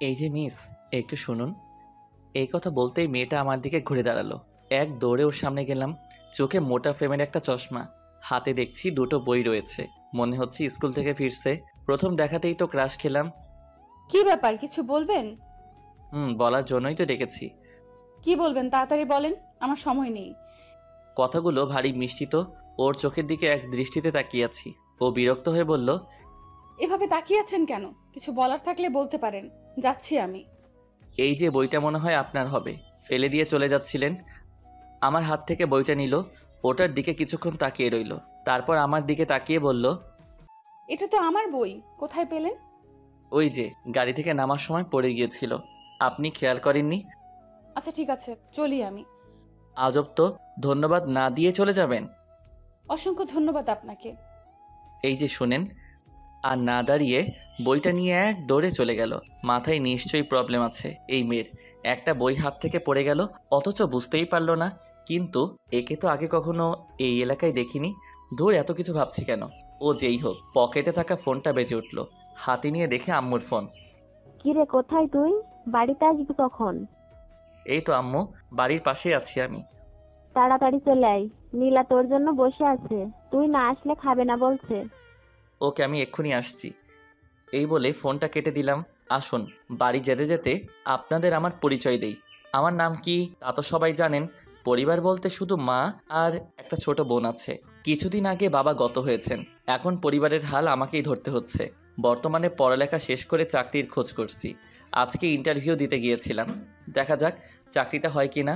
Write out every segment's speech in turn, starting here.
এই যে মিস, একটু শুনুন। এই কথা বলতেই মেয়েটা আমার দিকে ঘুরে দাঁড়ালো। এক দৌড়ে ওর সামনে গেলাম। চোখে মোটা ফ্রেমের একটা চশমা, হাতে দেখছি দুটো বই রয়েছে। মনে হচ্ছে স্কুল থেকে ফিরছে। প্রথম দেখাতেই তো ক্রাশ খেলাম। কি ব্যাপার, কিছু বলবেন? বলার জন্যই তো ডেকেছি। কি বলবেন তাড়াতাড়ি বলেন, আমার সময় নেই। কথাগুলো ভারী মিষ্টি তো। ওর চোখের দিকে এক দৃষ্টিতে তাকিয়ে আছি। ও বিরক্ত হয়ে বলল, এভাবে তাকিয়ে আছেন কেন? কিছু বলার থাকলে বলতে পারেন, যাচ্ছি আমি। এই যে বইটা মনে হয় আপনার হবে, ফেলে দিয়ে চলে যাচ্ছিলেন। আমার হাত থেকে বইটা নিল, ওটার দিকে কিছুক্ষণ তাকিয়ে রইল, তারপর আমার দিকে তাকিয়ে বলল, এটা তো আমার বই, কোথায় পেলেন? ওই যে গাড়ি থেকে নামার সময় পড়ে গিয়েছিল, আপনি খেয়াল করেননি? আচ্ছা ঠিক আছে, চলি আমি। আজব তো, ধন্যবাদ না দিয়ে চলে যাবেন? অসংখ্য ধন্যবাদ আপনাকে। এই যে শুনেন। আর না দাঁড়িয়ে বইটা নিয়ে এক দৌড়ে চলে গেল। মাথায় নিশ্চয়ই প্রবলেম আছে এই মেয়ের। একটা বই হাত থেকে পড়ে গেল, অথচ বুঝতেই পারলো না। কিন্তু একে তো আগে কখনো এই এলাকায় দেখিনি। দূর, এত কিছু ভাবছি কেন? ও যেই হোক, পকেটে থাকা ফোনটা বেজে উঠল। হাতে নিয়ে দেখে আম্মুর ফোন। কিরে, কোথায় তুই? বাড়িতে আসবি কখন? এই তো আম্মু, বাড়ির পাশেই আছি আমি। তাড়াতাড়ি চলে আয়, নীলা তোর জন্য বসে আছে, তুই না আসলে খাবে না বলছে। ওকে, আমি এক্ষুনি আসছি। এই বলে ফোনটা কেটে দিলাম। আসুন, বাড়ি যেতে যেতে আপনাদের আমার পরিচয় দেই। আমার নাম কি তা তো সবাই জানেন। পরিবার বলতে শুধু মা আর একটা ছোট বোন আছে। কিছুদিন আগে বাবা গত হয়েছেন। এখন পরিবারের হাল আমাকেই ধরতে হচ্ছে। বর্তমানে পড়ালেখা শেষ করে চাকরির খোঁজ করছি। আজকে ইন্টারভিউ দিতে গিয়েছিলাম, দেখা যাক চাকরিটা হয় কি না।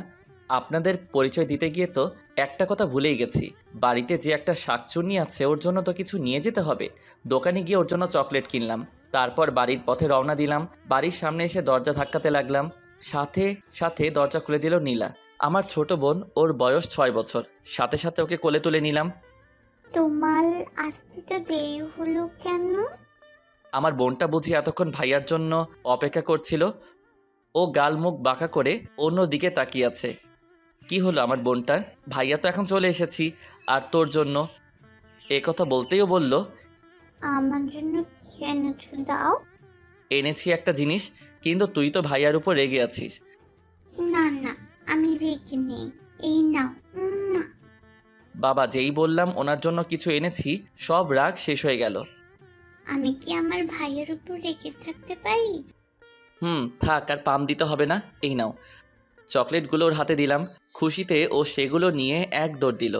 আপনাদের পরিচয় দিতে গিয়ে তো একটা কথা ভুলেই গেছি। বাড়িতে যে একটা শাকচুন্নি আছে, ওর জন্য তো কিছু নিয়ে যেতে হবে। দোকানে গিয়ে ওর জন্য চকলেট কিনলাম। তারপর বাড়ির পথে রওনা দিলাম। বাড়ির সামনে এসে দরজা ধাক্কাতে লাগলাম। সাথে সাথে দরজা খুলে দিল নীলা, আমার ছোট বোন। ওর বয়স 6 বছর। সাথে সাথে ওকে কোলে তুলে নিলাম। তোমার আসতে তো দেরি হলো কেন? আমার বোনটা বুঝি এতক্ষণ ভাইয়ার জন্য অপেক্ষা করছিল। ও গাল মুখ বাঁকা করে অন্য দিকে তাকিয়ে আছে। কি হলো আমার বোনটার? ভাইয়া তো এখন চলে এসেছি, আর তোর জন্য। এ কথা বলতেই ও বলল, আমার জন্য কি এনেছো দাও? এনেছি একটা জিনিস, কিন্তু তুই তো ভাইয়ার উপর রেগে আছিস। না না, আমি রেখে নেই, এই নাও। বাবা, যেই বললাম ওনার জন্য কিছু এনেছি, সব রাগ শেষ হয়ে গেল। আমি কি আমার ভাইয়ের উপর রেখে থাকতে পারি? থাক, আর পাম দিতে হবে না। এই নাও। চকলেটগুলো ওর হাতে দিলাম। খুশিতে ও সেগুলো নিয়ে এক দৌড় দিল।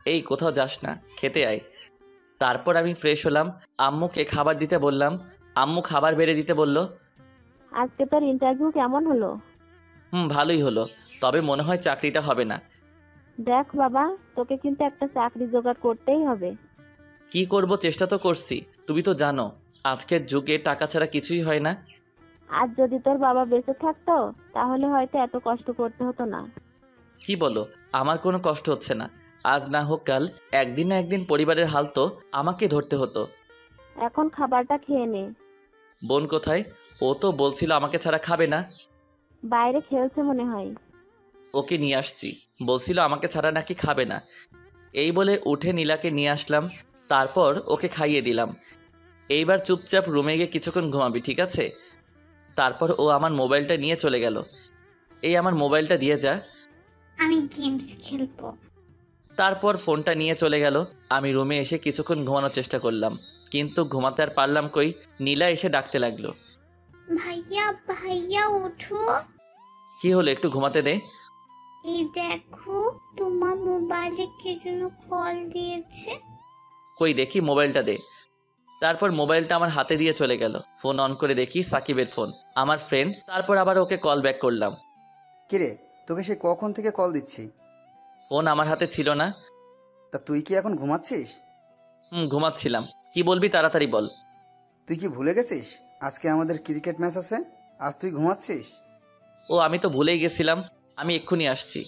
এই, কোথাও যাস না, খেতে আয়। তারপর আমি ফ্রেশ হলাম। আম্মুকে খাবার দিতে বললাম। আম্মু খাবার বেড়ে দিতে বলল। আজকে তোর ইন্টারভিউ কেমন হলো? ভালোই হলো, তবে মনে হয় চাকরিটা হবে না। দেখ বাবা, তোকে কিন্তু একটা চাকরি জোগাড় করতেই হবে। কি করব, চেষ্টা তো করছি। তুমি তো জানো আজকের যুগে টাকা ছাড়া কিছুই হয় না। আজ যদি তোর বাবা বেঁচে থাকতো তাহলে হয়তো এত কষ্ট করতে হতো না। কি বলো? আমার কোনো কষ্ট হচ্ছে না। আজ না হোক কাল, একদিন না একদিন পরিবারের হাল তো আমাকে ধরতে হতো। এখন খাবারটা খেয়ে নে। বোন কোথায়? ও তো বলছিল আমাকে ছাড়া খাবে না। বাইরে খেলছে মনে হয়। ওকে নিয়ে আসছি। বলছিল আমাকে ছাড়া নাকি খাবে না। এই বলে উঠে নীলাকে নিয়ে আসলাম। তারপর ওকে খাইয়ে দিলাম। এইবার চুপচাপ রুমে গিয়ে কিছুক্ষণ ঘুমাবি, ঠিক আছে? তারপর ও আমার মোবাইলটা নিয়ে চলে গেল। এই, আমার মোবাইলটা দিয়ে যা। আমি গেমস খেলবো। তারপর ফোনটা নিয়ে চলে গেল। আমি রুমে এসে কিছুক্ষণ ঘুমানোর চেষ্টা করলাম, কিন্তু ঘুমাতে আর পারলাম কই। নীলা এসে ডাকতে লাগলো। ভাইয়া ভাইয়া ওঠো। কি হলো, একটু ঘুমাতে দে। এই দেখো, তোমার মোবাইলে কে যেন কল দিয়েছে। কই দেখি, মোবাইলটা দে। তারপর মোবাইলটা আমার হাতে দিয়ে চলে গেল। ফোন অন করে দেখি সাকিবের ফোন, আমার ফ্রেন্ড। তারপর আবার ওকে কল ব্যাক করলাম। কিরে, তোকে সে কখন থেকে কল দিচ্ছি? ফোন আমার হাতে ছিল না। তা তুই কি এখন ঘুমাচ্ছিস? ঘুমাচ্ছিলাম। কি বলবি তাড়াতাড়ি বল। তুই কি ভুলে গেছিস আজকে আমাদের ক্রিকেট ম্যাচ আছে? আজ তুই ঘুমাচ্ছিস? ও, আমি তো ভুলেই গেছিলাম। আমি এক্ষুনি আসছি।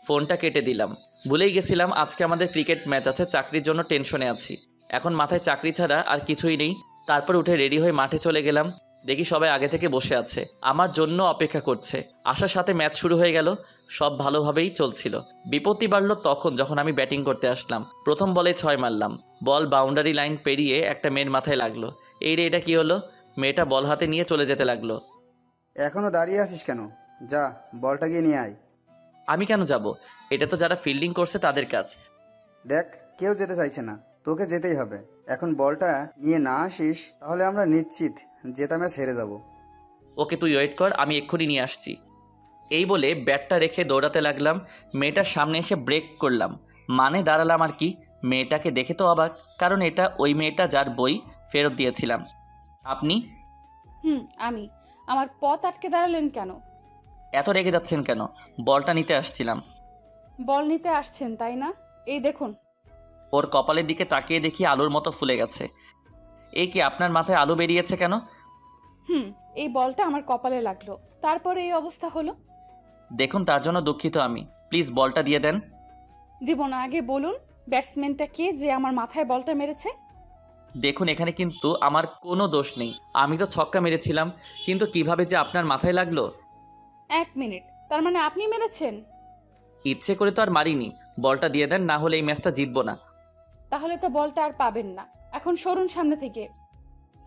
ফোনটা কেটে দিলাম। ভুলেই গেছিলাম আজকে আমাদের ক্রিকেট ম্যাচ আছে। চাকরির জন্য টেনশনে আছি। এখন মাথায় চাকরি ছাড়া আর কিছুই নেই। তারপর উঠে রেডি হয়ে মাঠে চলে গেলাম। দেখি সবাই আগে থেকে বসে আছে, আমার জন্য অপেক্ষা করছে। আসার সাথে ম্যাচ শুরু হয়ে গেল। সব ভালোভাবেই চলছিল। বিপত্তি বাড়ল তখন, যখন আমি ব্যাটিং করতে আসলাম। প্রথম বলে 6 মারলাম। বল বাউন্ডারি লাইন পেরিয়ে একটা মেয়ের মাথায় লাগলো। এই রে, এটা কি হলো? মেয়েটা বল হাতে নিয়ে চলে যেতে লাগলো। এখনো দাঁড়িয়ে আছিস কেন? যা, বলটা গিয়ে নিয়ে আয়। আমি কেন যাব? এটা তো যারা ফিল্ডিং করছে তাদের কাজ। দেখ, কেউ যেতে চাইছে না, তোকে যেতেই হবে। এখন বলটা নিয়ে না আসিস তাহলে আমরা নিশ্চিত জেতা ম্যাচ হেরে যাব। ওকে, তুই ওয়েট কর, আমি এক্ষুনি নিয়ে আসছি। এই বলে ব্যাটটা রেখে দৌড়াতে লাগলাম। মেয়েটার সামনে এসে ব্রেক করলাম, মানে দাঁড়ালাম আর কি। মেয়েটাকে দেখে তো অবাক, কারণ এটা ওই মেয়েটা যার বই ফেরত দিয়েছিলাম। আপনি? আমি। আমার পথ আটকে দাঁড়ালেন কেন? এত রেগে যাচ্ছেন কেন? বলটা নিতে আসছিলাম। বল নিতে আসছেন তাই না? এই দেখুন। ওর কপালের দিকে তাকিয়ে দেখি আলুর মতো ফুলে গেছে। এই কি, আপনার মাথায় আলু বেরিয়েছে কেন? এই বলটা আমার কপালে লাগলো, তারপরে এই অবস্থা হলো। দেখুন, তার জন্য দুঃখিত আমি। প্লিজ বলটা দিয়ে দেন। দিব না, আগে বলুন ব্যাটসম্যানটা কে যে আমার মাথায় বলটা মেরেছে? দেখুন, এখানে কিন্তু আমার কোনো দোষ নেই। আমি তো ছক্কা মেরেছিলাম, কিন্তু কিভাবে যে আপনার মাথায় লাগলো। 1 মিনিট, তার মানে আপনি মেরেছেন? ইচ্ছে করে তো আর মারিনি। বলটা দিয়ে দেন, না হলে এই ম্যাচটা জিতবো না। তাহলে তো বলটা আর পাবেন না। এখন সরুন সামনে থেকে।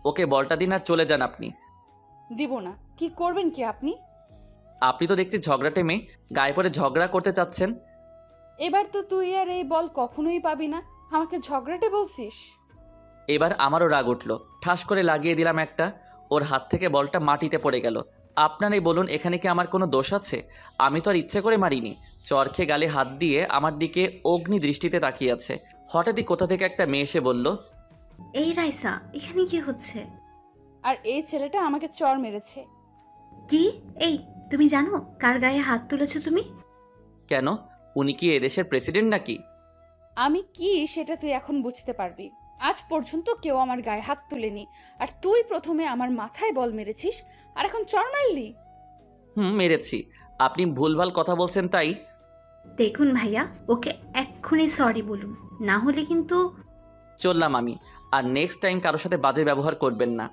ওকে, বলটা দিন আর চলে যান আপনি। দিব না। কি করবেন কি আপনি? আপনি তো দেখছি ঝগড়াটে মেয়ে, গায়ে পড়ে ঝগড়া করতে চাচ্ছেন। এবার তো তুই আর এই বল কখনোই পাবি না। আমাকে ঝগড়াটে বলছিস? এবার আমারও রাগ উঠল, ঠাস করে লাগিয়ে দিলাম একটা। ওর হাত থেকে বলটা মাটিতে পড়ে গেল। আপনারাই বলুন, এখানে কি আমার কোনো দোষ আছে? আমি তো আর ইচ্ছে করে মারিনি। চরখে গালে হাত দিয়ে আমার দিকে অগ্নি দৃষ্টিতে তাকিয়ে আছে। হঠাৎই কোথা থেকে একটা মেয়ে এসে বলল, এই রাইসা, এখানে কি হচ্ছে? আর এই ছেলেটা আমাকে চর মেরেছে। কি? এই, তুমি জানো কার গায়ে হাত তুলেছো তুমি? কেন? উনি কি এদেশের প্রেসিডেন্ট নাকি? আমি কি সেটা তুই এখন বুঝতে পারবি। আজ পর্যন্ত কেউ আমার গায়ে হাত তুলেনি, আর তুই প্রথমে আমার মাথায় বল মেরেছিস, আর এখন চর মারলি। মেরেছি। আপনি ভুলভাল কথা বলছেন তাই। দেখুন ভাইয়া, ওকে এক্ষুনি সরি বলুন, না হলে কিন্তু। চললাম আমি। আর নেক্সট টাইম কারোর সাথে বাজে ব্যবহার করবেন না।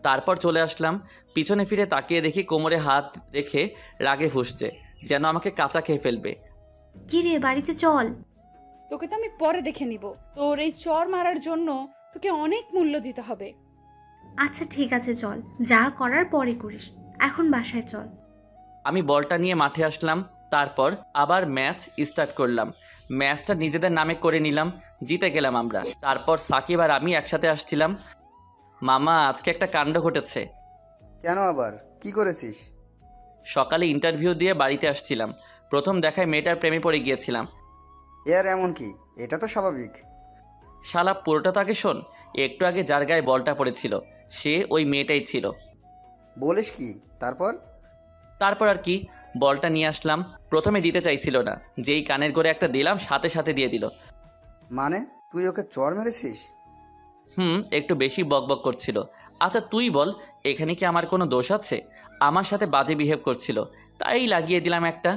তারপর চলে আসলাম। পিছনে ফিরে তাকিয়ে দেখি কোমরে হাত রেখে রাগে ফুঁসছে, যেন আমাকে কাঁচা খেয়ে ফেলবে। কি রে, বাড়িতে চল। তোকে তো আমি পরে দেখে নিব। তোর এই চর মারার জন্য তোকে অনেক মূল্য দিতে হবে। আচ্ছা ঠিক আছে, চল, যা করার পরে করিস, এখন বাসায় চল। আমি বলটা নিয়ে মাঠে আসলাম। তারপর আবার ম্যাচ স্টার্ট করলাম। ম্যাচটা নিজেদের নামে করে নিলাম, জিতে গেলাম আমরা। তারপর সাকিব আর আমি একসাথে আসছিলাম। মামা, আজকে একটা কাণ্ড ঘটেছে। কেন আবার? কি করেছিস? সকালে ইন্টারভিউ দিয়ে বাড়িতে আসছিলাম। প্রথম দেখায় মেয়েটার প্রেমে পড়ে গিয়েছিলাম। এর এমন কি? এটা তো স্বাভাবিক। শালা, পুরোটা তো আগে শোন। একটু আগে যার গায়ে বলটা পড়েছিল সে ওই মেয়েটাই ছিল। বলিস কি? তারপর? তারপর আর কি, বলটা নিয়ে আসলাম। প্রথমে দিতে চাইছিল না, যেই কানের করে একটা দিলাম সাথে সাথে দিয়ে দিল। মানে তুই ওকে চর মেরেছিস? একটু বেশি বকবক করছিল। আচ্ছা তুই বল, এখানে কি আমার কোনো দোষ আছে? আমার সাথে বাজে বিহেভ করছিল, তাই লাগিয়ে দিলাম একটা।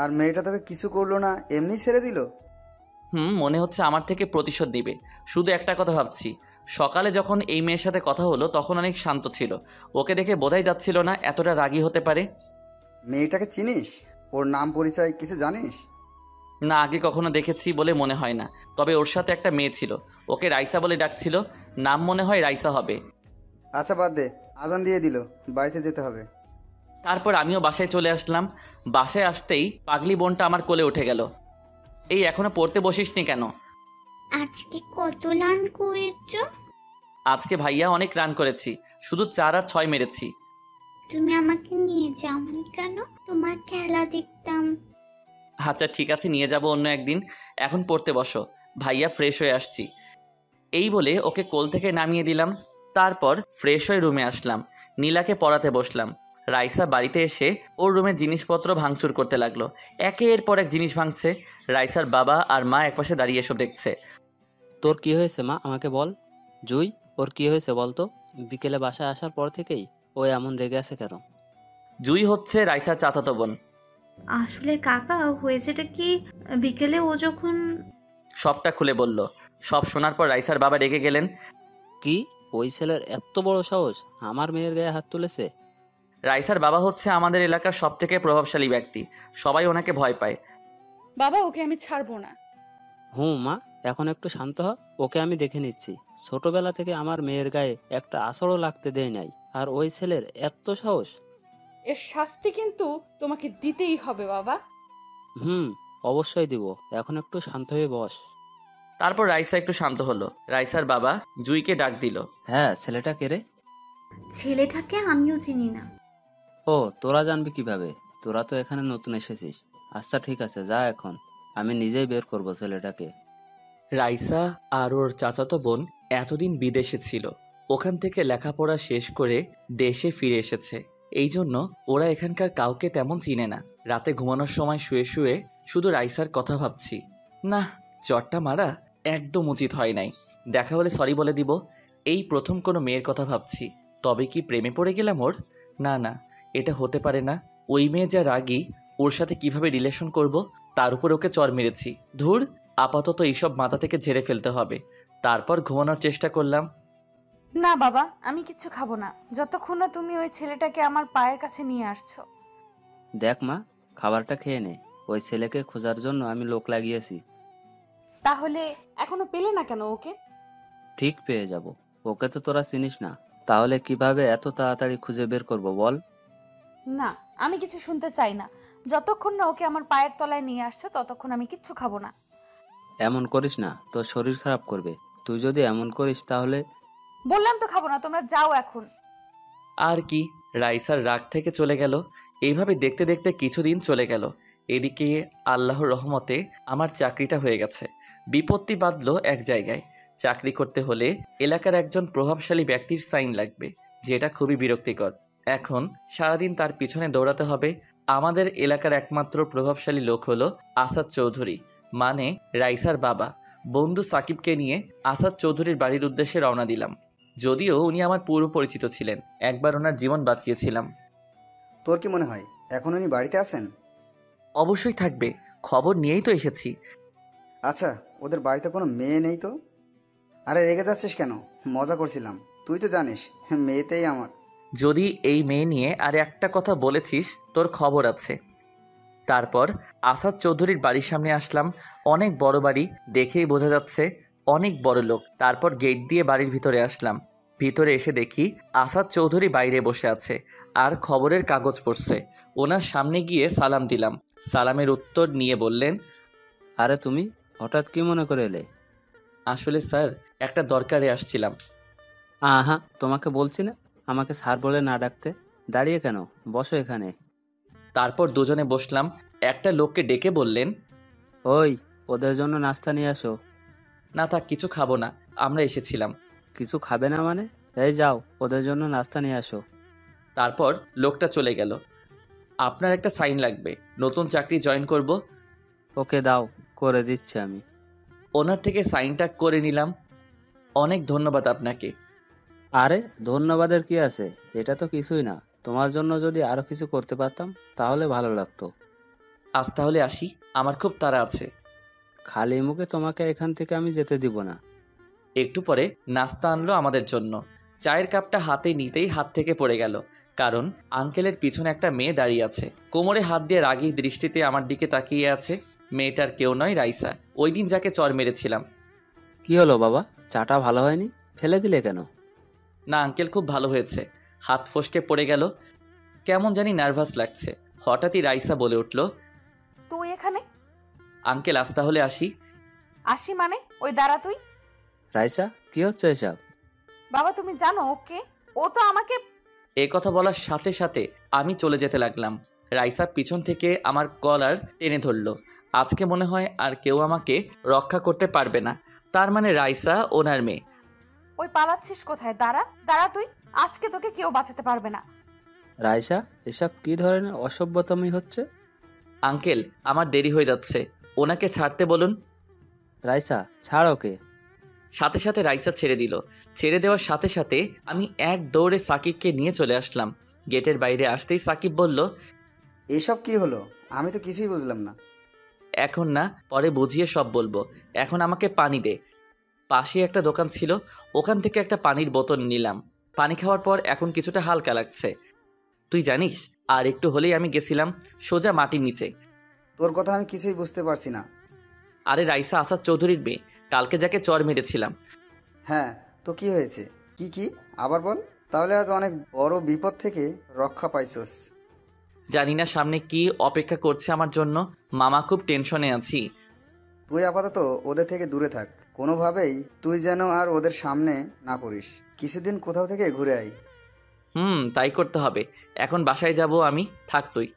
আর মেয়েটা তোকে কিছু করলো না, এমনি ছেড়ে দিল? মনে হচ্ছে আমার থেকে প্রতিশোধ দিবে। শুধু একটা কথা ভাবছি, সকালে যখন এই মেয়ের সাথে কথা হলো তখন অনেক শান্ত ছিল। ওকে দেখে বোঝাই যাচ্ছিল না এতটা রাগী হতে পারে। মেয়েটাকে চিনিস? ওর নাম পরিচয় কিছু জানিস? না, আগে কখনো দেখেছি বলে মনে হয় না। তবে ওর সাথে একটা মেয়ে ছিল, ওকে রাইসা বলে ডাকছিল। নাম মনে হয় রাইসা হবে। আচ্ছা বাদ দে, আজান দিয়ে দিল, বাড়িতে যেতে হবে। তারপর আমিও বাসায় চলে আসলাম। বাসায় আসতেই পাগলি বোনটা আমার কোলে উঠে গেল। এই, এখনো পড়তে বসিসনি কেন? আজকে কত রান করেছ? আজকে ভাইয়া অনেক রান করেছি, শুধু 4 আর 6 মেরেছি। তুমি আমাকে নিয়ে যাওনি কেন? তোমার খেলা দেখতাম। আচ্ছা ঠিক আছে, নিয়ে যাব অন্য একদিন। এখন পড়তে বসো, ভাইয়া ফ্রেশ হয়ে আসছি। এই বলে ওকে কোল থেকে নামিয়ে দিলাম। তারপর ফ্রেশ হয়ে রুমে আসলাম। নীলাকে পড়াতে বসলাম। রাইসা বাড়িতে এসে ওর রুমের জিনিসপত্র ভাঙচুর করতে লাগলো। একের পর এক জিনিস ভাঙছে। রাইসার বাবা আর মা একপাশে দাঁড়িয়ে এসব দেখছে। তোর কি হয়েছে মা, আমাকে বল। জুই, ওর কি হয়েছে বলতো? বিকেলে বাসায় আসার পর থেকেই ও এমন রেগে আছে কেন? জুই হচ্ছে রাইসার চাচাতো বোন। আসলে কাকা, হয়েছেটা কি, বিকেলে ও যখন। সবটা খুলে বলল। সব শোনার পর রাইসার বাবা রেগে গেলেন। কি? ওই ছেলের এত বড় সাহস আমার মেয়ের গায়ে হাত তুলেছে? রাইসার বাবা হচ্ছে আমাদের এলাকার সবথেকে প্রভাবশালী ব্যক্তি, সবাই ওনাকে ভয় পায়। বাবা, ওকে আমি ছাড়বো না। মা, এখন একটু শান্ত হ, ওকে আমি দেখে নিচ্ছি। ছোটবেলা থেকে আমার মেয়ের গায়ে একটা আঁচড়ও লাগতে দেয় নাই, আর ওই ছেলের এত সাহস! এর শাস্তি কিন্তু তোমাকে দিতেই হবে বাবা। হুম, অবশ্যই দিব। এখন একটু শান্ত হয়ে বস। তারপর রাইসা একটু শান্ত হলো। রাইসার বাবা জুইকে ডাক দিল। হ্যাঁ, ছেলেটা কে রে? ছেলেটাকে আমিও চিনি না। ও, তোরা জানবি কিভাবে? তোরা তো এখানে নতুন এসেছিস। আচ্ছা ঠিক আছে, যা এখন। আমি নিজেই বের করব ছেলেটাকে। রাইসা আর ওর চাচাতো বোন এতদিন বিদেশে ছিল, ওখান থেকে লেখাপড়া শেষ করে দেশে ফিরে এসেছে। এই জন্য ওরা এখানকার কাউকে তেমন চিনে না। রাতে ঘুমানোর সময় শুয়ে শুয়ে শুধু রাইসার কথা ভাবছি। না, চটটা মারা একদম উচিত হয় নাই। দেখা হলে সরি বলে দিব। এই প্রথম কোনো মেয়ের কথা ভাবছি। তবে কি প্রেমে পড়ে গেলাম ওর? না না, এটা হতে পারে না। ওই মেয়ে যা রাগী, ওর সাথে কিভাবে রিলেশন করব তার উপর ওকে চর মেরেছি। ধুর, আপাতত এইসব মাথা থেকে ঝেড়ে ফেলতে হবে। তারপর ঘুমানোর চেষ্টা করলাম। না বাবা, আমি কিচ্ছু খাবো না যতক্ষণ না তুমি ওই ছেলেটাকে আমার পায়ের কাছে নিয়ে আসছো। দেখ মা, খাবারটা খেয়ে নে। ওই ছেলেকে খোঁজার জন্য আমি লোক লাগিয়েছি। তাহলে এখনো পেলে না কেন ওকে? ঠিক পেয়ে যাব। ওকে তো তোরা চিনিস না, তাহলে কিভাবে এত তাড়াতাড়ি খুঁজে বের করব বল? না, আমি কিছু শুনতে চাই না। যতক্ষণ না ওকে আমার পায়ের তলায় নিয়ে আসছো ততক্ষণ আমি কিচ্ছু খাবো না। এমন করিস না, তোর শরীর খারাপ করবে। তুই যদি এমন করিস তাহলে… বললাম তো খাবো না, তোমরা যাও এখন। আর কি, রাইসার রাগ থেকে চলে গেল। এইভাবে দেখতে দেখতে কিছুদিন চলে গেল। এদিকে আল্লাহর রহমতে আমার চাকরিটা হয়ে গেছে। বিপত্তি বাঁধলো এক জায়গায়। চাকরি করতে হলে এলাকার একজন প্রভাবশালী ব্যক্তির সাইন লাগবে, যেটা খুবই বিরক্তিকর। এখন সারাদিন তার পিছনে দৌড়াতে হবে। আমাদের এলাকার একমাত্র প্রভাবশালী লোক হলো আসাদ চৌধুরী, মানে রাইসার বাবা। বন্ধু সাকিবকে নিয়ে আসাদ চৌধুরীর বাড়ির উদ্দেশ্যে রওনা দিলাম। যদিও উনি আমার পূর্ব পরিচিত ছিলেন, একবার ওনার জীবন বাঁচিয়েছিলাম। তোর কি মনে হয় এখন উনি বাড়িতে আছেন? অবশ্যই থাকবে, খবর নিয়েই তো এসেছি। আচ্ছা, ওদের বাড়িতে কোনো মেয়ে নেই তো? আরে রেগে যাচ্ছিস কেন? মজা করছিলাম। তুই তো জানিস মেয়েতেই আমার। যদি এই মেয়ে নিয়ে আর একটা কথা বলেছিস, তোর খবর আছে। তারপর আসাদ চৌধুরীর বাড়ির সামনে আসলাম। অনেক বড় বাড়ি, দেখেই বোঝা যাচ্ছে অনেক বড় লোক। তারপর গেট দিয়ে বাড়ির ভিতরে আসলাম। ভিতরে এসে দেখি আসাদ চৌধুরী বাইরে বসে আছে আর খবরের কাগজ পড়ছে। ওনার সামনে গিয়ে সালাম দিলাম। সালামের উত্তর নিয়ে বললেন, আরে তুমি হঠাৎ কি মনে করে এলে? আসলে স্যার, একটা দরকারে আসছিলাম। আহা, তোমাকে বলছি না আমাকে স্যার বলে না ডাকতে। দাঁড়িয়ে কেন, বসো এখানে। তারপর দুজনে বসলাম। একটা লোককে ডেকে বললেন, ওই, ওদের জন্য নাস্তা নিয়ে আসো। না থাক, কিছু খাবো না, আমরা এসেছিলাম। কিছু খাবে না মানে? এই যাও, ওদের জন্য নাস্তা নিয়ে আসো। তারপর লোকটা চলে গেল। আপনার একটা সাইন লাগবে, নতুন চাকরি জয়েন করব। ওকে দাও, করে দিচ্ছি আমি। ওনার থেকে সাইনটা করে নিলাম। অনেক ধন্যবাদ আপনাকে। আরে ধন্যবাদের কি আছে, এটা তো কিছুই না। তোমার জন্য যদি আরো কিছু করতে পারতাম তাহলে ভালো লাগতো। আজ তাহলে আসি, আমার খুব তাড়া আছে। খালি মুখে তোমাকে এখান থেকে আমি যেতে দিব না। একটু পরে নাস্তা আনলো আমাদের জন্য। চায়ের কাপটা হাতে নিতেই হাত থেকে পড়ে গেল, কারণ আঙ্কেলের পিছনে একটা মেয়ে দাঁড়িয়ে আছে। কোমরে হাত দিয়ে রাগী দৃষ্টিতে আমার দিকে তাকিয়ে আছে। মেয়েটার কেউ নয়, রাইসা, ওই দিন যাকে চর মেরেছিলাম। কি হলো বাবা, চাটা ভালো হয়নি? ফেলে দিলে কেন? না আঙ্কেল, খুব ভালো হয়েছে। হাত ফসকে পড়ে গেল। কেমন জানি নার্ভাস লাগছে। হঠাৎই রাইসা বলে উঠল, তুই এখানে? আঙ্কেল আজ তাহলে আসি। আসি মানে? ওই দাঁড়া তুই। রাইসা, কি হচ্ছে এসব? বাবা তুমি জানো ওকে? ও তো আমাকে… এ কথা বলার সাথে সাথে আমি চলে যেতে লাগলাম। রাইসা পিছন থেকে আমার কলার টেনে ধরল। আজকে মনে হয় আর কেউ আমাকে রক্ষা করতে পারবে না। তার মানে রাইসা ওনার মেয়ে। ওই পালাচ্ছিস কোথায়? দাঁড়া দাঁড়া তুই, আজকে তোকে কেউ বাঁচাতে পারবে না। রাইসা, এসব কি ধরনের অসভ্যতামি হচ্ছে? আঙ্কেল, আমার দেরি হয়ে যাচ্ছে, ওনাকে ছাড়তে বলুন। রাইসা, ছাড় ওকে। সাথে সাথে রাইসা ছেড়ে দিল। ছেড়ে দেওয়ার সাথে সাথে আমি এক দৌড়ে সাকিবকে নিয়ে চলে আসলাম। গেটের বাইরে আসতেই সাকিব বলল, এসব কি হলো? আমি তো কিছুই বুঝলাম না। এখন না, পরে বুঝিয়ে সব বলবো। এখন আমাকে পানি দে। পাশে একটা দোকান ছিল, ওখান থেকে একটা পানির বোতল নিলাম। পানি খাওয়ার পর এখন কিছুটা হালকা লাগছে। তুই জানিস, আর একটু হলেই আমি গেছিলাম সোজা মাটির নিচে। তোর কথা আমি কিছুই বুঝতে পারছি না। আরে রাইসা আসাদ চৌধুরীর মেয়ে, কালকে যাকে চর মেরেছিলাম। হ্যাঁ, তো কি হয়েছে? কি আবার বল। তাহলে আজ অনেক বড় বিপদ থেকে রক্ষা পাইছস। জানি না সামনে কি অপেক্ষা করছে আমার জন্য। মামা, খুব টেনশনে আছি। তুই আপাতত ওদের থেকে দূরে থাক। কোনোভাবেই তুই যেন আর ওদের সামনে না পড়িস। কিছুদিন কোথাও থেকে ঘুরে আয়। তাই করতে হবে। এখন বাসায় যাব আমি, থাক তুই।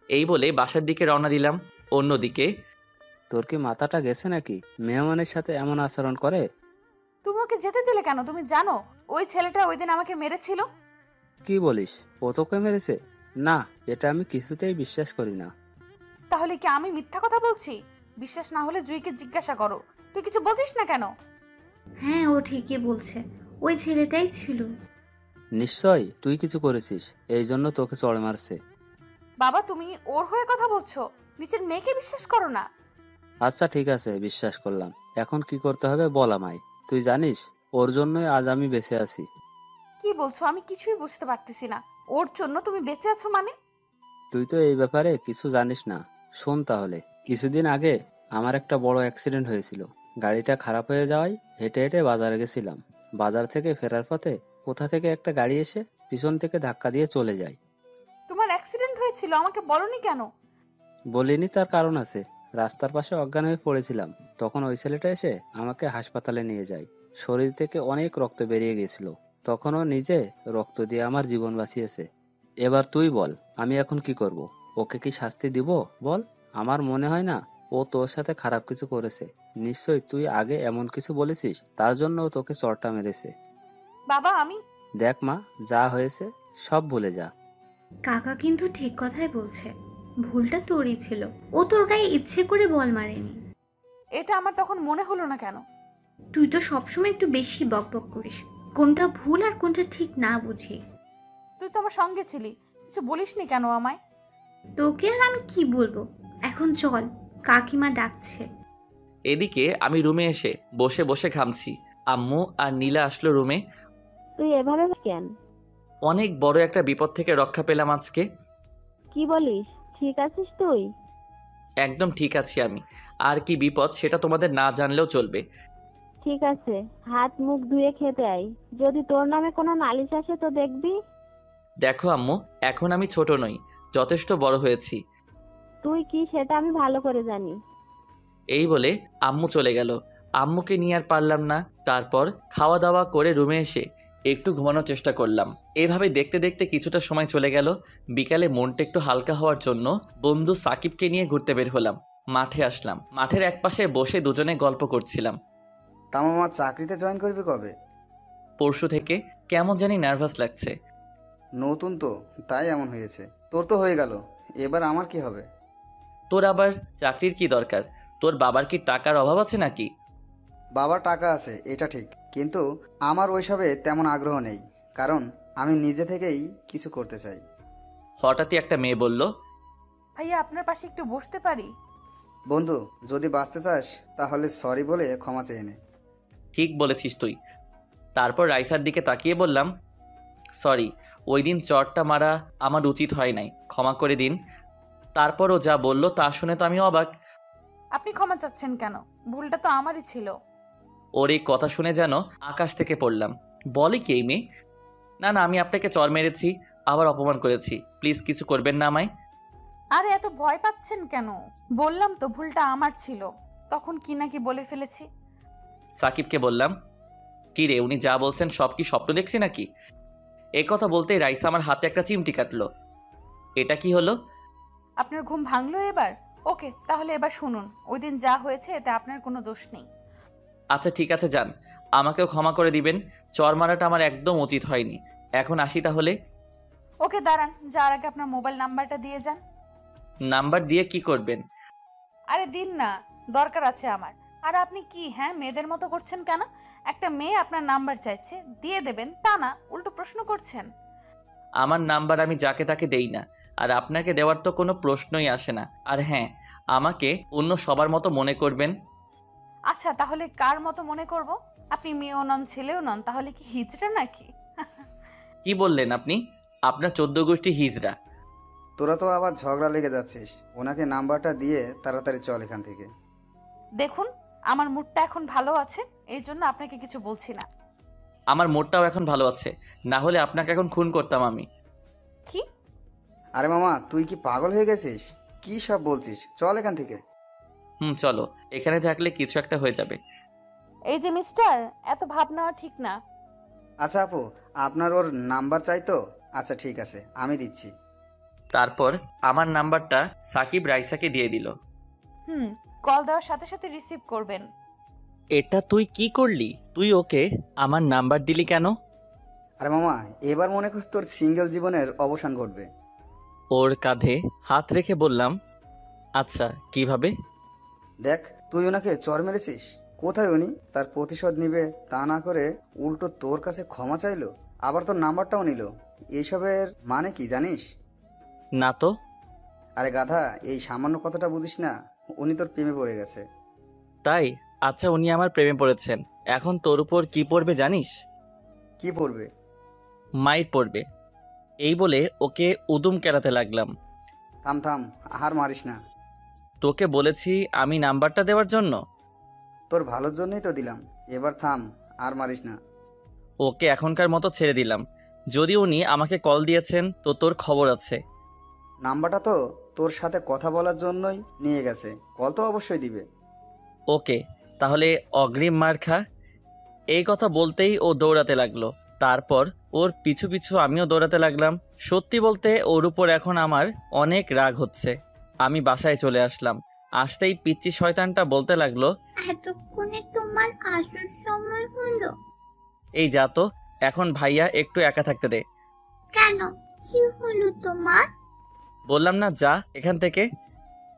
এই বলে বাসার দিকে রওনা দিলাম। অন্যদিকে তোর কি মাথাটা গেছে নাকি? মেহমানের সাথে এমন আচরণ করে? তুমি ওকে যেতে দিলে কেন? তুমি জানো ওই ছেলেটা ওই দিন আমাকে মেরেছিল। কি বলিস? ও তোকে মেরেছে? না, এটা আমি কিছুতেই বিশ্বাস করি না। তাহলে কি আমি মিথ্যা কথা বলছি? বিশ্বাস না হলে জুইকে জিজ্ঞাসা করো। তুই কিছু বলছিস না কেন? হ্যাঁ, ও ঠিকই বলছে, ওই ছেলেটাই ছিল। নিশ্চয় তুই কিছু করেছিস, এই জন্য তোকে চড় মারছে। বাবা, তুমি ওর হয়ে কথা বলছো? নিচের মেয়েকে বিশ্বাস করো না। আচ্ছা ঠিক আছে, বিশ্বাস করলাম। এখন কি করতে হবে বল আমায়। তুই জানিস ওর জন্যই আজ আমি বেঁচে আছি। কি বলছো? আমি কিছুই বুঝতে পারতেছি না। ওর জন্য তুমি বেঁচে আছো মানে? তুই তো এই ব্যাপারে কিছু জানিস না। শোন তাহলে। কিছুদিন আগে আমার একটা বড় অ্যাক্সিডেন্ট হয়েছিল। গাড়িটা খারাপ হয়ে যাওয়ায় হেঁটে হেঁটে বাজারে গেছিলাম। বাজার থেকে ফেরার পথে কোথা থেকে একটা গাড়ি এসে পিছন থেকে ধাক্কা দিয়ে চলে যায়। তোমার অ্যাক্সিডেন্ট হয়েছিল, আমাকে বলনি কেন? বলিনি, তার কারণ আছে। রাস্তার পাশে অজ্ঞান হয়ে পড়েছিলাম, তখন ওই ছেলেটা এসে আমাকে হাসপাতালে নিয়ে যায়। শরীর থেকে অনেক রক্ত বেরিয়ে গেছিল। তখন ও নিজে রক্ত দিয়ে আমার জীবন বাঁচিয়েছে। এবার তুই বল, আমি এখন কি করব? ওকে কি শাস্তি দিব বল? আমার মনে হয় না ও তোর সাথে খারাপ কিছু করেছে। নিশ্চয় তুই আগে এমন কিছু বলেছিস, তার জন্য ও তোকে চড়টা মেরেছে। বাবা, আমি দেখ মা, যা হয়েছে সব ভুলে যা। কাকা কিন্তু ঠিক কথাই বলছে, ভুলটা তোরই ছিল। ও তোর গায়ে ইচ্ছে করে বল মারেনি। এটা আমার তখন মনে হলো না কেন? তুই তো সবসময় একটু বেশি বকবক করিস, কোনটা ভুল আর কোনটা ঠিক না বুঝি। তুই তো আমার সঙ্গে ছিলি, কিছু বলিসনি কেন আমায়? তোকে আর আমি কি বলবো। এখন চল, কাকিমা ডাকছে। এদিকে আমি রুমে এসে বসে বসে ঘামছি। আম্মু আর নীলা আসলো রুমে। তুই এভাবে কেন? অনেক বড় একটা বিপদ থেকে রক্ষা পেলাম আজকে। কি বলিস? ঠিক আছিস তুই? একদম ঠিক আছি আমি। আর কি বিপদ সেটা তোমাদের না জানলেও চলবে। ঠিক আছে, হাত মুখ ধুয়ে খেতে আয়। যদি তোর নামে কোনো নালিশ আসে তো দেখবি। দেখো আম্মু, এখন আমি ছোট নই, যথেষ্ট বড় হয়েছি। তুই কি সেটা আমি ভালো করে জানি। এই বলে আম্মু চলে গেল। আম্মুকে নিয়ে আর পারলাম না। তারপর খাওয়া দাওয়া করে রুমে এসে একটু ঘুমানোর চেষ্টা করলাম। এভাবে দেখতে দেখতে কিছুটা সময় চলে গেল। বিকালে মনটা একটু হালকা হওয়ার জন্য বন্ধু সাকিবকে নিয়ে ঘুরতে বের হলাম। মাঠে আসলাম। মাঠের একপাশে বসে দুজনে গল্প করছিলাম। তা মামা, চাকরিতে জয়েন করবি কবে? পরশু থেকে। কেমন জানি নার্ভাস লাগছে। নতুন তো, তাই এমন হয়েছে। তোর তো হয়ে গেল, এবার আমার কি হবে? তোর আবার চাকরির কি দরকার? তোর বাবার কি টাকার অভাব আছে নাকি? বাবার টাকা আছে, এটা ঠিক, কিন্তু আমার ওইসবে তেমন আগ্রহ নেই। কারণ আমি নিজে থেকেই কিছু করতে চাই। হঠাৎই একটা মেয়ে বলল, ভাইয়া, আপনার পাশে একটু বসতে পারি? বন্ধু, যদি বাঁচতে চাস তাহলে সরি বলে ক্ষমা চেয়ে নে। ঠিক বলেছিস তুই। তারপর রাইসার দিকে তাকিয়ে বললাম, সরি, ওই দিন চটটা মারা আমার উচিত হয় নাই, ক্ষমা করে দিন। তারপরও যা বলল তা শুনে তো আমি অবাক। আপনি ক্ষমা চাচ্ছেন কেন? ভুলটা তো আমারই ছিল। ওর এই কথা শুনে যেন আকাশ থেকে পড়লাম। বলে কি এই মেয়ে? না না, আমি আপনাকে চর মেরেছি, আবার অপমান করেছি, প্লিজ কিছু করবেন না আমায়। আরে এত ভয় পাচ্ছেন কেন? বললাম তো ভুলটা আমার ছিল। তখন কি নাকি বলে ফেলেছি। সাকিবকে বললাম, কি রে, উনি যা বলছেন সব কি স্বপ্ন দেখছি নাকি? এই কথা বলতেই রাইসা আমার হাতে একটা চিমটি কাটলো। এটা কি হলো? আপনার ঘুম ভাঙলো এবার? ওকে, তাহলে এবার শুনুন। ওই দিন যা হয়েছে এতে আপনার কোনো দোষ নেই। আচ্ছা ঠিক আছে, যান, আমাকেও ক্ষমা করে দিবেন। চর মারাটা আমার একদম উচিত হয়নি। এখন আসি তাহলে। ওকে দাঁড়ান, যার আগে আপনার মোবাইল নাম্বারটা দিয়ে যান। নাম্বার দিয়ে কি করবেন? আরে দিন না, দরকার আছে আমার। আর আপনি কি মেয়েদের মতো করছেন কেন? একটা মেয়ে আপনার নাম্বার চাইছে, দিয়ে দেবেন তা না, উল্টো প্রশ্ন করছেন। আমার নাম্বার আমি যাকে তাকে দেই না, আর আপনাকে দেওয়ার তো কোনো প্রশ্নই আসে না। আর হ্যাঁ, আমাকে অন্য সবার মতো মনে করবেন। আচ্ছা, তাহলে কার মতো মনে করব? আপনি মেয়েও নন, ছেলেও নন, তাহলে কি হিজড়া নাকি? কি বললেন আপনি? আপনার 14 গোষ্ঠী হিজড়া। তোরা তো আবার ঝগড়া লেগে যাচ্ছিস। ওনাকে নাম্বারটা দিয়ে তাড়াতাড়ি চল এখান থেকে। দেখুন, আমার মুডটা এখন ভালো আছে, এই জন্য আপনাকে কিছু বলছি না। আমার মুডটাও এখন ভালো আছে, না হলে আপনাকে এখন খুন করতাম আমি। কি? আরে মামা, তুই কি পাগল হয়ে গেছিস? কি সব বলছিস? চল এখান থেকে। চলো, এখানে থাকলে কিছু একটা হয়ে যাবে। এই যে মিস্টার, এত ভাব নেওয়া ঠিক না। আচ্ছা আপু, আপনার ওর নাম্বার চাই তো? আচ্ছা ঠিক আছে, আমি দিচ্ছি। তারপর আমার নাম্বারটা সাকিব রাইসাকে দিয়ে দিল। কল দেওয়ার সাথে সাথে রিসিভ করবেন। এটা তুই কি করলি? তুই ওকে আমার নাম্বার দিলি কেন? আরে মামা, এবার মনে কর তোর সিঙ্গেল জীবনের অবসান ঘটবে। ওর কাঁধে হাত রেখে বললাম, আচ্ছা কিভাবে? দেখ, তুই ওনাকে চর মেরেছিস। কোথায় উনি তার প্রতিশোধ নিবে তা না করে উল্টো তোর কাছে ক্ষমা চাইলো, আবার তোর নাম্বারটাও নিল। এইসবের মানে কি জানিস? না তো। আরে গাধা, এই সামান্য কথাটা বুঝিস না? উনি তোর প্রেমে পড়ে গেছে। তাই? আচ্ছা, উনি আমার প্রেমে পড়েছেন, এখন তোর উপর কি পড়বে জানিস? কি পড়বে? মাইর পড়বে। এই বলে ওকে উদুম কেলাতে লাগলাম। থাম থাম, হার মারিস না। তোকে বলেছি আমি নাম্বারটা দেওয়ার জন্য। তোর ভালোর জন্যই তো দিলাম, এবার থাম, আর মারিস না। ওকে এখনকার মতো ছেড়ে দিলাম। যদি উনি আমাকে কল দিয়েছেন তো তোর খবর আছে। নাম্বারটা তো তোর সাথে কথা বলার জন্যই নিয়ে গেছে, কল তো অবশ্যই দিবে। ওকে, তাহলে অগ্রিম মার খা। এই কথা বলতেই ও দৌড়াতে লাগলো। তারপর ওর পিছু পিছু আমিও দৌড়াতে লাগলাম। সত্যি বলতে ওর উপর এখন আমার অনেক রাগ হচ্ছে। আমি বাসায় চলে আসলাম। আসতেই পিচ্চি শয়তানটা বলতে লাগলো, এতক্ষণে তোমার আসার সময় হলো? এই যা তো, এখন ভাইয়া একটু একা থাকতে দে। কেন, কি হলো তোমার? বললাম না যা এখান থেকে।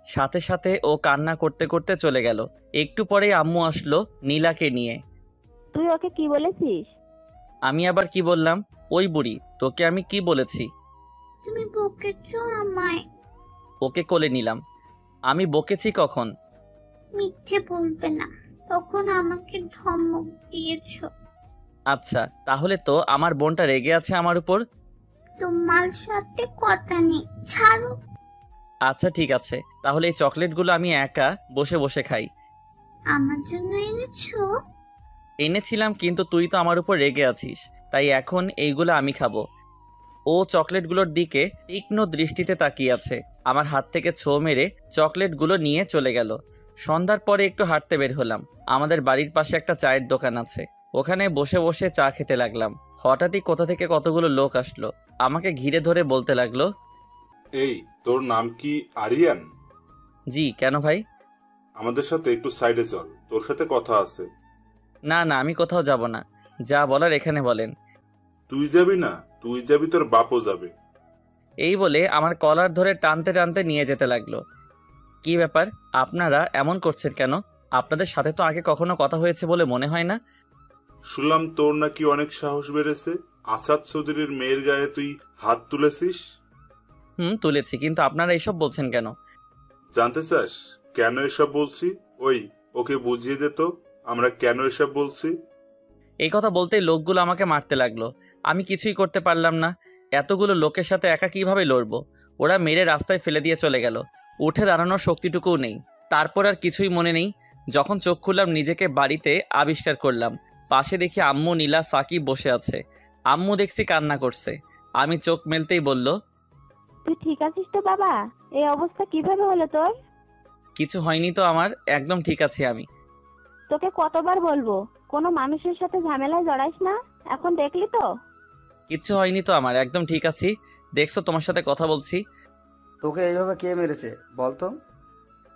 সাথে সাথে ও কান্না করতে করতে চলে গেল। একটু পরেই আম্মু আসলো নীলাকে নিয়ে। তুই ওকে কি বলেছিস? আমি আবার কি বললাম? ওই বুড়ি, তোকে আমি কি বলেছি? তুমি বকেছো আমায়। ওকে কোলে নিলাম। আমি বকেছি কখন? মিথ্যে বলবে না, তখন আমাকে ধমক দিয়েছো। আচ্ছা, তাহলে তো আমার বোনটা রেগে আছে আমার উপর। তোমার সাথে কথা নেই, ছাড়ো। আচ্ছা ঠিক আছে, তাহলে এই চকলেটগুলো আমি একা বসে বসে খাই। আমার জন্য এনেছো? এনেছিলাম, কিন্তু তুই তো আমার উপর রেগে আছিস, তাই এখন এইগুলো আমি খাবো। ও চকলেটগুলোর দিকে তীক্ষ্ণ দৃষ্টিতে তাকিয়ে আছে। আমার হাত থেকে ছো মেরে চকলেটগুলো নিয়ে চলে গেল। সন্ধ্যার পরে একটু হাঁটতে বের হলাম। আমাদের বাড়ির পাশে একটা চায়ের দোকান আছে, ওখানে বসে বসে চা খেতে লাগলাম। হঠাৎই কোথা থেকে কতগুলো লোক আসলো, আমাকে ঘিরে ধরে বলতে লাগলো, এই, তোর নাম কি আরিয়ান? জি কেন ভাই? আমাদের সাথে একটু সাইডে চল, তোর সাথে কথা আছে। না না, আমি কোথাও যাব না, যা বলার এখানে বলেন। তুই যাবি না? তুই যাবি, তোর বাপও যাবে। এই বলে আমার কলার ধরে টানতে টানতে নিয়ে যেতে লাগলো। কি ব্যাপার, আপনারা এমন করছেন কেন? আপনাদের সাথে তো আগে কখনো কথা হয়েছে বলে মনে হয় না। শুনলাম তোর নাকি অনেক সাহস বেড়েছে, আসাদ চৌধুরীর মেয়ের গায়ে তুই হাত তুলেছিস। তুলেছি, কিন্তু আপনারা এসব বলছেন কেন? জানতে চাস কেন এসব বলছি? ওই, ওকে বুঝিয়ে দে তো আমরা কেন এসব বলছি। এই কথা বলতেই লোকগুলো আমাকে মারতে লাগলো। আমি কিছুই করতে পারলাম না। এতগুলো লোকের সাথে একা কিভাবে লড়বো? ওরা মেরে রাস্তায় ফেলে দিয়ে চলে গেল। উঠে দাঁড়ানোর শক্তিটুকুও নেই। তারপর আর কিছুই মনে নেই। যখন চোখ খুললাম নিজেকে বাড়িতে আবিষ্কার করলাম। পাশে দেখি আম্মু, নীলা, সাকিব বসে আছে। আম্মু দেখছি কান্না করছে। আমি চোখ মেলতেই বলল, তুই ঠিক আছিস তো বাবা? এই অবস্থা কিভাবে হলো তোর? কিছু হয়নি তো আমার, একদম ঠিক আছি আমি। তোকে কতবার বলবো কোনো মানুষের সাথে ঝামেলায় জড়াইস না, এখন দেখলি তো? কিচ্ছু হয়নি তো আমার, একদম ঠিক আছি। দেখছো তোমার সাথে কথা বলছি। তোকে এইভাবে কে মেরেছে বলতো?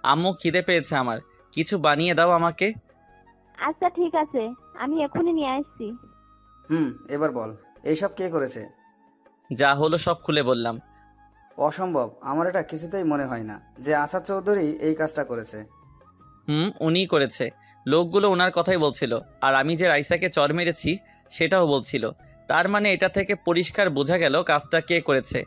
আম্মু, খিদে পেয়েছে আমার, কিছু বানিয়ে দাও আমাকে। আচ্ছা ঠিক আছে, আমি এখনই নিয়ে আসছি। এবার বল, এইসব কে করেছে? যা হলো সব খুলে বললাম। অসম্ভব, আমার এটা কিছুতেই মনে হয় না যে আসাদ চৌধুরী এই কাজটা করেছে। উনিই করেছে। লোকগুলো ওনার কথাই বলছিল, আর আমি যে রাইসাকে চর মেরেছি সেটাও বলছিল। তার মানে এটা থেকে পরিষ্কার বোঝা গেল কাজটা কে করেছে।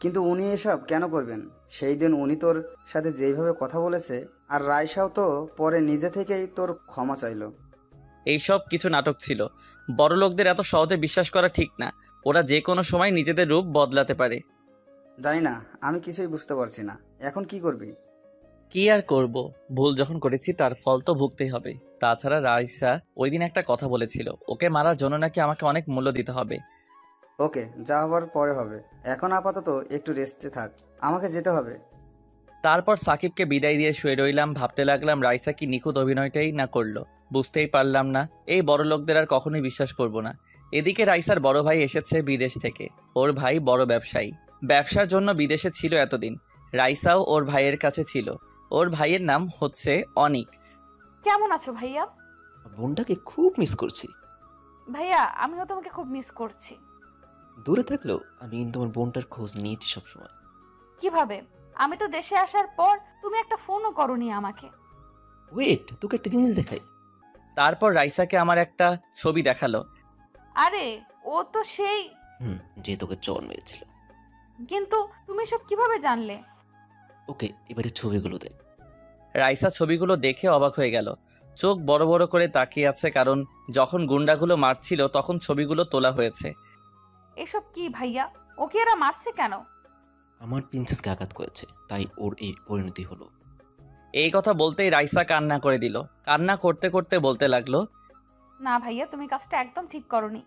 কিন্তু উনি এসব কেন করবেন? সেই দিন উনি তোর সাথে যেইভাবে কথা বলেছে, আর রাইসাও তো পরে নিজে থেকেই তোর ক্ষমা চাইলো। এইসব কিছু নাটক ছিল। বড় লোকদের এত সহজে বিশ্বাস করা ঠিক না। ওরা যে কোনো সময় নিজেদের রূপ বদলাতে পারে। জানি না, আমি কিছুই বুঝতে পারছি না। এখন কি করবি? কি আর করব, ভুল যখন করেছি তার ফল তো ভুগতেই হবে। তাছাড়া রাইসা ওই দিন একটা কথা বলেছিল, ওকে মারার জন্য নাকি আমাকে অনেক মূল্য দিতে হবে। ওকে, যা হবার পরে হবে। এখন আপাতত একটু রেস্টে থাক, আমাকে যেতে হবে। তারপর সাকিবকে বিদায় দিয়ে শুয়ে রইলাম, ভাবতে লাগলাম রাইসা কি নিখুঁত অভিনয়টাই না করলো। বুঝতেই পারলাম না, এই বড় লোকদের আর কখনোই বিশ্বাস করব না। এদিকে রাইসার বড় ভাই এসেছে বিদেশ থেকে। ওর ভাই বড় ব্যবসায়ী, ব্যবসার জন্য বিদেশে ছিল এতদিন। রাইসাও ওর ভাইয়ের কাছে ছিল। ওর ভাইয়ের নাম হচ্ছে অনিক। কেমন আছো ভাইয়া? বোনটাকে খুব মিস করছি। ভাইয়া আমিও তোমাকে খুব মিস করছি। দূরে থাকলেও আমি কিন্তু আমার বোনটার খোঁজ নিয়েছি সবসময়। কিভাবে? আমি তো দেশে আসার পর তুমি একটা ফোনও করোনি আমাকে। ওয়েট, তোকে একটা জিনিস দেখাই। তারপর রাইসাকে আমার একটা ছবি দেখালো। আরে ও তো সেই, যে তোকে চর মেরেছিল। কিন্তু তুমি সব কিভাবে জানলে? ওকে, এবারে ছবিগুলো দে। রাইসা ছবিগুলো দেখে অবাক হয়ে গেল, চোখ বড় বড় করে তাকিয়ে আছে, কারণ যখন গুন্ডাগুলো মারছিল তখন ছবিগুলো তোলা হয়েছে। এসব কি ভাইয়া? ওকে এরা মারছে কেন? আমার প্রিন্সেসকে আঘাত করেছে, তাই ওর এই পরিণতি হলো। এই কথা বলতেই রাইসা কান্না করে দিল। কান্না করতে করতে বলতে লাগলো, না ভাইয়া, তুমি কাজটা একদম ঠিক করোনি।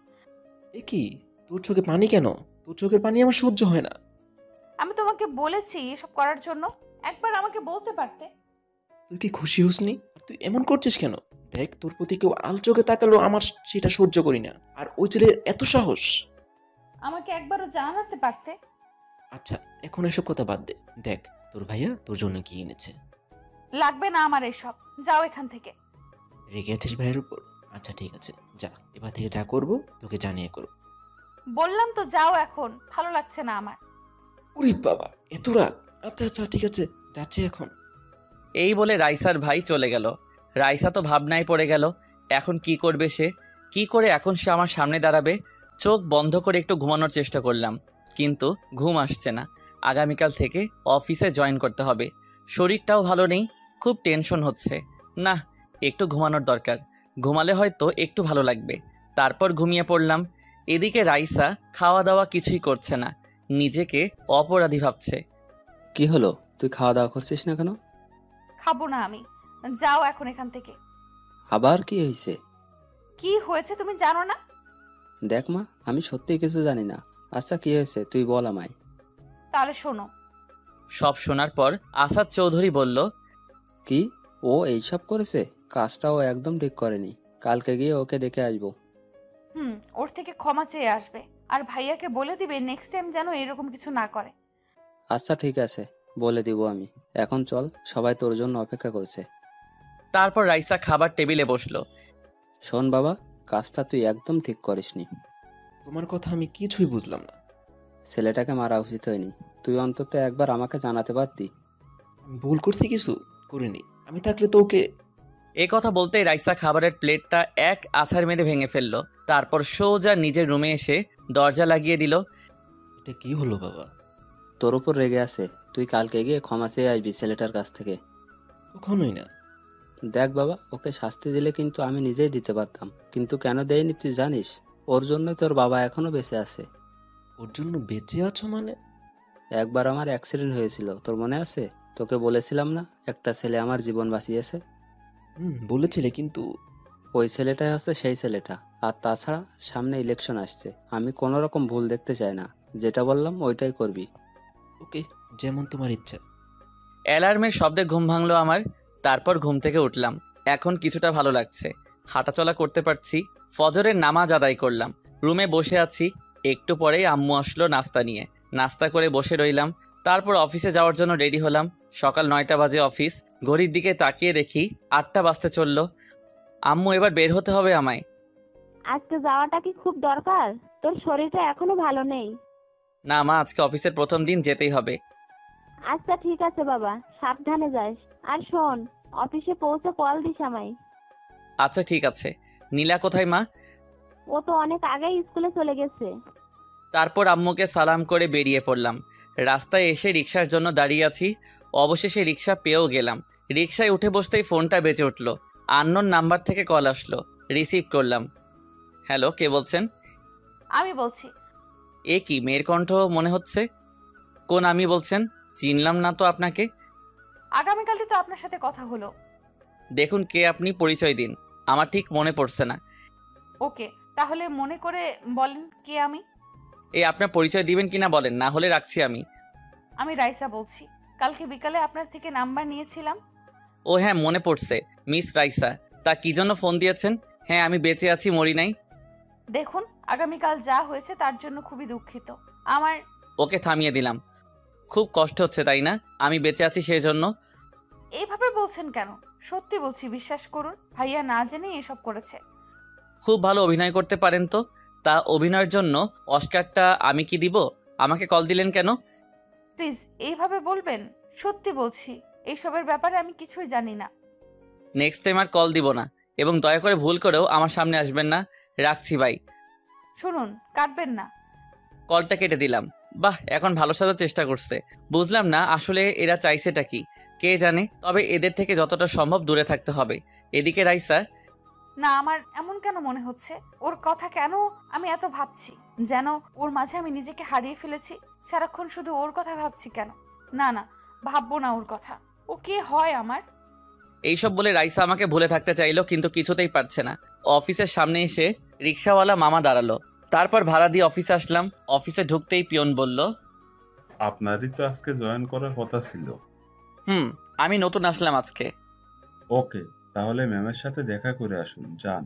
এ কি, তোর চোখে পানি কেন? তোর চোখের পানি আমার সহ্য হয় না। আমি তোমাকে বলেছি এসব করার জন্য, একবার আমাকে বলতে পারতে। তুই কি খুশি হসনি? আর তুই এমন করছিস কেন? দেখ, তোর প্রতি কেউ আল চোখে তাকালো আমার সেটা সহ্য করি না। আর ওই ছেলের এত সাহস! আমাকে একবারও জানাতে পারতে। আচ্ছা, এখন এসব কথা বাদ দে। দেখ, তোর ভাইয়া তোর জন্য কি এনেছে। লাগবে না আমার এসব, যাও এখান থেকে। রেগে আছিস ভাইয়ের উপর? আচ্ছা ঠিক আছে, যা, এবার থেকে যা করবো তোকে জানিয়ে করবো। বললাম তো যাও এখন, ভালো লাগছে না আমার। ওরে বাবা, এত রাগ! আচ্ছা আচ্ছা ঠিক আছে, যাচ্ছি এখন। এই বলে রাইসার ভাই চলে গেল। রাইসা তো ভাবনায় পড়ে গেল, এখন কি করবে সে, কি করে এখন সে আমার সামনে দাঁড়াবে। চোখ বন্ধ করে একটু ঘুমানোর চেষ্টা করলাম, কিন্তু ঘুম আসছে না। আগামীকাল থেকে অফিসে জয়েন করতে হবে। শরীরটাও ভালো নেই, খুব টেনশন হচ্ছে। না, একটু ঘুমানোর দরকার, ঘুমালে হয়তো একটু ভালো লাগবে। তারপর ঘুমিয়ে পড়লাম। এদিকে রাইসা খাওয়া দাওয়া কিছুই করছে না, নিজেকে অপরাধী ভাবছে। কি হলো, তুই খাওয়া দাওয়া করছিস না কেন? খাবো না আমি, যাও এখন এখান থেকে। আবার কি হয়েছে? কি হয়েছে তুমি জানো না? দেখ মা, আমি সত্যিই কিছু জানি না। আচ্ছা কি হয়েছে তুই বল আমায়। তাহলে শোনো। সব শোনার পর আসাদ চৌধুরী বলল, কি, ও এইসব করেছে? কাজটা ও একদম ঠিক করেনি। কালকে গিয়ে ওকে দেখে আসবো। ওর থেকে ক্ষমা চেয়ে আসবে, আর ভাইয়াকে বলে দিবে নেক্সট টাইম যেন এরকম কিছু না করে। আচ্ছা ঠিক আছে, বলে দিব আমি। এখন চল, সবাই তোর জন্য অপেক্ষা করছে। তারপর রাইসা খাবার টেবিলে বসলো। শোন বাবা, কাজটা তুই একদম ঠিক করিসনি। তোমার কথা আমি কিছুই বুঝলাম না। ছেলেটাকে মারা উচিত হয়নি। তুই অন্তত একবার আমাকে জানাতে পারতি। আমি ভুল করছি? কিছু করিনি। আমি থাকলে তো ওকে। এ কথা বলতেই রাইসা খাবারের প্লেটটা এক আছাড় মেরে ভেঙে ফেললো। তারপর সোজা নিজের রুমে এসে দরজা লাগিয়ে দিল। এটা কি হলো বাবা? তোর উপর রেগে আছে, তুই কালকে গিয়ে ক্ষমা চেয়ে আসবি ছেলেটার কাছ থেকে। কখনোই না। দেখ বাবা, ওকে শাস্তি দিলে কিন্তু আমি নিজেই দিতে পারতাম, কিন্তু কেন দেয়নি তুই জানিস? ওর জন্যই তোর বাবা এখনো বেঁচে আছে। ওর জন্য বেঁচে আছো মানে? একবার আমার অ্যাক্সিডেন্ট হয়েছিল, তোর মনে আছে? তোকে বলেছিলাম না একটা ছেলে আমার জীবন বাঁচিয়েছে? বলেছিলে, কিন্তু ওই ছেলেটাই হচ্ছে সেই ছেলেটা। আর তাছাড়া সামনে ইলেকশন আসছে, আমি কোনো রকম ভুল দেখতে চাই না। যেটা বললাম ওইটাই করবি। ওকে, যেমন তোমার ইচ্ছা। অ্যালার্মের শব্দে ঘুম ভাঙলো আমার। তারপর ঘুম থেকে উঠলাম। এখন কিছুটা ভালো লাগছে, হাঁটাচলা করতে পারছি। ফজরের নামাজ আদায় করলাম, রুমে বসে আছি। একটু পরেই আম্মু আসলো নাস্তা নিয়ে। নাস্তা করে বসে রইলাম। তারপর অফিসে যাওয়ার জন্য রেডি হলাম। সকাল 9টা বাজে অফিস। ঘড়ির দিকে তাকিয়ে দেখি 8টা বাজতে চললো। আম্মু, এবার বের হতে হবে আমায়। আজকে যাওয়াটা কি খুব দরকার? তোর শরীরটা এখনো ভালো নেই। না মা, আজকে অফিসের প্রথম দিন, যেতেই হবে। আচ্ছা ঠিক আছে বাবা, সাবধানে যাস। আর শোন, অফিসে পৌঁছে কল দিস আমায়। আচ্ছা ঠিক আছে। নীলা কোথায় মা? ও তো অনেক আগেই স্কুলে চলে গেছে। তারপর আম্মুকে সালাম করে বেরিয়ে পড়লাম। রাস্তায় এসে রিকশার জন্য দাঁড়িয়ে আছি। অবশেষে রিকশা পেয়েও গেলাম। রিকশায় উঠে বসতেই ফোনটা বেজে উঠল। আননোন নাম্বার থেকে কল আসলো, রিসিভ করলাম। হ্যালো, কে বলছেন? আমি বলছি। এ কি, মেয়ের কণ্ঠ মনে হচ্ছে। কোন আমি বলছেন? চিনলাম না তো আপনাকে। আগামীকালই তো আপনার সাথে কথা হলো। দেখুন কে আপনি, পরিচয় দিন। আমার ঠিক মনে পড়ছে না। ওকে, তাহলে মনে করে বলেন কে আমি। এই আপনার পরিচয় দিবেন কিনা বলেন, না হলে রাখছি আমি। আমি রাইসা বলছি। কালকে বিকালে আপনার থেকে নাম্বার নিয়েছিলাম। ও হ্যাঁ, মনে পড়ছে, মিস রাইসা। তা কি জন্য ফোন দিয়েছেন? হ্যাঁ, আমি বেঁচে আছি, মরি নাই। দেখুন, আগামীকাল যা হয়েছে তার জন্য খুবই দুঃখিত। আমার ওকে, থামিয়ে দিলাম। খুব কষ্ট হচ্ছে তাই না? আমি বেঁচে আছি সেই জন্য? এইভাবে বলছেন কেন? সত্যি বলছি, বিশ্বাস করুন, ভাইয়া না জেনে এসব করেছে। খুব ভালো অভিনয় করতে পারেন তো। তা অভিনয়ের জন্য অস্কারটা আমি কি দিব? আমাকে কল দিলেন কেন? প্লিজ এইভাবে বলবেন। সত্যি বলছি, এইসবের ব্যাপারে আমি কিছুই জানি না। নেক্সট টাইম আর কল দিব না, এবং দয়া করে ভুল করেও আমার সামনে আসবেন না। রাখছি ভাই। শুনুন, কাটবেন না। কলটা কেটে দিলাম। বাহ, এখন ভালো সাজার চেষ্টা করছে। বুঝলাম না আসলে এরা চাইছেটা কি, কে জানে। তবে এদের থেকে যতটা সম্ভব দূরে থাকতে হবে। এদিকে রাইসা, না, আমার এমন কেন মনে হচ্ছে? ওর কথা কেন আমি এত ভাবছি, যেন ওর মাঝে আমি নিজেকে হারিয়ে ফেলেছি। সারাক্ষণ শুধু ওর কথা ভাবছি কেন? না না, ভাববো না ওর কথা। ও কে হয় আমার? এইসব বলে রাইসা আমাকে ভুলে থাকতে চাইলো, কিন্তু কিছুতেই পারছে না। অফিসের সামনে এসে রিক্সাওয়ালা মামা দাঁড়ালো। তারপর ভাড়া দিয়ে অফিসে আসলাম। অফিসে ঢুকতেই পিয়ন বলল, আপনারই তো আজকে জয়েন করার কথা ছিল। আমি নতুন আসলাম আজকে। ওকে, তাহলে ম্যামের সাথে দেখা করে আসুন, যান।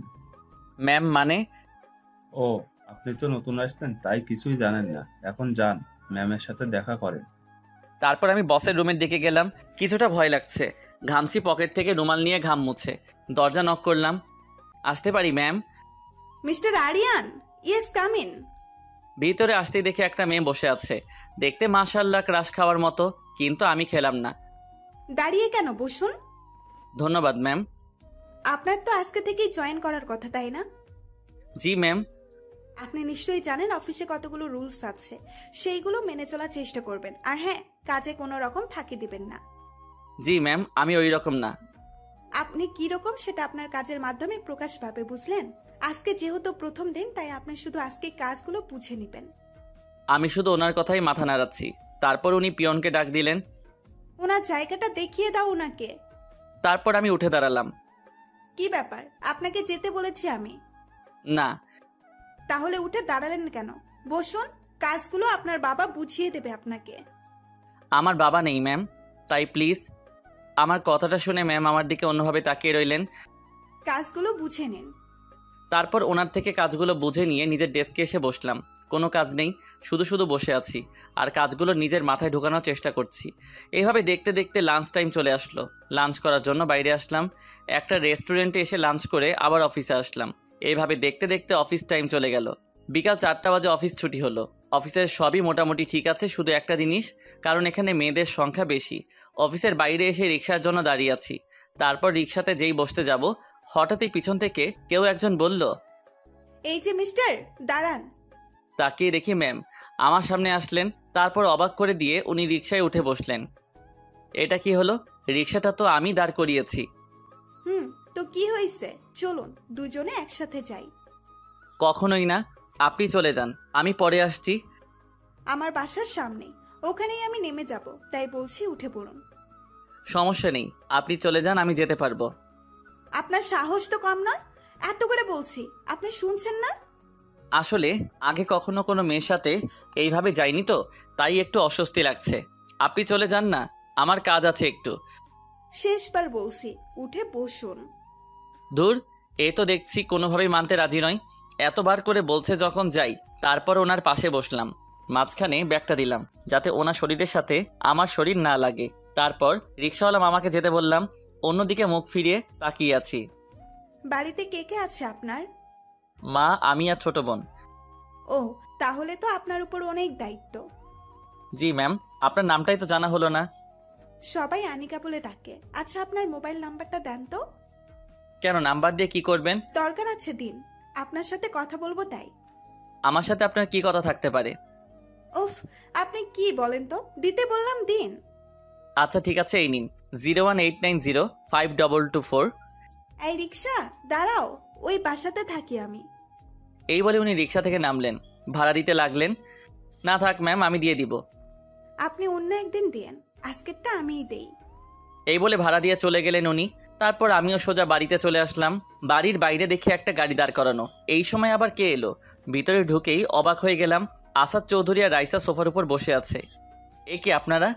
ম্যাম মানে? ও, আপনি তো নতুন আসছেন তাই কিছুই জানেন না। এখন যান, ম্যামের সাথে দেখা করেন। তারপর আমি বসের রুমের দিকে গেলাম। কিছুটা ভয় লাগছে। ঘামছি, পকেট থেকে রুমাল নিয়ে ঘাম মুছে। দরজা নক করলাম। আসতে পারি ma'am? Mister Aryan, yes, come in. ভিতরে আসতেই দেখে একটা মেয়ে বসে আছে। দেখতে মাশাআল্লাহ ক্রাশ খাওয়ার মতো, কিন্তু আমি খেলাম না। দাঁড়িয়ে কেন, বসুন। ধন্যবাদ ম্যাম। আপনার তো আজকে থেকেই জয়েন করার কথা, তাই না? জি ম্যাম। আপনি নিশ্চয়ই জানেন অফিসে কতগুলো রুলস আছে, সেইগুলো মেনে চলার চেষ্টা করবেন। আর হ্যাঁ, কাজে কোনো রকম ফাঁকি দিবেন না। জি ম্যাম, আমি ওই রকম না। আপনি কি রকম সেটা আপনার কাজের মাধ্যমে প্রকাশ পাবে, বুঝলেন? আজকে যেহেতু প্রথম দিন, তাই আপনি শুধু আজকে কাজগুলো বুঝে নেবেন। আমি শুধু ওনার কথাই মাথা নাড়াচ্ছি। তারপর উনি পিয়নকে ডাক দিলেন। ওনার জায়গাটা দেখিয়ে দাও ওনাকে। তারপর আমি উঠে দাঁড়ালাম। কি ব্যাপার, আপনাকে যেতে বলেছি আমি। না। তাহলে উঠে দাঁড়ালেন কেন? বসুন, কাজগুলো আপনার বাবা বুঝিয়ে দেবে আপনাকে। আমার বাবা নেই ম্যাম, তাই প্লিজ। আমার কথাটা শুনে ম্যাম আমার দিকে অন্যভাবে তাকিয়ে রইলেন। কাজগুলো বুঝে নিন। তারপর ওনার থেকে কাজগুলো বুঝে নিয়ে নিজের ডেস্কে এসে বসলাম। কোনো কাজ নেই, শুধু শুধু বসে আছি আর কাজগুলো নিজের মাথায় ঢোকানোর চেষ্টা করছি। এইভাবে দেখতে দেখতে লাঞ্চ টাইম চলে আসলো। লাঞ্চ করার জন্য বাইরে আসলাম। একটা রেস্টুরেন্টে এসে লাঞ্চ করে আবার অফিসে আসলাম। এইভাবে দেখতে দেখতে অফিস টাইম চলে গেল। বিকাল 4টা বাজে অফিস ছুটি হলো। অফিসের সবই মোটামুটি ঠিক আছে, শুধু একটা জিনিস, কারণ এখানে মেয়েদের সংখ্যা বেশি। অফিসের বাইরে এসে রিক্সার জন্য দাঁড়িয়ে আছি। তারপর রিক্সাতে যেই বসতে যাব, হঠাৎই পিছন থেকে কেউ একজন বলল, এই যে মিস্টার, দাঁড়ান। তাকিয়ে দেখি ম্যাম আমার সামনে আসলেন। তারপর অবাক করে দিয়ে উনি রিক্সায় উঠে বসলেন। এটা কি হলো? রিক্সাটা তো আমি দাঁড় করিয়েছি। তো কি হয়েছে? চলুন দুজনে একসাথে যাই। কখনোই না, আপনি চলে যান, আমি পরে আসছি। আমার বাসার সামনে, ওখানেই আমি নেমে যাব, তাই বলছি উঠে পড়ুন। সমস্যা নেই, আপনি চলে যান, আমি যেতে পারবো। আপনার সাহস তো কম নয়, এত করে বলছি, আপনি শুনছেন না? আসলে আগে কখনো কোনো মেয়ের সাথে এইভাবে যাইনি তো, তাই একটু অস্বস্তি লাগছে। আপনি চলে যান না, আমার কাজ আছে একটু। শেষবার বলছি, উঠে বসুন। দূর, এ তো দেখছি কোনোভাবেই মানতে রাজি নয়। এতবার করে বলছে যখন যাই। তারপর ওনার পাশে বসলাম। মাঝখানে ব্যাগটা দিলাম, যাতে ওনার শরীরের সাথে আমার শরীর না লাগে। তারপর রিক্সাওয়ালা মামাকে যেতে বললাম। অন্যদিকে মুখ ফিরিয়ে তাকিয়ে আছি। বাড়িতে কে কে আছে আপনার? মা, আমি আর ছোট বোন। ও, তাহলে তো আপনার উপর অনেক দায়িত্ব। জি ম্যাম, আপনার নামটাই তো জানা হলো না। সবাই আনিকা বলে ডাকে। আচ্ছা, আপনার মোবাইল নাম্বারটা দেন তো। কেন, নাম্বার দিয়ে কি করবেন? দরকার আছে, দিন, আপনার সাথে কথা বলবো তাই। আমার সাথে আপনার কি কথা থাকতে পারে? উফ, আপনি কি বলেন তো, দিতে বললাম দিন। আচ্ছা ঠিক আছে, এই নিন 018905224। এই রিক্সা, দাঁড়াও, ওই বাসাতে থাকি আমি। এই বলে উনি রিক্সা থেকে নামলেন, ভাড়া দিতে লাগলেন। না থাক ম্যাম, আমি দিয়ে দিব। আপনি অন্য একদিন দেন, আজকেরটা আমিই দেই। এই বলে ভাড়া দিয়ে চলে গেলেন উনি। তারপর আমিও সোজা বাড়িতে চলে আসলাম। বাড়ির বাইরে দেখে একটা গাড়ি দাঁড় করানো। এই সময় আবার কে এলো? ভিতরে ঢুকেই অবাক হয়ে গেলাম। আসাদ চৌধুরী আর রাইসা সোফার উপর বসে আছে। এ কি আপনারা?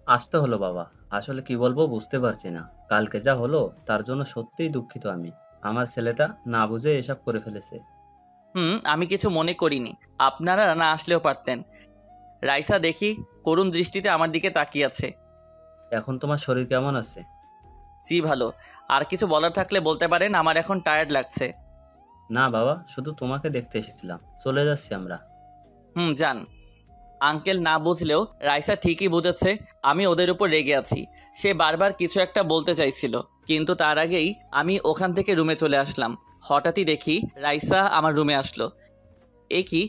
আসতে হলো বাবা, আসলে কি বলবো বুঝতে পারছি না। কালকে যা হলো তার জন্য সত্যিই দুঃখিত আমি। আমার ছেলেটা না বুঝে এসব করে ফেলেছে। আমি কিছু মনে করিনি। আপনারা না আসলেও পারতেন। রাইসা দেখি করুণ দৃষ্টিতে আমার দিকে তাকিয়ে আছে। এখন তোমার শরীর কেমন আছে? জি ভালো। আর কিছু বলার থাকলে বলতে পারেন, আমার এখন টায়ার্ড লাগছে। না বাবা, শুধু তোমাকে দেখতে এসেছিলাম, চলে যাচ্ছি আমরা। যান। আঙ্কেল না বুঝলেও রাইসা ঠিকই বুঝেছে আমি ওদের উপর রেগে আছি। সে বারবার কিছু একটা বলতে চাইছিল, কিন্তু তার আগেই আমি ওখান থেকে রুমে চলে আসলাম। হঠাৎই দেখি রাইসা আমার রুমে আসলো। এ কি,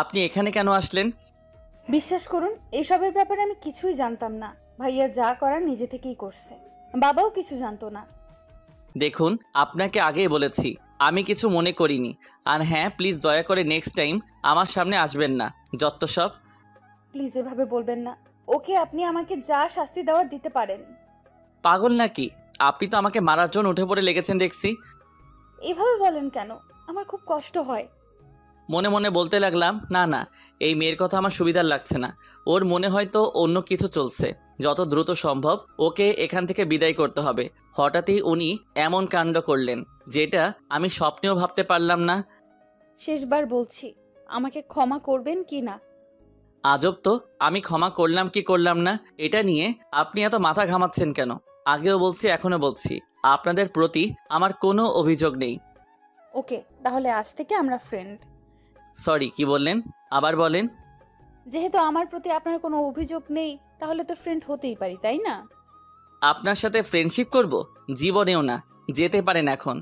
আপনি এখানে কেন আসলেন? বিশ্বাস করুন, এসবের ব্যাপারে আমি কিছুই জানতাম না। ভাইয়া যা করার নিজে থেকেই করছে। বাবাও কিছু জানতো না। দেখুন, আপনাকে আগেই বলেছি আমি কিছু মনে করিনি। আর হ্যাঁ, প্লিজ দয়া করে নেক্সট টাইম আমার সামনে আসবেন না। যত সব। প্লিজ এভাবে বলবেন না। ওকে আপনি আমাকে যা শাস্তি দেওয়ার দিতে পারেন। পাগল নাকি? আপনি তো আমাকে মারার জন্য উঠে পড়ে লেগেছেন দেখছি। এভাবে বলেন কেন? আমার খুব কষ্ট হয়। মনে মনে বলতে লাগলাম, না না, এই মেয়ের কথা আমার সুবিধার লাগছে না। ওর মনে হয়তো অন্য কিছু চলছে। যত দ্রুত সম্ভব ওকে এখান থেকে বিদায় করতে হবে। হঠাৎই উনি এমন কাণ্ড করলেন যেটা আমি স্বপ্নেও ভাবতে পারলাম না। শেষবার বলছি, আমাকে ক্ষমা করবেন কি না? আজব তো, আমি ক্ষমা করলাম কি করলাম না এটা নিয়ে আপনি এত মাথা ঘামাচ্ছেন কেন? আগেও বলছি, এখনো বলছি, আপনাদের প্রতি আমার কোনো অভিযোগ নেই। ওকে, তাহলে আজ থেকে আমরা ফ্রেন্ড। সরি, কি বললেন? আবার বলেন। যেহেতু আমার প্রতি আপনার কোনো অভিযোগ নেই, তাহলে তো ফ্রেন্ড হতেই পারি, তাই না? আপনার সাথে ফ্রেন্ডশিপ করব? জীবনেও না। যেতে পারেন এখন।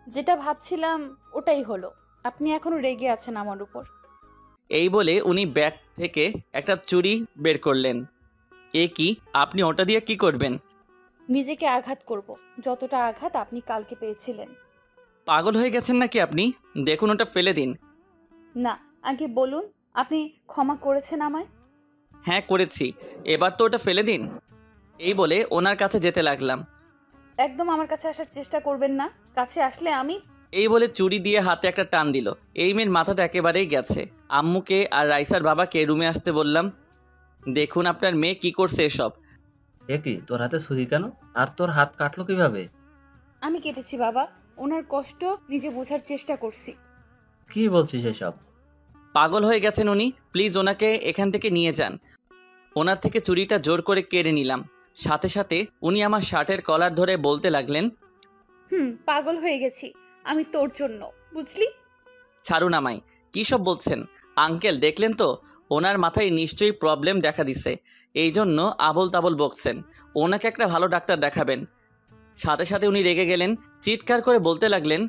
যেটা ভাবছিলাম ওটাই হলো। আপনি এখনো রেগে আছেন আমার উপর। এই বলে উনি ব্যাগ থেকে একটা চুড়ি বের করলেন। এ কি, আপনি ওটা দিয়ে কি করবেন? নিজেকে আঘাত করব, যতটা আঘাত আপনি কালকে পেয়েছিলেন। পাগল হয়ে গেছেন নাকি আপনি? দেখুন, ওটা ফেলে দিন। না, আগে বলুন, আপনি ক্ষমা করেছেন আমায়? হ্যাঁ করেছি, এবার তো ওটা ফেলে দিন। এই বলে ওনার কাছে যেতে লাগলাম। একদম আমার কাছে আসার চেষ্টা করবেন না। কাছে আসলে আমি... এই বলে চুড়ি দিয়ে হাতে একটা টান দিল। এই মেয়ের মাথাটা একেবারেই গেছে। আম্মুকে আর রাইসার বাবাকে রুমে আসতে বললাম। দেখুন আপনার মেয়ে কি করছে এসব। এ কি, তোর হাতে ছুরি কেন? আর তোর হাত কাটলো কিভাবে? আমি কেটেছি বাবা। ওনার কষ্ট নিজে বোঝার চেষ্টা করছি। কি বলছিস এসব? পাগল হয়ে গেছেন উনি। প্লিজ ওনাকে এখান থেকে নিয়ে যান। ওনার থেকে চুড়িটা জোর করে কেড়ে নিলাম। সাথে সাথে উনি আমার শার্টের কলার ধরে বলতে লাগলেন, পাগল হয়ে গেছি আমি তোর জন্য, বুঝলি? ছাড়ুন আমায়। কী সব বলছেন? আঙ্কেল দেখলেন তো, ওনার মাথায় নিশ্চয়ই প্রবলেম দেখা দিছে। এই জন্য আবল তাবল বকছেন। ওনাকে একটা ভালো ডাক্তার দেখাবেন। সাথে সাথে উনি রেগে গেলেন। চিৎকার করে বলতে লাগলেন,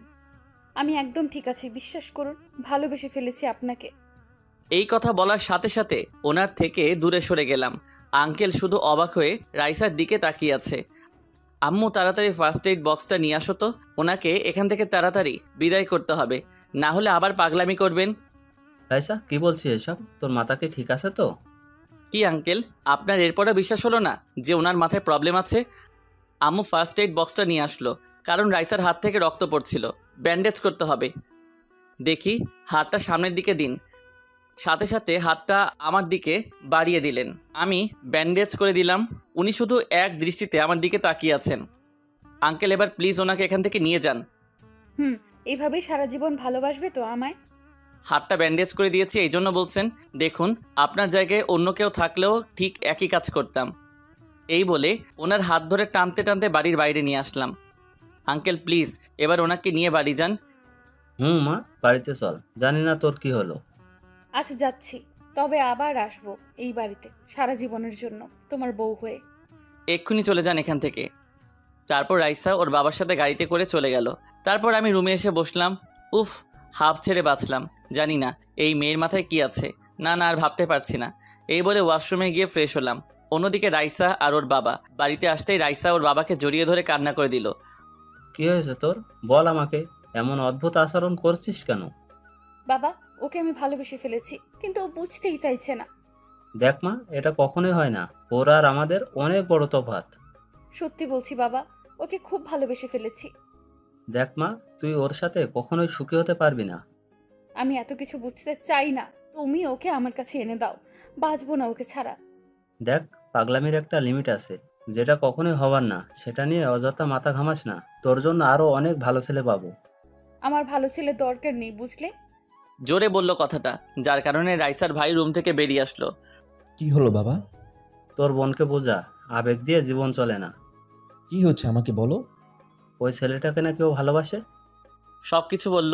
আমি একদম ঠিক আছি, বিশ্বাস করুন। ভালোবেসে ফেলেছি আপনাকে। এই কথা বলার সাথে সাথে ওনার থেকে দূরে সরে গেলাম। আঙ্কেল শুধু অবাক হয়ে রাইসার দিকে তাকিয়ে আছে। আম্মু তাড়াতাড়ি ফার্স্ট এইড বক্সটা নিয়ে আসো তো। ওনাকে এখান থেকে তাড়াতাড়ি বিদায় করতে হবে, না হলে আবার পাগলামি করবেন। রাইসা, কি বলছিস এসব? তোর মাথা কি ঠিক আছে তো? কি আঙ্কেল, আপনার এরপরেও বিশ্বাস হলো না যে ওনার মাথায় প্রবলেম আছে? আম্মু ফার্স্ট এইড বক্সটা নিয়ে আসলো, কারণ রাইসার হাত থেকে রক্ত পড়ছিল। ব্যান্ডেজ করতে হবে। দেখি, হাতটা সামনের দিকে দিন। সাথে সাথে হাতটা আমার দিকে বাড়িয়ে দিলেন। আমি ব্যান্ডেজ করে দিলাম। উনি শুধু এক দৃষ্টিতে আমার দিকে তাকিয়ে আছেন। আঙ্কেল, এবার প্লিজ ওনাকে এখান থেকে নিয়ে যান। এইভাবেই সারা জীবন ভালোবাসবে তো আমায়? হাতটা ব্যান্ডেজ করে দিয়েছি এই জন্য বলছেন? দেখুন, আপনার জায়গায় অন্য কেউ থাকলেও ঠিক একই কাজ করতাম। এই বলে ওনার হাত ধরে টানতে টানতে বাড়ির বাইরে নিয়ে আসলাম। আঙ্কেল প্লিজ এবার ওনাকে নিয়ে বাড়ি যান। মা, বাড়িতে চল। জানি না তোর কি হলো। আচ্ছা যাচ্ছি, তবে আবার আসবো এই বাড়িতে সারা জীবনের জন্য, তোমার বউ হয়ে। এক্ষুনি চলে যান এখান থেকে। তারপর রাইসা ওর বাবার সাথে গাড়িতে করে চলে গেল। তারপর আমি রুমে এসে বসলাম। উফ, হাফ ছেড়ে বাঁচলাম। জানি না এই মেয়ের মাথায় কি আছে। না না, আর ভাবতে পারছি না। এই বলে ওয়াশরুমে গিয়ে ফ্রেশ হলাম। অন্যদিকে রাইসা আর ওর বাবা বাড়িতে আসতেই রাইসা ওর বাবাকে জড়িয়ে ধরে কান্না করে দিল। কি হয়েছে তোর? বল আমাকে। এমন অদ্ভুত আচরণ করছিস কেন? বাবা, ওকে আমি ভালোবেসে ফেলেছি, কিন্তু ও বুঝতেই চাইছে না। দেখ মা, এটা কখনোই হয় না। ওর আর আমাদের অনেক বড় তফাৎ। সত্যি বলছি বাবা, ওকে খুব ভালোবেসে ফেলেছি। দেখ মা, তুই ওর সাথে কখনোই সুখী হতে পারবি না। আমি এত কিছু বুঝতে চাই না, তুমি ওকে আমার কাছে এনে দাও, বাঁচবো না ওকে ছাড়া। দেখ, পাগলামির একটা লিমিট আছে, যেটা কখনোই হবার না সেটা নিয়ে অযথা মাথা ঘামাস না। তোর জন্য আরো অনেক ভালো ছেলে পাবো। আমার ভালো ছেলে দরকার নেই, বুঝলে? জোরে বলল কথাটা, যার কারণে রাইসার ভাই রুম থেকে বেরিয়ে আসলো। কি হলো বাবা? তোর বোনকে বোঝা, আবেগ দিয়ে জীবন চলে না। কি হচ্ছে আমাকে বলো। ওই ছেলেটাকে না কেউ ভালোবাসে। সব কিছু বলল।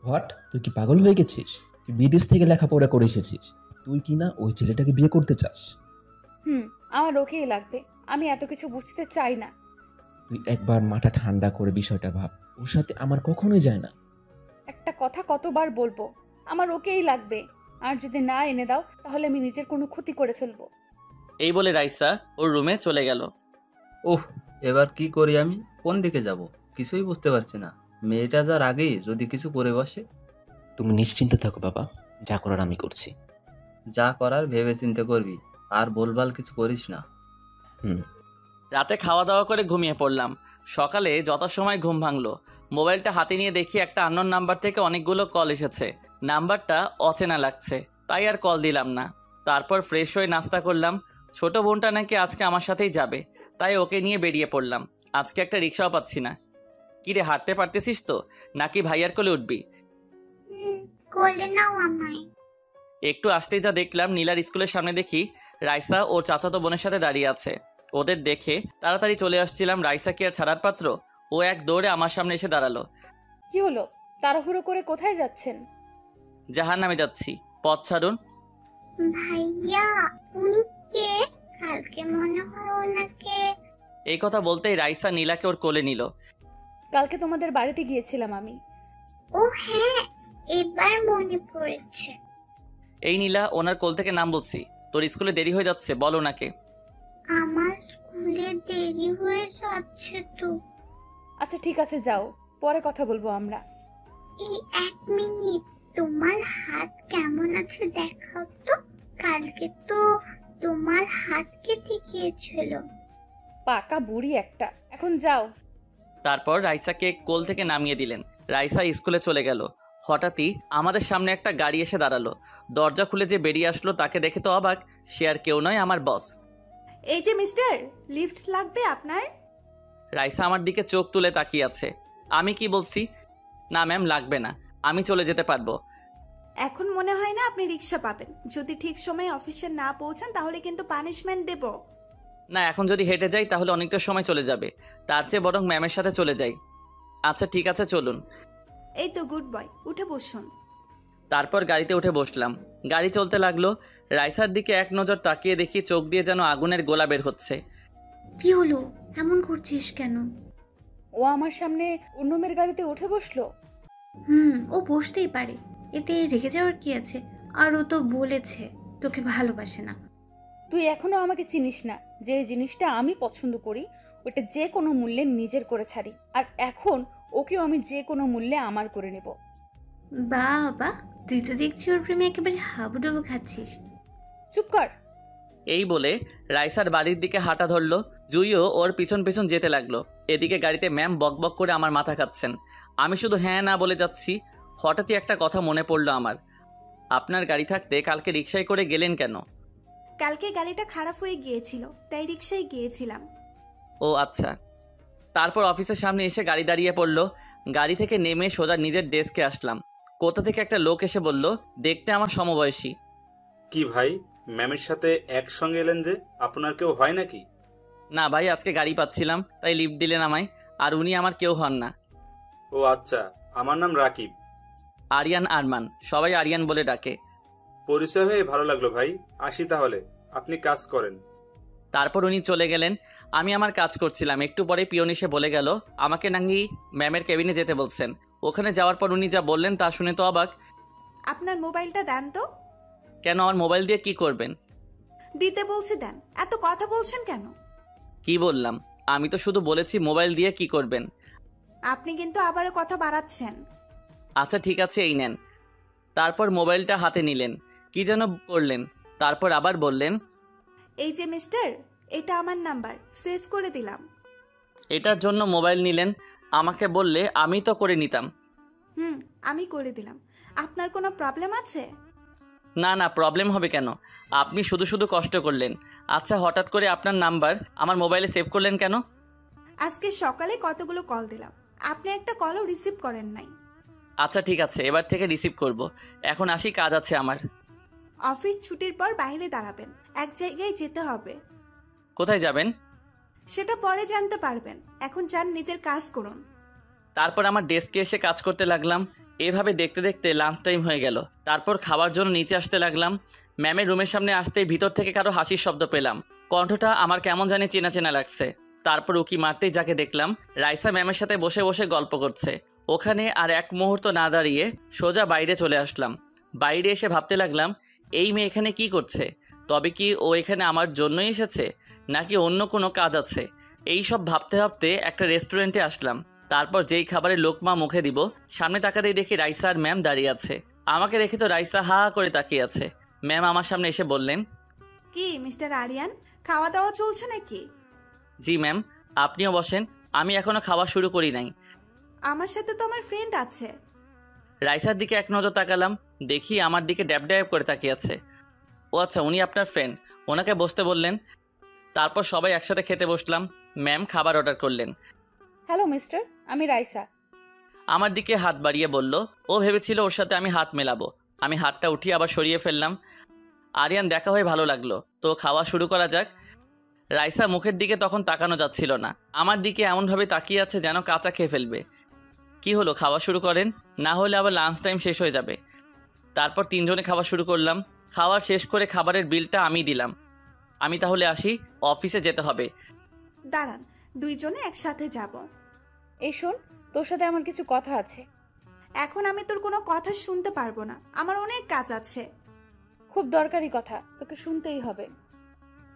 হোয়াট? তুই কি পাগল হয়ে গেছিস? তুই বিদেশ থেকে লেখাপড়া করে এসেছিস, তুই কি না ওই ছেলেটাকে বিয়ে করতে চাস? আমার ওকেই লাগবে, আমি এত কিছু বুঝতে চাই না। তুই একবার মাথা ঠান্ডা করে বিষয়টা ভাব, ওর সাথে আমার কখনোই যায় না। একটা কথা কতবার বলবো, আমার ওকেই লাগবে। আর যদি না এনে দাও তাহলে আমি নিজের কোনো ক্ষতি করে ফেলবো। এই বলে রাইসা ওর রুমে চলে গেল। ওহ, এবার কি করি আমি? কোন দিকে যাব কিছুই বুঝতে পারছি না। মেয়েটা যার আগেই যদি কিছু করে বসে। তুমি নিশ্চিন্তে থাকো বাবা, যা করার আমি করছি। যা করার ভেবে চিন্তে করবি, আর বলবাল কিছু করিস না। রাতে খাওয়া দাওয়া করে ঘুমিয়ে পড়লাম। সকালে যথাসময় ঘুম ভাঙলো। মোবাইলটা হাতে নিয়ে দেখি একটা আননোন নাম্বার থেকে অনেকগুলো কল এসেছে। নাম্বারটা অচেনা লাগছে, তাই আর কল দিলাম না। তারপর ফ্রেশ হয়ে নাস্তা করলাম। ছোট বোনটা নাকি আজকে আমার সাথেই যাবে, তাই ওকে নিয়ে বেরিয়ে পড়লাম। আজকে একটা রিক্সাও পাচ্ছি না। কিরে, হাঁটতে পারতেছিস তো, নাকি ভাইয়ার কোলে উঠবি? কোলে নাও আমায়। একটু আসতেই যা দেখলাম, নীলার স্কুলের সামনে দেখি রাইসা ওর চাচাতো বোনের সাথে দাঁড়িয়ে আছে। ওদের দেখে তাড়াতাড়ি চলে আসছিলাম। রাইসা কি আর ছাড়ার পাত্র? ও এক দৌড়ে আমার সামনে এসে দাঁড়ালো। কি হলো, তাড়াহুড়ো করে কোথায় যাচ্ছেন? জাহান্নামে যাচ্ছি, পথ ছাড়ুন। ভাইয়া, উনি কে? কালকে মনে হয় ওনাকে। এই কথা বলতেই রাইসা নীলাকে ওর কোলে নিল। কালকে তোমাদের বাড়িতে গিয়েছিলাম আমি। ও হ্যাঁ, এবার মনে পড়েছে। এই নীলা, ওনার কোল থেকে নাম বলছি। তোর স্কুলে দেরি হয়ে যাচ্ছে, বল ওনাকে। আমার স্কুলে দেরি হয়ে যাচ্ছে তো। আচ্ছা ঠিক আছে, যাও, পরে কথা বলবো আমরা। এই 1 মিনিট, তোমার হাত কেমন আছে দেখাও তো। কালকে তো তোমার হাত কেটে গিয়েছিল। পাকা বুড়ি একটা, এখন যাও। তারপর রাইসাকে কোল থেকে নামিয়ে দিলেন। রাইসা স্কুলে চলে গেল। হঠাৎই আমাদের সামনে একটা গাড়ি এসে দাঁড়ালো। দরজা খুলে যে বেরিয়ে আসলো তাকে দেখে তো অবাক। সে আর কেউ নয়, আমার বস। এই যে মিস্টার, লিফট লাগবে আপনার? রাইসা আমার দিকে চোখ তুলে তাকিয়ে আছে। আমি কি বলছি, না ম্যাম লাগবে না, আমি চলে যেতে পারবো। এখন মনে হয় না আপনি রিক্সা পাবেন। যদি ঠিক সময়ে অফিসে না পৌঁছান তাহলে কিন্তু পানিশমেন্ট দেব। না, এখন যদি হেঁটে যাই তাহলে অনেকটা সময় চলে যাবে, তার চেয়ে বরং ম্যামের সাথে চলে যাই। আচ্ছা ঠিক আছে, চলুন। এই তো গুড বয়, উঠে বসুন। তারপর গাড়িতে উঠে বসলাম। গাড়ি চলতে লাগলো। রাইসার দিকে এক নজর তাকিয়ে দেখি চোখ দিয়ে যেন আগুনের গোলা বের হচ্ছে। কি হলো, এমন করছিস কেন? ও আমার সামনে অন্য মেয়ের গাড়িতে উঠে বসলো। ও বসতেই পারে, এতে রেগে যাওয়ার কি আছে? আর ও তো বলেছে তোকে ভালোবাসে না। তুই এখনো আমাকে চিনিস না। যে জিনিসটা আমি পছন্দ করি ওটা যে কোনো মূল্যে নিজের করে ছাড়ি, আর এখন ওকেও আমি যে কোনো মূল্যে আমার করে নেব। বাবা, তুই তো দেখছি ওর প্রেমে একেবারে হাবুডুবু খাচ্ছিস। চুপ কর। এই বলে রাইসার বাড়ির দিকে হাঁটা ধরলো। জুইও ওর পিছন পিছন যেতে লাগলো। এদিকে গাড়িতে ম্যাম বকবক করে আমার মাথা খাচ্ছেন। আমি শুধু হ্যাঁ না বলে যাচ্ছি। হঠাৎই একটা কথা মনে পড়লো আমার। আপনার গাড়ি থাকতে কালকে রিকশায় করে গেলেন কেন? কালকে গাড়িটা খারাপ হয়ে গিয়েছিল, তাই রিক্সায় গিয়েছিলাম। ও আচ্ছা। তারপর অফিসের সামনে এসে গাড়ি দাঁড়িয়ে পড়লো। গাড়ি থেকে নেমে সোজা নিজের ডেস্কে আসলাম। কোথা থেকে একটা লোক এসে বলল, দেখতে আমার সমবয়সী। কি ভাই, ম্যামের সাথে একসঙ্গে এলেন যে? আপনার কেউ হয় নাকি? না ভাই, আজকে গাড়ি পাচ্ছিলাম তাই লিফট দিলেন আমায়। আর উনি আমার কেউ হন না। ও আচ্ছা, আমার নাম রাকিব। আরিয়ান আরমান, সবাই আরিয়ান বলে ডাকে। পরিচয় হয়ে ভালো লাগলো ভাই, আসি তাহলে, আপনি কাজ করেন। তারপর উনি চলে গেলেন। আমি আমার কাজ করছিলাম। একটু পরে পিয়ন এসে বলে গেল আমাকে নাকি ম্যামের কেবিনে যেতে বলছেন। ওখানে যাওয়ার পর উনি যা বললেন তা শুনে তো অবাক। আপনার মোবাইলটা দেন তো। কেন, আমার মোবাইল দিয়ে কি করবেন? দিতে বলছি দেন, এত কথা বলছেন কেন? কি বললাম? আমি তো শুধু বলেছি মোবাইল দিয়ে কি করবেন। আপনি কিন্তু আবারও কথা বাড়াচ্ছেন। আচ্ছা ঠিক আছে, এই নেন। তারপর মোবাইলটা হাতে নিলেন, কি যেন করলেন। তারপর আবার বললেন, এই যে মিস্টার, এটা আমার নাম্বার, সেভ করে দিলাম। এটার জন্য মোবাইল নিলেন? আমাকে বললে আমি তো করে নিতাম। আমি করে দিলাম। আপনার কোনো প্রবলেম আছে? না না, প্রবলেম হবে কেন? আপনি শুধু শুধু কষ্ট করলেন। আচ্ছা, হঠাৎ করে আপনার নাম্বার আমার মোবাইলে সেভ করলেন কেন? আজকে সকালে কতগুলো কল দিলাম, আপনি একটা কলও রিসিভ করেন নাই। আচ্ছা ঠিক আছে, এবার থেকে রিসিভ করব। এখন আসি, কাজ আছে আমার। অফিস ছুটির পর বাইরে দাঁড়াবেন, এক জায়গায় যেতে হবে। কোথায় যাবেন? সেটা পরে জানতে পারবেন, এখন যান, নিজের কাজ করুন। তারপর আমার ডেস্কে এসে কাজ করতে লাগলাম। এভাবে দেখতে দেখতে লাঞ্চ টাইম হয়ে গেল। তারপর খাওয়ার জন্য নিচে আসতে লাগলাম। ম্যামের রুমের সামনে আসতেই ভিতর থেকে কারো হাসির শব্দ পেলাম। কণ্ঠটা আমার কেমন জানি চেনা চেনা লাগছে। তারপর উকি মারতেই যাকে দেখলাম, রাইসা ম্যামের সাথে বসে বসে গল্প করছে। ওখানে আর এক মুহূর্ত না দাঁড়িয়ে সোজা বাইরে চলে আসলাম। বাইরে এসে ভাবতে লাগলাম, এই মেয়ে এখানে কি করছে? তবে কি ও এখানে আমার জন্যই এসেছে, নাকি অন্য কোনো কাজ আছে? এই সব ভাবতে ভাবতে একটা রেস্টুরেন্টে আসলাম। তারপর যেই খাবারের লোকমা মুখে দিব, সামনে তাকাতেই দেখি রাইসা আর ম্যাম দাঁড়িয়ে আছে। আমাকে দেখে তো রাইসা হা হা করে তাকিয়ে আছে। ম্যাম আমার সামনে এসে বললেন, কি মিস্টার আরিয়ান, খাওয়া দাওয়া চলছে নাকি? জি ম্যাম, আপনিও বসেন, আমি এখনো খাওয়া শুরু করি নাই। আমার সাথে তো আমার ফ্রেন্ড আছে। রাইসার দিকে এক নজর তাকালাম, দেখি আমার দিকে ড্যাব ড্যাব করে তাকিয়ে আছে। ও আচ্ছা, উনি আপনার ফ্রেন্ড, ওনাকে বসতে বললেন। তারপর সবাই একসাথে খেতে বসলাম। ম্যাম খাবার অর্ডার করলেন। হ্যালো মিস্টার, আমি রাইসা। আমার দিকে হাত বাড়িয়ে বলল। ও ভেবেছিল ওর সাথে আমি হাত মেলাবো। আমি হাতটা উঠিয়ে আবার সরিয়ে ফেললাম। আরিয়ান, দেখা হয়ে ভালো লাগলো, তো খাওয়া শুরু করা যাক। রাইসা মুখের দিকে তখন তাকানো যাচ্ছিল না, আমার দিকে এমনভাবে তাকিয়ে আছে যেন কাঁচা খেয়ে ফেলবে। কি হলো, খাওয়া শুরু করেন, না হলে আবার লাঞ্চ টাইম শেষ হয়ে যাবে। তারপর তিনজনে খাওয়া শুরু করলাম। খাওয়া শেষ করে খাবারের বিলটা আমি দিলাম। আমি তাহলে আসি, অফিসে যেতে হবে। দাঁড়ান, দুইজনে একসাথে যাব। এই শোন, তোর সাথে আমার কিছু কথা আছে। এখন আমি তোর কোনো কথা শুনতে পারবো না, আমার অনেক কাজ আছে। খুব দরকারি কথা, তোকে শুনতেই হবে।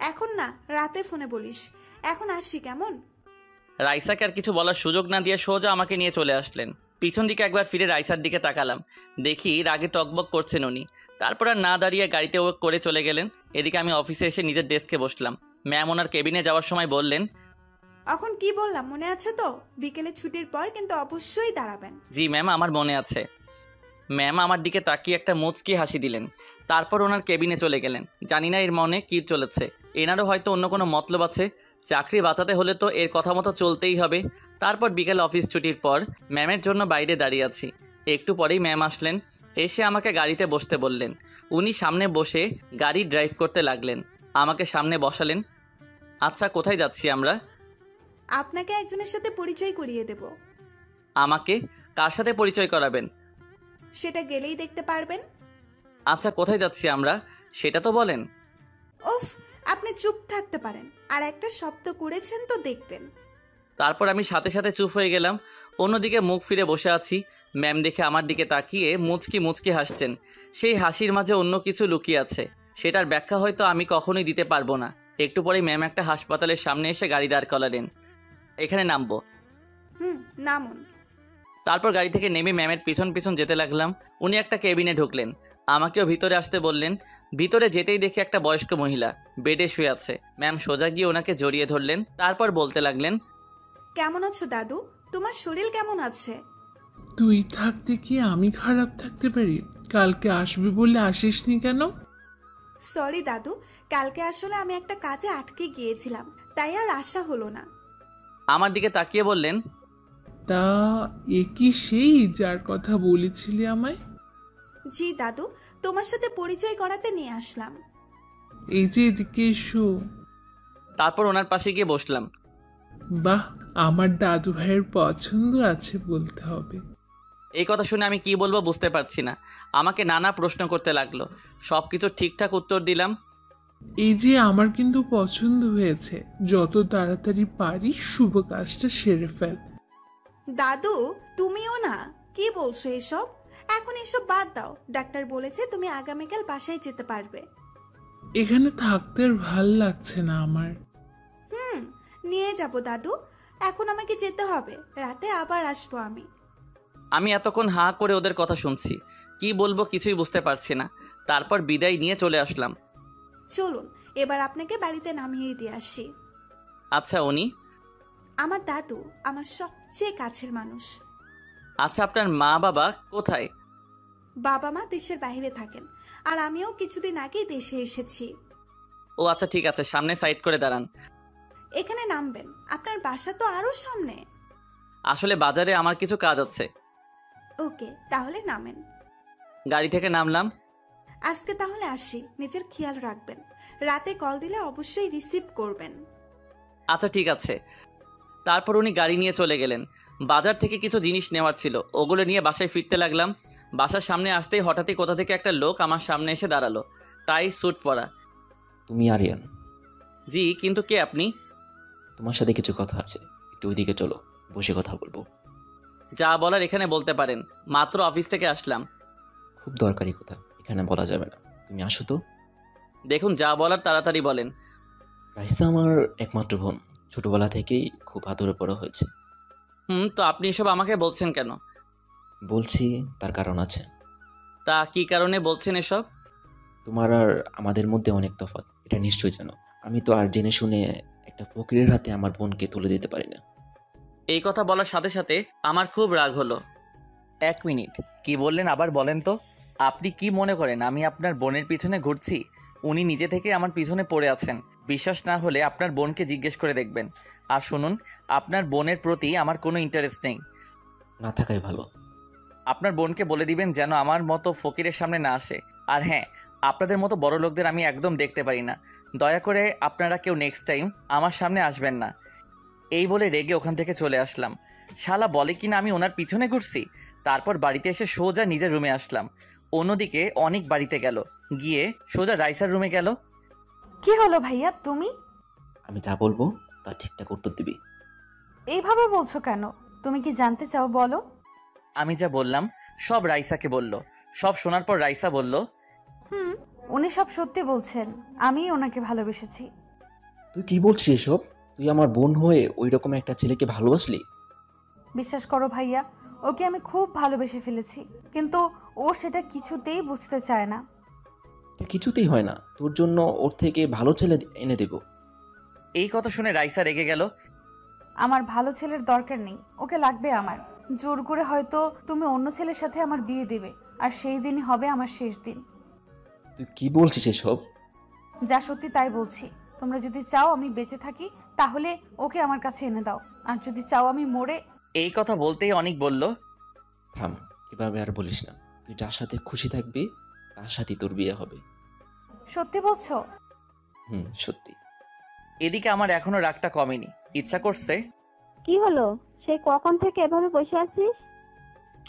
এখন না, রাতে ফোনে বলিস। এখন আসি কেমন? রাইসাকে আর কিছু বলার সুযোগ না দিয়ে সোজা আমাকে নিয়ে চলে আসলেন। পিছন দিকে একবার ফিরে রাইসার দিকে তাকালাম, দেখি রাগে টকবক করছেন উনি। তারপর আর না দাঁড়িয়ে গাড়িতে ও করে চলে গেলেন। এদিকে আমি অফিসে এসে নিজের ডেস্কে বসলাম। ম্যাম ওনার কেবিনে যাওয়ার সময় বললেন, এখন কি বললাম মনে আছে তো? বিকেলে ছুটির পর কিন্তু অবশ্যই দাঁড়াবেন। জি ম্যাম, আমার মনে আছে। ম্যাম আমার দিকে তাকিয়ে একটা মুচকি হাসি দিলেন। তারপর ওনার কেবিনে চলে গেলেন। জানি না এর মনে কী চলেছে, এনারও হয়তো অন্য কোনো মতলব আছে। চাকরি বাঁচাতে হলে তো এর কথা মতো চলতেই হবে। তারপর বিকেল অফিস ছুটির পর ম্যামের জন্য বাইরে দাঁড়িয়ে আছি। একটু পরেই ম্যাম আসলেন, এসে আমাকে গাড়িতে বসতে বললেন। উনি সামনে বসে গাড়ি ড্রাইভ করতে লাগলেন, আমাকে সামনে বসালেন। আচ্ছা, কোথায় যাচ্ছি আমরা? আপনাকে একজনের সাথে পরিচয় করিয়ে দেব। আমাকে কার সাথে পরিচয় করাবেন? সেটা গেলেই দেখতে পারবেন। আচ্ছা, কোথায় যাচ্ছি আমরা সেটা তো বলেন। উফ, আপনি চুপ থাকতে পারেন, আর একটা শব্দ করেছেন তো দেখবেন। তারপর আমি সাথে সাথে চুপ হয়ে গেলাম। অন্যদিকে মুখ ফিরে বসে আছি। ম্যাম দেখে আমার দিকে তাকিয়ে মুচকি মুচকি হাসছেন। সেই হাসির মাঝে অন্য কিছু লুকিয়ে আছে, সেটার ব্যাখ্যা হয়তো আমি কখনোই দিতে পারবো না। একটু পরেই ম্যাম একটা হাসপাতালের সামনে এসে গাড়ি দাঁড় করালেন। এখানে নামবো? নামুন। তারপর গাড়ি থেকে নেমে ম্যামের পিছন পিছন যেতে লাগলাম। উনি একটা কেবিনে ঢুকলেন, আমাকেও ভিতরে আসতে বললেন। ভিতরে যেতেই দেখি একটা বয়স্ক মহিলা বেডে শুয়ে আছে। ম্যাম সোজা গিয়ে ওনাকে জড়িয়ে ধরলেন। তারপর বলতে লাগলেন, কেমন আছো দাদু? তোমার শরীর কেমন আছে? তুই থাকতে কি আমি খারাপ থাকতে পারি? কালকে আসবি বলে আসিসনি কেন? সরি দাদু, কালকে আসলে আমি একটা কাজে আটকে গিয়েছিলাম, তাই আর আসা হলো না। আমার দিকে তাকিয়ে বললেন, তা এ কি সেই যার কথা বলেছিলি আমায়? জি দাদু, তোমার সাথে পরিচয় করাতে নিয়ে আসলাম। এই যে এদিকে এসো। তারপর ওনার পাশে গিয়ে বসলাম। বাহ, আমার দাদু ভাইয়ের পছন্দ আছে বলতে হবে। এই কথা শুনে আমি কি বলবো বুঝতে পারছি না। আমাকে নানা প্রশ্ন করতে লাগলো, সব কিছু ঠিকঠাক উত্তর দিলাম। এই যে আমার কিন্তু পছন্দ হয়েছে, যত তাড়াতাড়ি পারিস শুভ কাজটা সেরে ফেল। দাদু, তুমিও না, কি বলছো এসব? এখন এসব বাদ দাও। ডাক্তার বলেছে তুমি আগামীকাল বাসায় যেতে পারবে। এখানে থাকতে আর ভাল লাগছে না আমার। নিয়ে যাব দাদু, এখন আমাকে যেতে হবে, রাতে আবার আসবো আমি। আমি এতক্ষণ হাঁ করে ওদের কথা শুনছি, কি বলবো কিছুই বুঝতে পারছি না। তারপর বিদায় নিয়ে চলে আসলাম। চলুন এবার আপনাকে বাড়িতে নামিয়ে দিয়ে আসি। আচ্ছা উনি? আমার দাদু, আমার সবচেয়ে কাছের মানুষ। আচ্ছা আপনার মা বাবা কোথায়? বাবা মা দেশের বাইরে থাকেন, আর আমিও কিছুদিন আগেই দেশে এসেছি। ও আচ্ছা ঠিক আছে, সামনে সাইড করে দাঁড়ান। এখানে নামবেন? আপনার বাসা তো আরো সামনে। আসলে বাজারে আমার কিছু কাজ আছে। ওকে, তাহলে নামেন। গাড়ি থেকে নামলাম। আজকে তাহলে আসি, নিজের খেয়াল রাখবেন। রাতে কল দিলে অবশ্যই রিসিভ করবেন। আচ্ছা ঠিক আছে। তারপর উনি গাড়ি নিয়ে চলে গেলেন। বাজার থেকে কিছু জিনিস নেওয়ার ছিল, ওগুলো নিয়ে বাসায় ফিরতে লাগলাম। বাসার সামনে আসতেই হঠাৎই কোথা থেকে একটা লোক আমার সামনে এসে দাঁড়ালো, টাই স্যুট পরা। তুমি আরিয়ান? জি, কিন্তু কে আপনি? তোমার সাথে কিছু কথা আছে, একটু ওইদিকে চলো, বসে কথা বলবো। যা বলার এখানে বলতে পারেন, মাত্র অফিস থেকে আসলাম। খুব দরকারি কথা, এখানে বলা যাবে না, তুমি আসো তো। দেখুন, যা বলার তাড়াতাড়ি বলেন। রাইসা আমার একমাত্র বোন, ছোটবেলা থেকেই খুব আদরে বড় হয়েছে। তো আপনি এসব আমাকে বলছেন কেন? বলছি তার কারণ আছে। তা কি কারণে বলছেন এসব? তোমার আর আমাদের মধ্যে অনেক তফাৎ, এটা নিশ্চয়ই জানো। আমি তো আর জেনে শুনে একটা ফকিরের হাতে আমার বোনকে তুলে দিতে পারি না। এই কথা বলার সাথে সাথে আমার খুব রাগ হলো। 1 মিনিট, কি বললেন আবার বলেন তো? আপনি কি মনে করেন আমি আপনার বোনের পিছনে ঘুরছি? উনি নিজে থেকে আমার পিছনে পড়ে আছেন। বিশ্বাস না হলে আপনার বোনকে জিজ্ঞেস করে দেখবেন। আর শুনুন, আপনার বোনের প্রতি আমার কোনো ইন্টারেস্ট নেই। না থাকাই ভালো। আপনার বোনকে বলে দিবেন যেন আমার মতো ফকিরের সামনে না আসে। আর হ্যাঁ, আপনাদের মতো বড় লোকদের আমি একদম দেখতে পারি না। দয়া করে আপনারা কেউ নেক্সট টাইম আমার সামনে আসবেন না। এই বলে রেগে ওখান থেকে চলে আসলাম। শালা বলে কিনা আমি ওনার পিছনে ঘুরছি। তারপর বাড়িতে এসে সোজা নিজের রুমে আসলাম। অন্যদিকে অনেক বাড়িতে গেল, গিয়ে সোজা রাইসার রুমে গেল। কি হলো ভাইয়া তুমি? আমি যা বলবো তা ঠিকঠাক উত্তর দিবি। এইভাবে বলছো কেন? তুমি কি জানতে চাও বলো? আমি যা বললাম সব রাইসাকে বলল। সব শোনার পর রাইসা বলল, উনি সব সত্যি বলছেন, আমি ওনাকে ভালোবেসেছি। তুই কি বলছিস এসব? তুই আমার বোন হয়ে ওই রকম একটা ছেলেকে ভালোবাসলি? বিশ্বাস করো ভাইয়া, ওকে আমি খুব ভালোবেসে ফেলেছি, কিন্তু ও সেটা কিছুতেই বুঝতে চায় না। এটা কিছুতেই হয় না, তোর জন্য ওর থেকে ভালো ছেলে এনে দেব। এই কথা শুনে রাইসা রেগে গেল। আমার ভালো ছেলের দরকার নেই, ওকে লাগবে আমার। জোর করে হয়তো তুমি অন্য ছেলের সাথে আমার বিয়ে দেবে, আর সেই দিনই হবে আমার শেষ দিন। তুই কি বলছিস এসব? যা সত্যি তাই বলছি। তোমরা যদি চাও আমি বেঁচে থাকি, তাহলে ওকে আমার কাছে এনে দাও, আর যদি চাও আমি মরে। এই কথা বলতেই অনেক বলল, থাম, এভাবে আর বলিস না। তুই যার সাথে খুশি থাকবি তার সাথেই তোর বিয়ে হবে। সত্যি বলছো? সত্যি। এদিকে আমার এখনো রাগটা কমেনি। ইচ্ছা করছে। কি হলো? সেই কখন থেকে এভাবে বসে আছিস?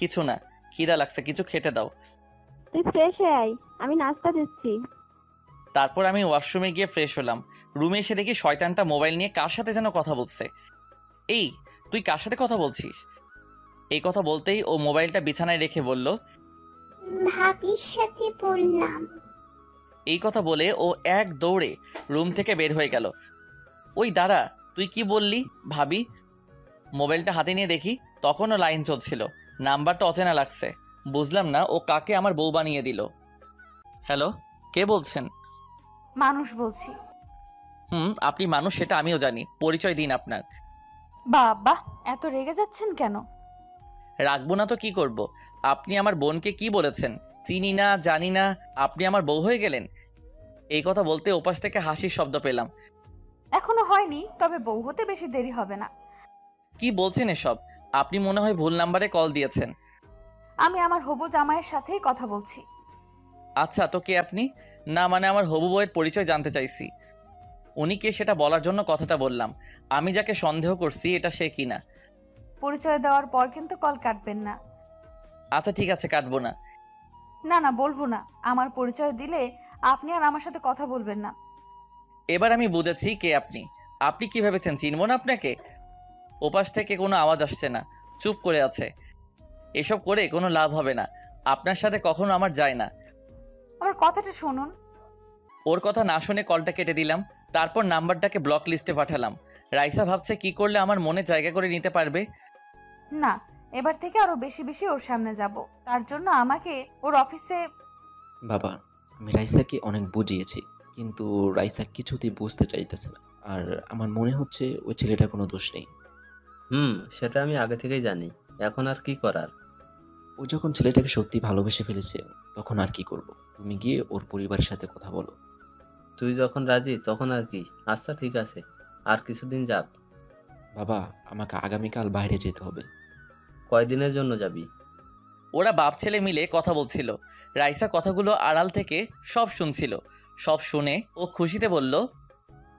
কিছু না, খিদা লাগছে, কিছু খেতে দাও। তুই ফ্রেশ হয়ে আয়, আমি নাস্তা দিচ্ছি। তারপর আমি ওয়াশরুমে গিয়ে ফ্রেশ হলাম। রুমে এসে দেখি শয়তানটা মোবাইল নিয়ে কার সাথে যেন কথা বলছে। এই, তুই কার সাথে কথা বলছিস? এই কথা বলতেই ও মোবাইলটা বিছানায় রেখে বলল, ভাবির সাথে বললাম। এই কথা বলে ও এক দৌড়ে রুম থেকে বের হয়ে গেল। ওই দাঁড়া, তুই কি বললি? ভাবি? মোবাইলটা হাতে নিয়ে দেখি তখনও লাইন চলছিল। নাম্বারটা অচেনা লাগছে। বুঝলাম না ও কাকে আমার বউ বানিয়ে দিল। হ্যালো, কে বলছেন? মানুষ বলছি। আপনি মানুষ সেটা আমিও জানি, পরিচয় দিন আপনার। বাবা, এত রেগে যাচ্ছেন কেন? রাখবো না তো কি করব? আপনি আমার বোনকে কি বলেছেন? চিনি না, জানি না, আপনি আমার বউ হয়ে গেলেন। এই কথা বলতে ওপাশ থেকে হাসির শব্দ পেলাম। এখনো হয়নি, তবে বউ হতে বেশি দেরি হবে না। কি বলছেন এসব? আপনি মনে হয় ভুল নাম্বারে কল দিয়েছেন। আমি আমার হবু জামাইয়ের সাথেই কথা বলছি। আচ্ছা, তো কে আপনি? না মানে আমার হবু বউয়ের পরিচয় জানতে চাইছি। উনি কে সেটা বলার জন্য কথাটা বললাম। আমি যাকে সন্দেহ করছি এটা সে কিনা। পরিচয় দেওয়ার পর কিন্তু কল কাটবেন না। আচ্ছা ঠিক আছে, কাটবো না। না না, বলবো না। আমার পরিচয় দিলে আপনি আর আমার সাথে কথা বলবেন না। এবার আমি বুঝেছি কে আপনি। আপনি কি ভেবেছেন চিনব না আপনাকে? ওপাশ থেকে কোনো আওয়াজ আসছে না, চুপ করে আছে। এসব করে কোনো লাভ হবে না, আপনার সাথে কখনো আমার যায় না। আমার কথাটা শুনুন। ওর কথা না শুনে কলটা কেটে দিলাম। তারপর নাম্বারটাকে ব্লক লিস্টে পাঠালাম। রাইসা ভাবছে কি করলে আমার মনে জায়গা করে নিতে পারবে। না, এবার থেকে আরো বেশি বেশি ওর সামনে যাব। তার জন্য আমাকে ওর অফিসে। বাবা, আমি রাইসাকে অনেক বুঝিয়েছি, কিন্তু রাইসা কিছুতেই বুঝতে চাইতেছে না। আর আমার মনে হচ্ছে ওই ছেলেটার কোনো দোষ নেই। সেটা আমি আগে থেকেই জানি। এখন আর কি করার? ও যখন ছেলেটাকে সত্যি ভালোবেসে ফেলেছে তখন আর কি করব? তুমি গিয়ে ওর পরিবারের সাথে কথা বলো। তুই যখন রাজি তখন আর কি। আচ্ছা ঠিক আছে, আর কিছুদিন যাক। বাবা, আমাকে আগামীকাল বাইরে যেতে হবে। কয়দিনের জন্য যাবি? ওরা বাপ ছেলে মিলে কথা বলছিল। রাইসা কথাগুলো আড়াল থেকে সব শুনছিল। সব শুনে ও খুশিতে বলল,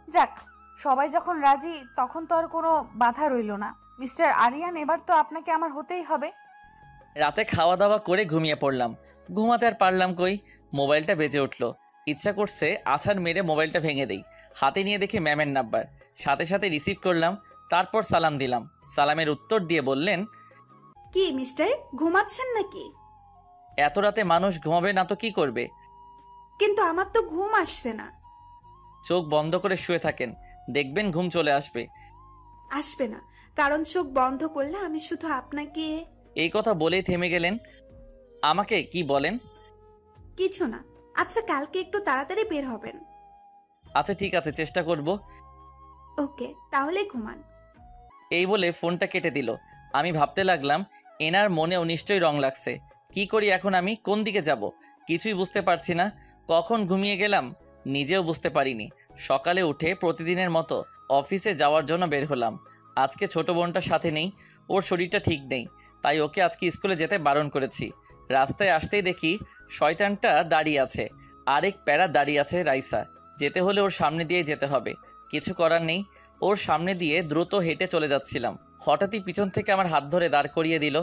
যাক, সবাই যখন রাজি তখন তো আর কোনো বাধা রইল না। মিস্টার আরিয়ান, এবার তো আপনাকে আমার হতেই হবে। রাতে খাওয়া দাওয়া করে ঘুমিয়ে পড়লাম। ঘুমাতে আর পারলাম কই, মোবাইলটা বেজে উঠল। ইচ্ছা করছে আছাড় মেরে মোবাইলটা ভেঙে দেই। হাতে নিয়ে দেখি ম্যামের নাম্বার। সাথে সাথে রিসিভ করলাম, তারপর সালাম দিলাম। সালামের উত্তর দিয়ে বললেন, কি মিস্টার, ঘুমাচ্ছেন নাকি? এত রাতে মানুষ ঘুমাবে না তো কি করবে? কিন্তু আমার তো ঘুম আসছে না। চোখ বন্ধ করে শুয়ে থাকেন, দেখবেন ঘুম চলে আসবে। আসবে না, কারণ চোখ বন্ধ করলে আমি শুধু আপনাকে। এই কথা বলেই থেমে গেলেন। আমাকে কি বলেন? কিছু না। আচ্ছা, কালকে একটু তাড়াতাড়ি বের হবেন। আচ্ছা ঠিক আছে, চেষ্টা করব। ওকে, তাহলে ঘুমান। এই বলে ফোনটা কেটে দিল। আমি ভাবতে লাগলাম, এনার মনেও নিশ্চয়ই রং লাগছে। কি করি এখন, আমি কোন দিকে যাব কিছুই বুঝতে পারছি না। কখন ঘুমিয়ে গেলাম নিজেও বুঝতে পারিনি। সকালে উঠে প্রতিদিনের মতো অফিসে যাওয়ার জন্য বের হলাম। আজকে ছোট বোনটার সাথে নেই, ওর শরীরটা ঠিক নেই, তাই ওকে আজকে স্কুলে যেতে বারণ করেছি। রাস্তায় আসতেই দেখি শয়তানটা দাঁড়িয়ে আছে, আরেক প্যারা দাঁড়িয়ে আছে রাইসা। যেতে হলে ওর সামনে দিয়ে যেতে হবে, কিছু করার নেই। ওর সামনে দিয়ে দ্রুত হেঁটে চলে যাচ্ছিলাম, হঠাৎই পিছন থেকে আমার হাত ধরে দাঁড় করিয়ে দিল।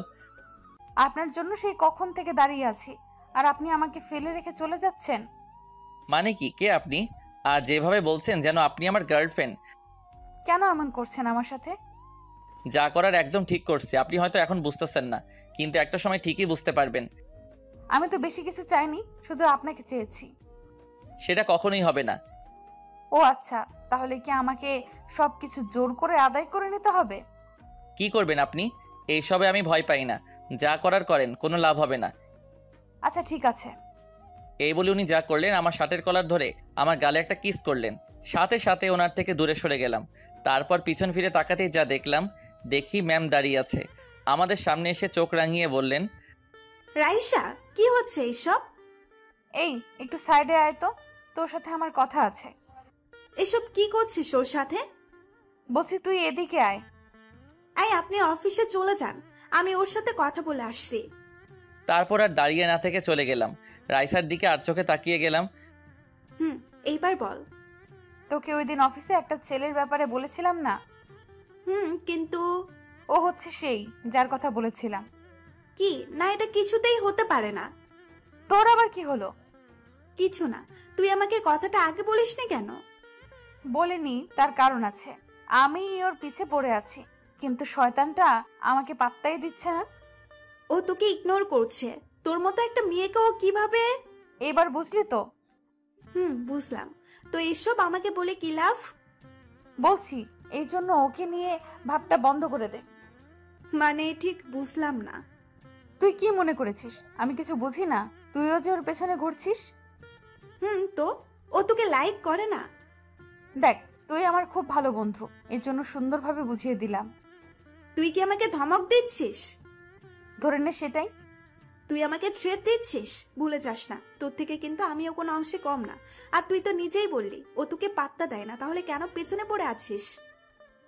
আপনার জন্য সেই কখন থেকে দাঁড়িয়ে আছি, আর আপনি আমাকে ফেলে রেখে চলে যাচ্ছেন? মানে কি, কে আপনি? আর যেভাবে বলছেন যেন আপনি আমার গার্লফ্রেন্ড। কেন এমন করছেন আমার সাথে? যা করার একদম ঠিক করছে। আপনি হয়তো এখন বুঝতেছেন না, কিন্তু একটা সময় ঠিকই বুঝতে পারবেন। আমি তো বেশি কিছু চাইনি, শুধু আপনাকে চেয়েছি। সেটা কখনোই হবে না। ও আচ্ছা, তাহলে কি আমাকে সবকিছু জোর করে আদায় করে নিতে হবে? কি করবেন আপনি? এইসবে আমি ভয় পাই না, যা করার করেন, কোনো লাভ হবে না। আচ্ছা ঠিক আছে। এই বলে উনি যা করলেন, আমার শার্টের কলার ধরে আমার গালে একটা কিস করলেন। সাথে সাথে ওনার থেকে দূরে সরে গেলাম। তারপর পিছন ফিরে তাকাতেই যা দেখলাম, দেখি ম্যাম দাঁড়িয়ে আছে। আমাদের সামনে এসে চোখ রাঙিয়ে বললেন, রাইসা, কি হচ্ছে এইসব? এই একটু সাইডে আয় তো, তোর সাথে আমার কথা আছে। এসব কি করছিস ওর সাথে? বলছি তুই এদিকে আয়। আপনি অফিসে চলে যান, আমি ওর সাথে কথা বলে আসছি। তারপর আর দাঁড়িয়ে না থেকে চলে গেলাম। রাইসার দিকে আর চোখে তাকিয়ে গেলাম। এইবার বল। তোকে ওই দিন অফিসে একটা ছেলের ব্যাপারে বলেছিলাম না? কিন্তু ও হচ্ছে সেই যার কথা বলেছিলাম। কি না, এটা কিছুতেই হতে পারে না। তোর আবার কি হলো? কিছু না, তুই আমাকে কথাটা আগে বলিসনি কেন? বলিনি, তার কারণ আছে। আমি ওর পিছে পড়ে আছি, কিন্তু শয়তানটা আমাকে পাত্তাই দিচ্ছে না। ও তোকে ইগনোর করছে। তোর মতো একটা মেয়েকে ও কিভাবে? এবার বুঝলি তো? বুঝলাম। তো এসব আমাকে বলে কি লাভ? বলছি এই জন্য ওকে নিয়ে ভাবটা বন্ধ করে দে। মানে ঠিক বুঝলাম না। তুই কি মনে করেছিস আমি কিছু বুঝি না? তুইও যে ওর পেছনে ঘুরছিস। তো ও তোকে লাইক করে না? দেখ, তুই আমার খুব ভালো বন্ধু, এর জন্য সুন্দরভাবে বুঝিয়ে দিলাম। তুই কি আমাকে ধমক দিচ্ছিস? ধরে নে সেটাই। তুই আমাকে থ্রেট দিচ্ছিস, ভুলে যাস না। তোর থেকে কিন্তু আমিও কোনো অংশে কম না। আর তুই তো নিজেই বললি ও তোকে পাত্তা দেয় না, তাহলে কেন পেছনে পড়ে আছিস?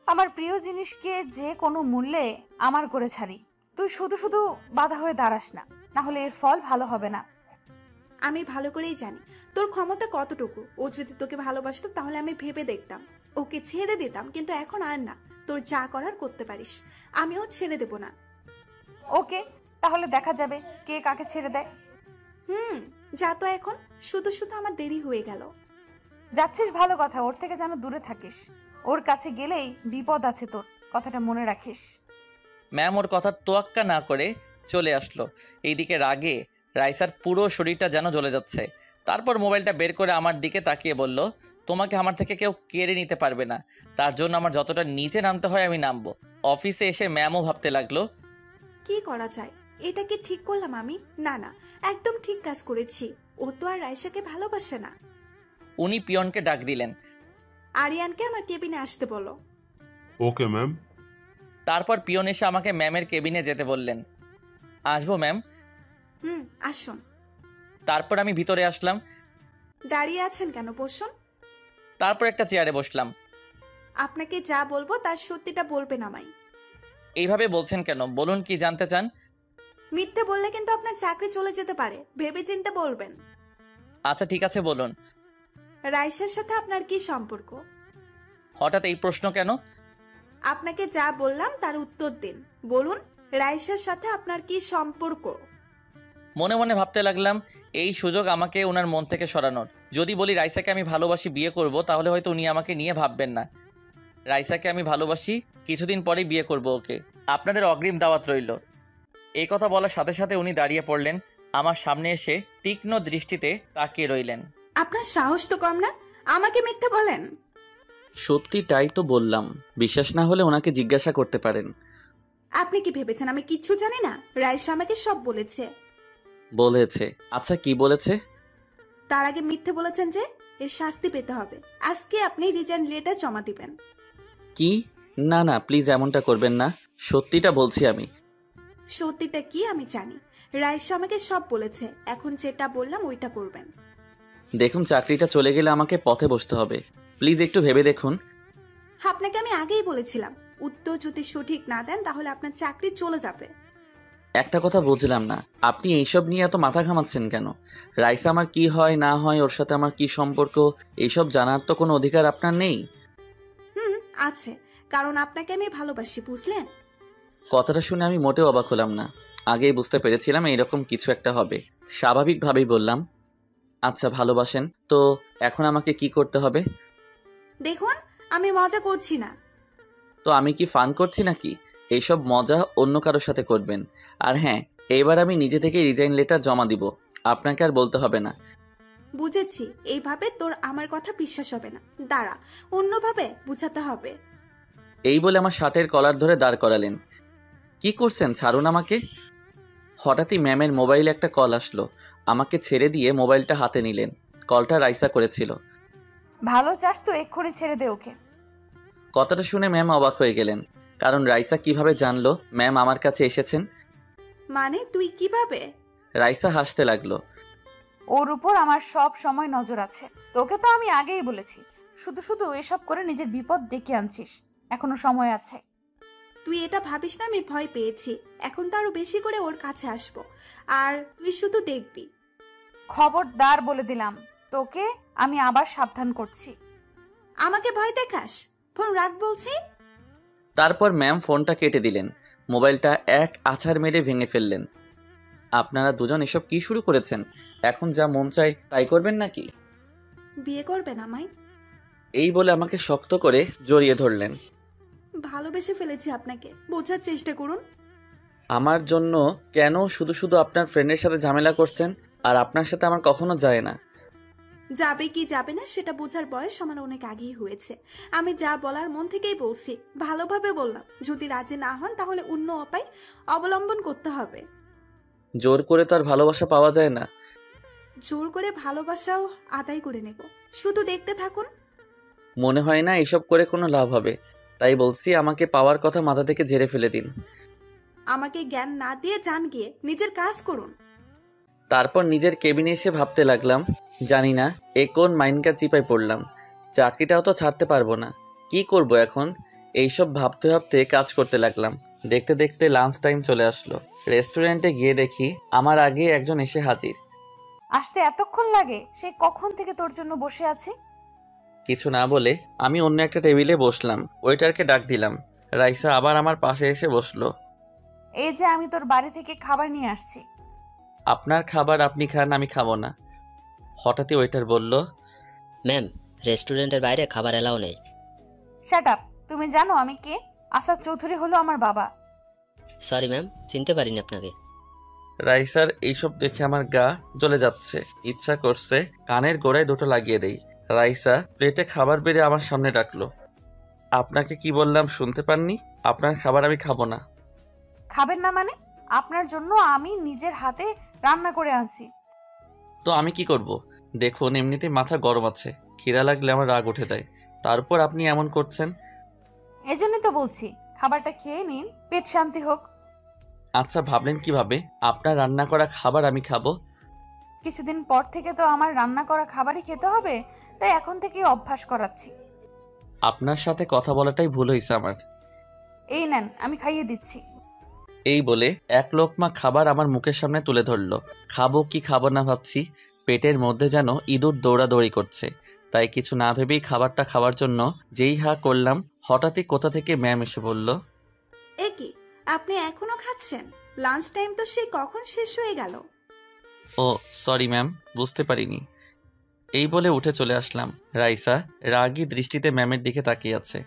আমার প্রিয় জিনিসকে যে কোনো মূল্যে আমার করে ছাড়ি। তুই শুধু শুধু বাধা হয়ে দাঁড়াস না, না হলে এর ফল ভালো হবে না। আমি ভালো করেই জানি তোর ক্ষমতা কতটুকু। ও যদি তোকে ভালোবাসতো তাহলে আমি ভেবে দেখতাম, ওকে ছেড়ে দিতাম, কিন্তু এখন আর না। তোর যা করার করতে পারিস, আমিও ছেড়ে দেব না। ওকে, তাহলে দেখা যাবে কে কাকে ছেড়ে দেয়। যা তো এখন, শুধু শুধু আমার দেরি হয়ে গেল। যাচ্ছিস ভালো কথা, ওর থেকে যেন দূরে থাকিস। ওর কাছে গেলেই বিপদ আছে তোর, কথাটা মনে রাখিস। ম্যাম ওর কথা তোয়াক্কা না করে চলে আসলো। এইদিকে রাগে রাইসার পুরো শরীরটা যেন জ্বলে যাচ্ছে। তারপর মোবাইলটা বের করে আমার দিকে তাকিয়ে বলল, তোমাকে আমার থেকে কেউ কেড়ে নিতে পারবে না। তার জন্য আমার যতটা নিচে নামতে হয় আমি নামবো। অফিসে এসে ম্যামও ভাবতে লাগলো, কি করা যায়? এটা কি ঠিক করলাম আমি? না না, একদম ঠিক কাজ করেছি। ও তো আর রাইসাকে ভালোবাসে না। উনি পিয়নকে ডাক দিলেন। আরিয়ানকে আমার কেবিনে আসতে বলো। Okay ma'am. তারপর পিয়ন এসে আমাকে ম্যামের কেবিনে যেতে বললেন। আসবো ম্যাম? আসুন। তারপর আমি ভিতরে আসলাম। দাঁড়িয়ে আছেন কেন, বসুন। তারপর একটা চেয়ারে বসলাম। আপনাকে যা বলবো তার সত্যিটা বলবেন আমায়। এইভাবে বলছেন কেন? বলুন কি জানতে চান? মিথ্যে বললে কিন্তু আপনার চাকরি চলে যেতে পারে, ভেবে চিন্তে বলবেন। আচ্ছা ঠিক আছে বলুন। রাইসার সাথে আপনার কি সম্পর্ক? হঠাৎ এই প্রশ্ন কেন? আপনাকে যা বললাম তার উত্তর দিন। বলুন, রাইসার সাথে আপনার কি সম্পর্ক? মনে মনে ভাবতে লাগলাম এই সুযোগ আমাকে ওনার মন থেকে সরানোর। যদি বলি রাইসাকে আমি ভালোবাসি, বিয়ে করব, তাহলে হয়তো উনি আমাকে নিয়ে ভাববেন না। রাইসাকে আমি ভালোবাসি, কিছুদিন পরেই বিয়ে করব ওকে। আপনাদের অগ্রিম দাওয়াত রইল। এই কথা বলার সাথে সাথে উনি দাঁড়িয়ে পড়লেন, আমার সামনে এসে তীক্ষ্ণ দৃষ্টিতে তাকিয়ে রইলেন। আপনার সাহস তো কম না, আমাকে মিথ্যে বলেন। সত্যিটাই তো বললাম, বিশ্বাস না হলে ওনাকে জিজ্ঞাসা করতে পারেন। আপনি কি ভেবেছেন আমি কিচ্ছু জানি না? রাইসা আমাকে সব বলেছে। বলেছে? আচ্ছা কি বলেছে? তার আগে মিথ্যে বলেছেন যে এর শাস্তি পেতে হবে। আজকে আপনি রিজাইন লেটার জমা দিবেন। কি? না না প্লিজ এমনটা করবেন না, সত্যিটা বলছি আমি। সত্যিটা কি আমি জানি। রাইসা আমাকে সব বলেছে, এখন যেটা বললাম ওইটা করবেন। দেখুন চাকরিটা চলে গেলে আমাকে পথে বসতে হবে, প্লিজ একটু ভেবে দেখুন। আপনাকে আমি আগেই বলেছিলাম, উত্তর যদি সঠিক না দেন তাহলে আপনার চাকরি চলে যাবে। একটা কথা বুঝলাম না, আপনি এইসব নিয়ে এত মাথা ঘামাচ্ছেন কেন? রাইসা আমার কি হয় না হয়, ওর সাথে আমার কি সম্পর্ক, এইসব জানার তো কোনো অধিকার আপনার নেই। আছে, কারণ আপনাকে আমি ভালোবাসি, বুঝলেন? কথাটা শুনে আমি মোটেও অবাক হলাম না। আগেই বুঝতে পেরেছিলাম এইরকম কিছু একটা হবে। স্বাভাবিকভাবেই বললাম, আচ্ছা ভালোবাসেন তো এখন আমাকে কি করতে হবে? দেখুন আমি মজা করছি না। তো আমি কি ফান করছি নাকি? এইসব মজা অন্য কারোর সাথে করবেন। আর হ্যাঁ, এইবার আমি নিজে থেকে রিজাইন লেটার জমা দিব, আপনাকে আর বলতে হবে না। বুঝেছি, এইভাবে তোর আমার কথা বিশ্বাস হবে না। দাঁড়া, অন্যভাবে বুঝাতে হবে। এই বলে আমার শার্টের কলার ধরে দাঁড় করালেন। কি করছেন? ছাড়ুন আমাকে। হঠাৎই ম্যামের মোবাইলে একটা কল আসলো, আমাকে ছেড়ে দিয়ে মোবাইলটা হাতে নিলেন। কলটা রাইসা করেছিল। ভালো চাস তো এক্ষুনি ছেড়ে দে ওকে। কথাটা শুনে ম্যাম অবাক হয়ে গেলেন, কারণ রাইসা কিভাবে জানলো ম্যাম আমার কাছে এসেছেন? মানে তুই কিভাবে? রাইসা হাসতে লাগলো। ওর উপর আমার সব সময় নজর আছে, তোকে তো আমি আগেই বলেছি। শুধু শুধু এসব করে নিজের বিপদ ডেকে আনছিস, এখনো সময় আছে। তুই এটা ভাবিস না আমি ভয় পেয়েছি, এখন তো আরো বেশি করে ওর কাছে আসবো, আর তুই শুধু দেখবি। খবরদার বলে দিলাম, তোকে আমি আবার সাবধান করছি। আমাকে ভয় দেখাস? ফোন রাখ বলছি। তারপর ম্যাম ফোনটা কেটে দিলেন, মোবাইলটা এক আছাড় মেরে ভেঙে ফেললেন। আপনারা দুজন এসব কি শুরু করেছেন? এখন যা মন চায় তাই করবেন নাকি? বিয়ে করবেন আমায়? এই বলে আমাকে শক্ত করে জড়িয়ে ধরলেন। ভালোবেসে ফেলেছি আপনাকে, বোঝার চেষ্টা করুন। আমার জন্য কেন শুধু শুধু আপনার ফ্রেন্ডের সাথে ঝামেলা করছেন? আর আপনার সাথে আমার কখনো যায় না। যাবে কি যাবে না সেটা বোঝার বয়স আমার অনেক আগেই হয়েছে। আমি যা বলার মন থেকেই বলছি, ভালোভাবে বললাম। যদি রাজি না হন তাহলে অন্য উপায় অবলম্বন করতে হবে। জোর করে তো আর ভালোবাসা পাওয়া যায় না। জোর করে ভালোবাসাও আদায় করে নেব, শুধু দেখতে থাকুন। মনে হয় না এসব করে কোনো লাভ হবে, তাই বলছি আমাকে পাওয়ার কথা মাথা থেকে ঝেড়ে ফেলে দিন। আমাকে জ্ঞান না দিয়ে যান গিয়ে নিজের কাজ করুন। তারপর নিজের কেবিনে এসে ভাবতে লাগলাম, জানি না এ কোন মাইন্ডকার চিপায় পড়লাম। চাকরিটাও তো ছাড়তে পারবো না, কি করব এখন? এইসব ভাবতে ভাবতে কাজ করতে লাগলাম। দেখতে দেখতে লাঞ্চ টাইম চলে আসলো। রেস্টুরেন্টে গিয়ে দেখি আমার আগে একজন এসে হাজির। আসতে এতক্ষণ লাগে? সেই কখন থেকে তোর জন্য বসে আছি। কিছু না বলে আমি অন্য একটা টেবিলে বসলাম। ওয়েটারকে ডাক দিলাম। রাইসা আবার আমার পাশে এসে বসলো। এই যে আমি তোর বাড়ি থেকে খাবার নিয়ে আসছি। আপনার খাবার আপনি খান, আমি খাবো না। হঠাৎই ওয়েটার বলল, ম্যাম, রেস্টুরেন্টের বাইরে খাবার এলাও নেই। শাট আপ, তুমি জানো আমি কে? আসাদ চৌধুরী হলো আমার বাবা। সরি ম্যাম, চিনতে পারিনি আপনাকে। রাইসার এইসব দেখে আমার গা জ্বলে যাচ্ছে, ইচ্ছা করছে কানের গোড়ায় দুটো লাগিয়ে দেই। রাইসা প্লেটে খাবার বেড়ে আমার সামনে রাখলো। আপনাকে কি বললাম শুনতে পাননি? আপনার খাবার আমি খাবো না। খাবেন না মানে? আপনার জন্য আমি নিজের হাতে রান্না করে আনছি। তো আমি কি করব? দেখুন এমনিতেই মাথা গরম আছে, খিদা লাগলে আমার রাগ উঠে যায়, তারপর আপনি এমন করছেন। এজন্যই তো বলছি খাবারটা খেয়ে নিন, পেট শান্তি হোক। আচ্ছা, ভাবলেন কিভাবে আপনার রান্না করা খাবার আমি খাবো? কিছুদিন পর থেকে তো আমার রান্না করা খাবারই খেতে হবে, তাই এখন থেকেই অভ্যাস করাচ্ছি। আপনার সাথে কথা বলাটাই ভুল হয়েছে আমার। এই নেন, আমি খাইয়ে দিচ্ছি। এই বলে এক লোকমা খাবার আমার মুখের সামনে তুলে ধরলো। খাবো কি খাবো না ভাবছি, পেটের মধ্যে যেন ইঁদুর দৌড়াদৌড়ি করছে। তাই কিছু না ভেবেই খাবারটা খাওয়ার জন্য যেই হা করলাম, হঠাৎই কোথা থেকে ম্যাম এসে বলল, এ কি, আপনি এখনো খাচ্ছেন? লাঞ্চ টাইম তো সেই কখন শেষ হয়ে গেল। ও সরি ম্যাম, বুঝতে পারিনি। এই বলে উঠে চলে আসলাম। রাইসা রাগী দৃষ্টিতে ম্যামের দিকে তাকিয়ে আছে।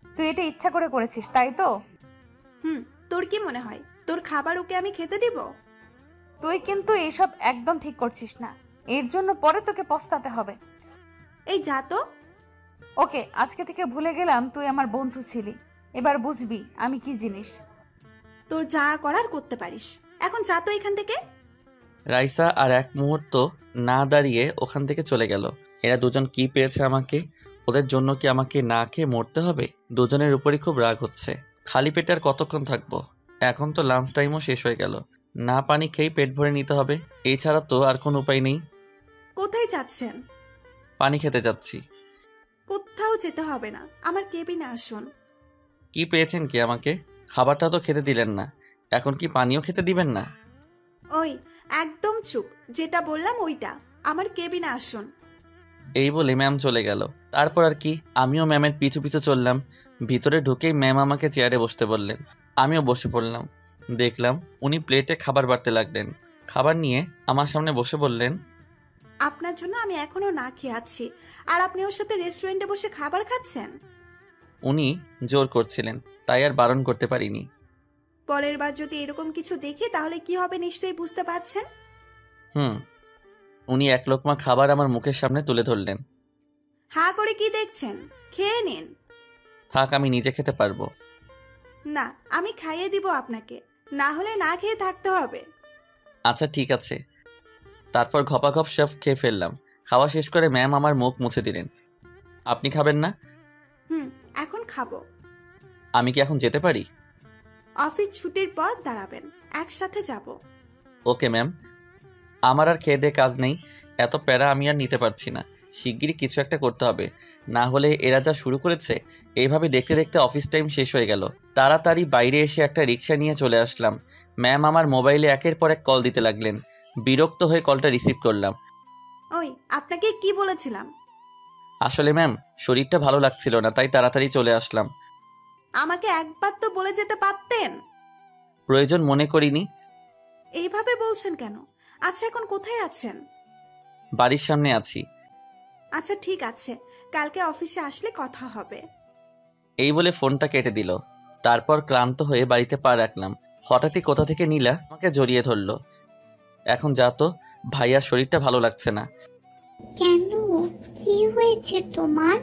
তুই এটা ইচ্ছা করে করেছিস, তাই তো? তোর কি মনে হয় তোর খাবার ওকে আমি খেতে দিব? তুই কিন্তু এইসব একদম ঠিক করছিস না, এর জন্য পরে তোকে পস্তাতে হবে। এই যা তো। ওকে, আজকে থেকে ভুলে গেলাম তুই আমার বন্ধু ছিলি, এবার বুঝবি আমি কি জিনিস। তোর যা করার করতে পারিস, এখন যা তো এখান থেকে। রাইসা আর এক মুহূর্ত না দাঁড়িয়ে ওখান থেকে চলে গেল। এরা দুজন কি পেয়েছে আমাকে? ওদের জন্য কি আমাকে না খেয়ে মরতে হবে? দুজনের উপরই খুব রাগ হচ্ছে। খালি পেটে আর কতক্ষণ থাকবো? এখন তো লাঞ্চ টাইমও শেষ হয়ে গেল, না পানি খেয়েই পেট ভরে নিতে হবে, এছাড়া তো আর কোনো উপায় নেই। কোথায় যাচ্ছেন? পানি খেতে যাচ্ছি। কোথাও যেতে হবে না, আমার কেবিনে আসুন। কি পেয়েছেন কি আমাকে? খাবারটা তো খেতে দিলেন না, এখন কি পানিও খেতে দিবেন না? ওই একদম চুপ, যেটা বললাম ওইটা, আমার কেবিনে আসুন। এই বলে ম্যাম চলে গেল। তারপর আর কি, আমিও ম্যামের পিছু পিছু চললাম। ভিতরে ঢুকেই ম্যাম আমাকে চেয়ারে বসতে বললেন, আমিও বসে পড়লাম। দেখলাম উনি প্লেটে খাবার বাড়তে লাগলেন। খাবার নিয়ে আমার সামনে বসে বললেন, আপনার জন্য আমি এখনো না খেয়ে আছি, আর আপনি ওর সাথে রেস্টুরেন্টে বসে খাবার খাচ্ছেন। উনি জোর করছিলেন, তাই আর বারণ করতে পারিনি। পরের বার যদি এরকম কিছু দেখি তাহলে কি হবে নিশ্চয়ই বুঝতে পারছেন। উনি এক লোকমা খাবার আমার মুখের সামনে তুলে ধরলেন। হা করে কি দেখছেন, খেয়ে নিন। থাক, আমি নিজে খেতে পারবো। না, আমি খাইয়ে দিব আপনাকে, না হলে না খেয়ে থাকতে হবে। আচ্ছা ঠিক আছে। তারপর ঘপাঘপ সব খেয়ে ফেললাম। খাওয়া শেষ করে ম্যাম আমার মুখ মুছে দিলেন। আপনি খাবেন না? এখন খাবো। আমি কি এখন যেতে পারি? অফিস ছুটির পর দাঁড়াবেন, একসাথে যাব। Okay ma'am. আমার আর খেয়ে দিয়ে কাজ নেই, এত প্যারা আমি আর নিতে পারছি না। শিগগিরই কিছু একটা করতে হবে, না হলে এরা যা শুরু করেছে। এইভাবে দেখতে দেখতে অফিস টাইম শেষ হয়ে গেল। তাড়াতাড়ি বাইরে এসে একটা রিক্সা নিয়ে চলে আসলাম। ম্যাম আমার মোবাইলে একের পর এক কল দিতে লাগলেন। বিরক্ত হয়ে কলটা রিসিভ করলাম। ওই আপনাকে কি বলেছিলাম? আসলে ম্যাম শরীরটা ভালো লাগছিল না, তাই তাড়াতাড়ি চলে আসলাম। আমাকে একবার তো বলে যেতে পারতেন। প্রয়োজন মনে করিনি। এইভাবে বলছেন কেন? আচ্ছা এখন কোথায় আছেন? বাড়ির সামনে আছি। আচ্ছা ঠিক আছে, কালকে অফিসে আসলে কথা হবে। এই বলে ফোনটা কেটে দিল। তারপর ক্লান্ত হয়ে বাড়িতে পা রাখলাম। হঠাৎই কোথা থেকে নীলা আমাকে জড়িয়ে ধরলো। এখন যা তো, ভাইয়ার শরীরটা ভালো লাগছে না। কেন, কি হয়েছে তোমার?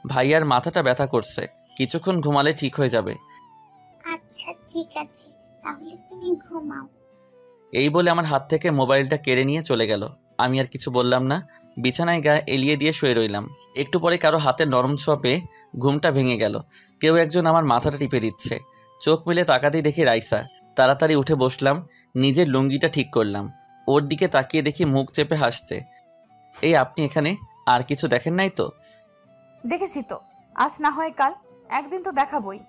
ভাইয়ার মাথাটা ব্যথা করছে, কিছুক্ষণ ঘুমালে ঠিক হয়ে যাবে। আচ্ছা ঠিক আছে, তাহলে তুমি ঘুমাও। এই বলে আমার হাত থেকে মোবাইলটা কেড়ে নিয়ে চলে গেল। আমি আর কিছু বললাম না, বিছানায় গায়ে এলিয়ে দিয়ে শুয়ে রইলাম। একটু পরে কারো হাতের নরম ছোঁয়া পেয়ে ঘুমটা ভেঙে গেল। কেউ একজন আমার মাথাটা টিপে দিচ্ছে। চোখ মেলে তাকাতেই দেখি রাইসা। তাড়াতাড়ি উঠে বসলাম, নিজের লুঙ্গিটা ঠিক করলাম। ওর দিকে তাকিয়ে দেখি মুখ চেপে হাসছে। এই আপনি এখানে? আর কিছু দেখেন নাই তো? দেখেছি তো, আজ না হয় কাল, একদিন তো দেখাবই।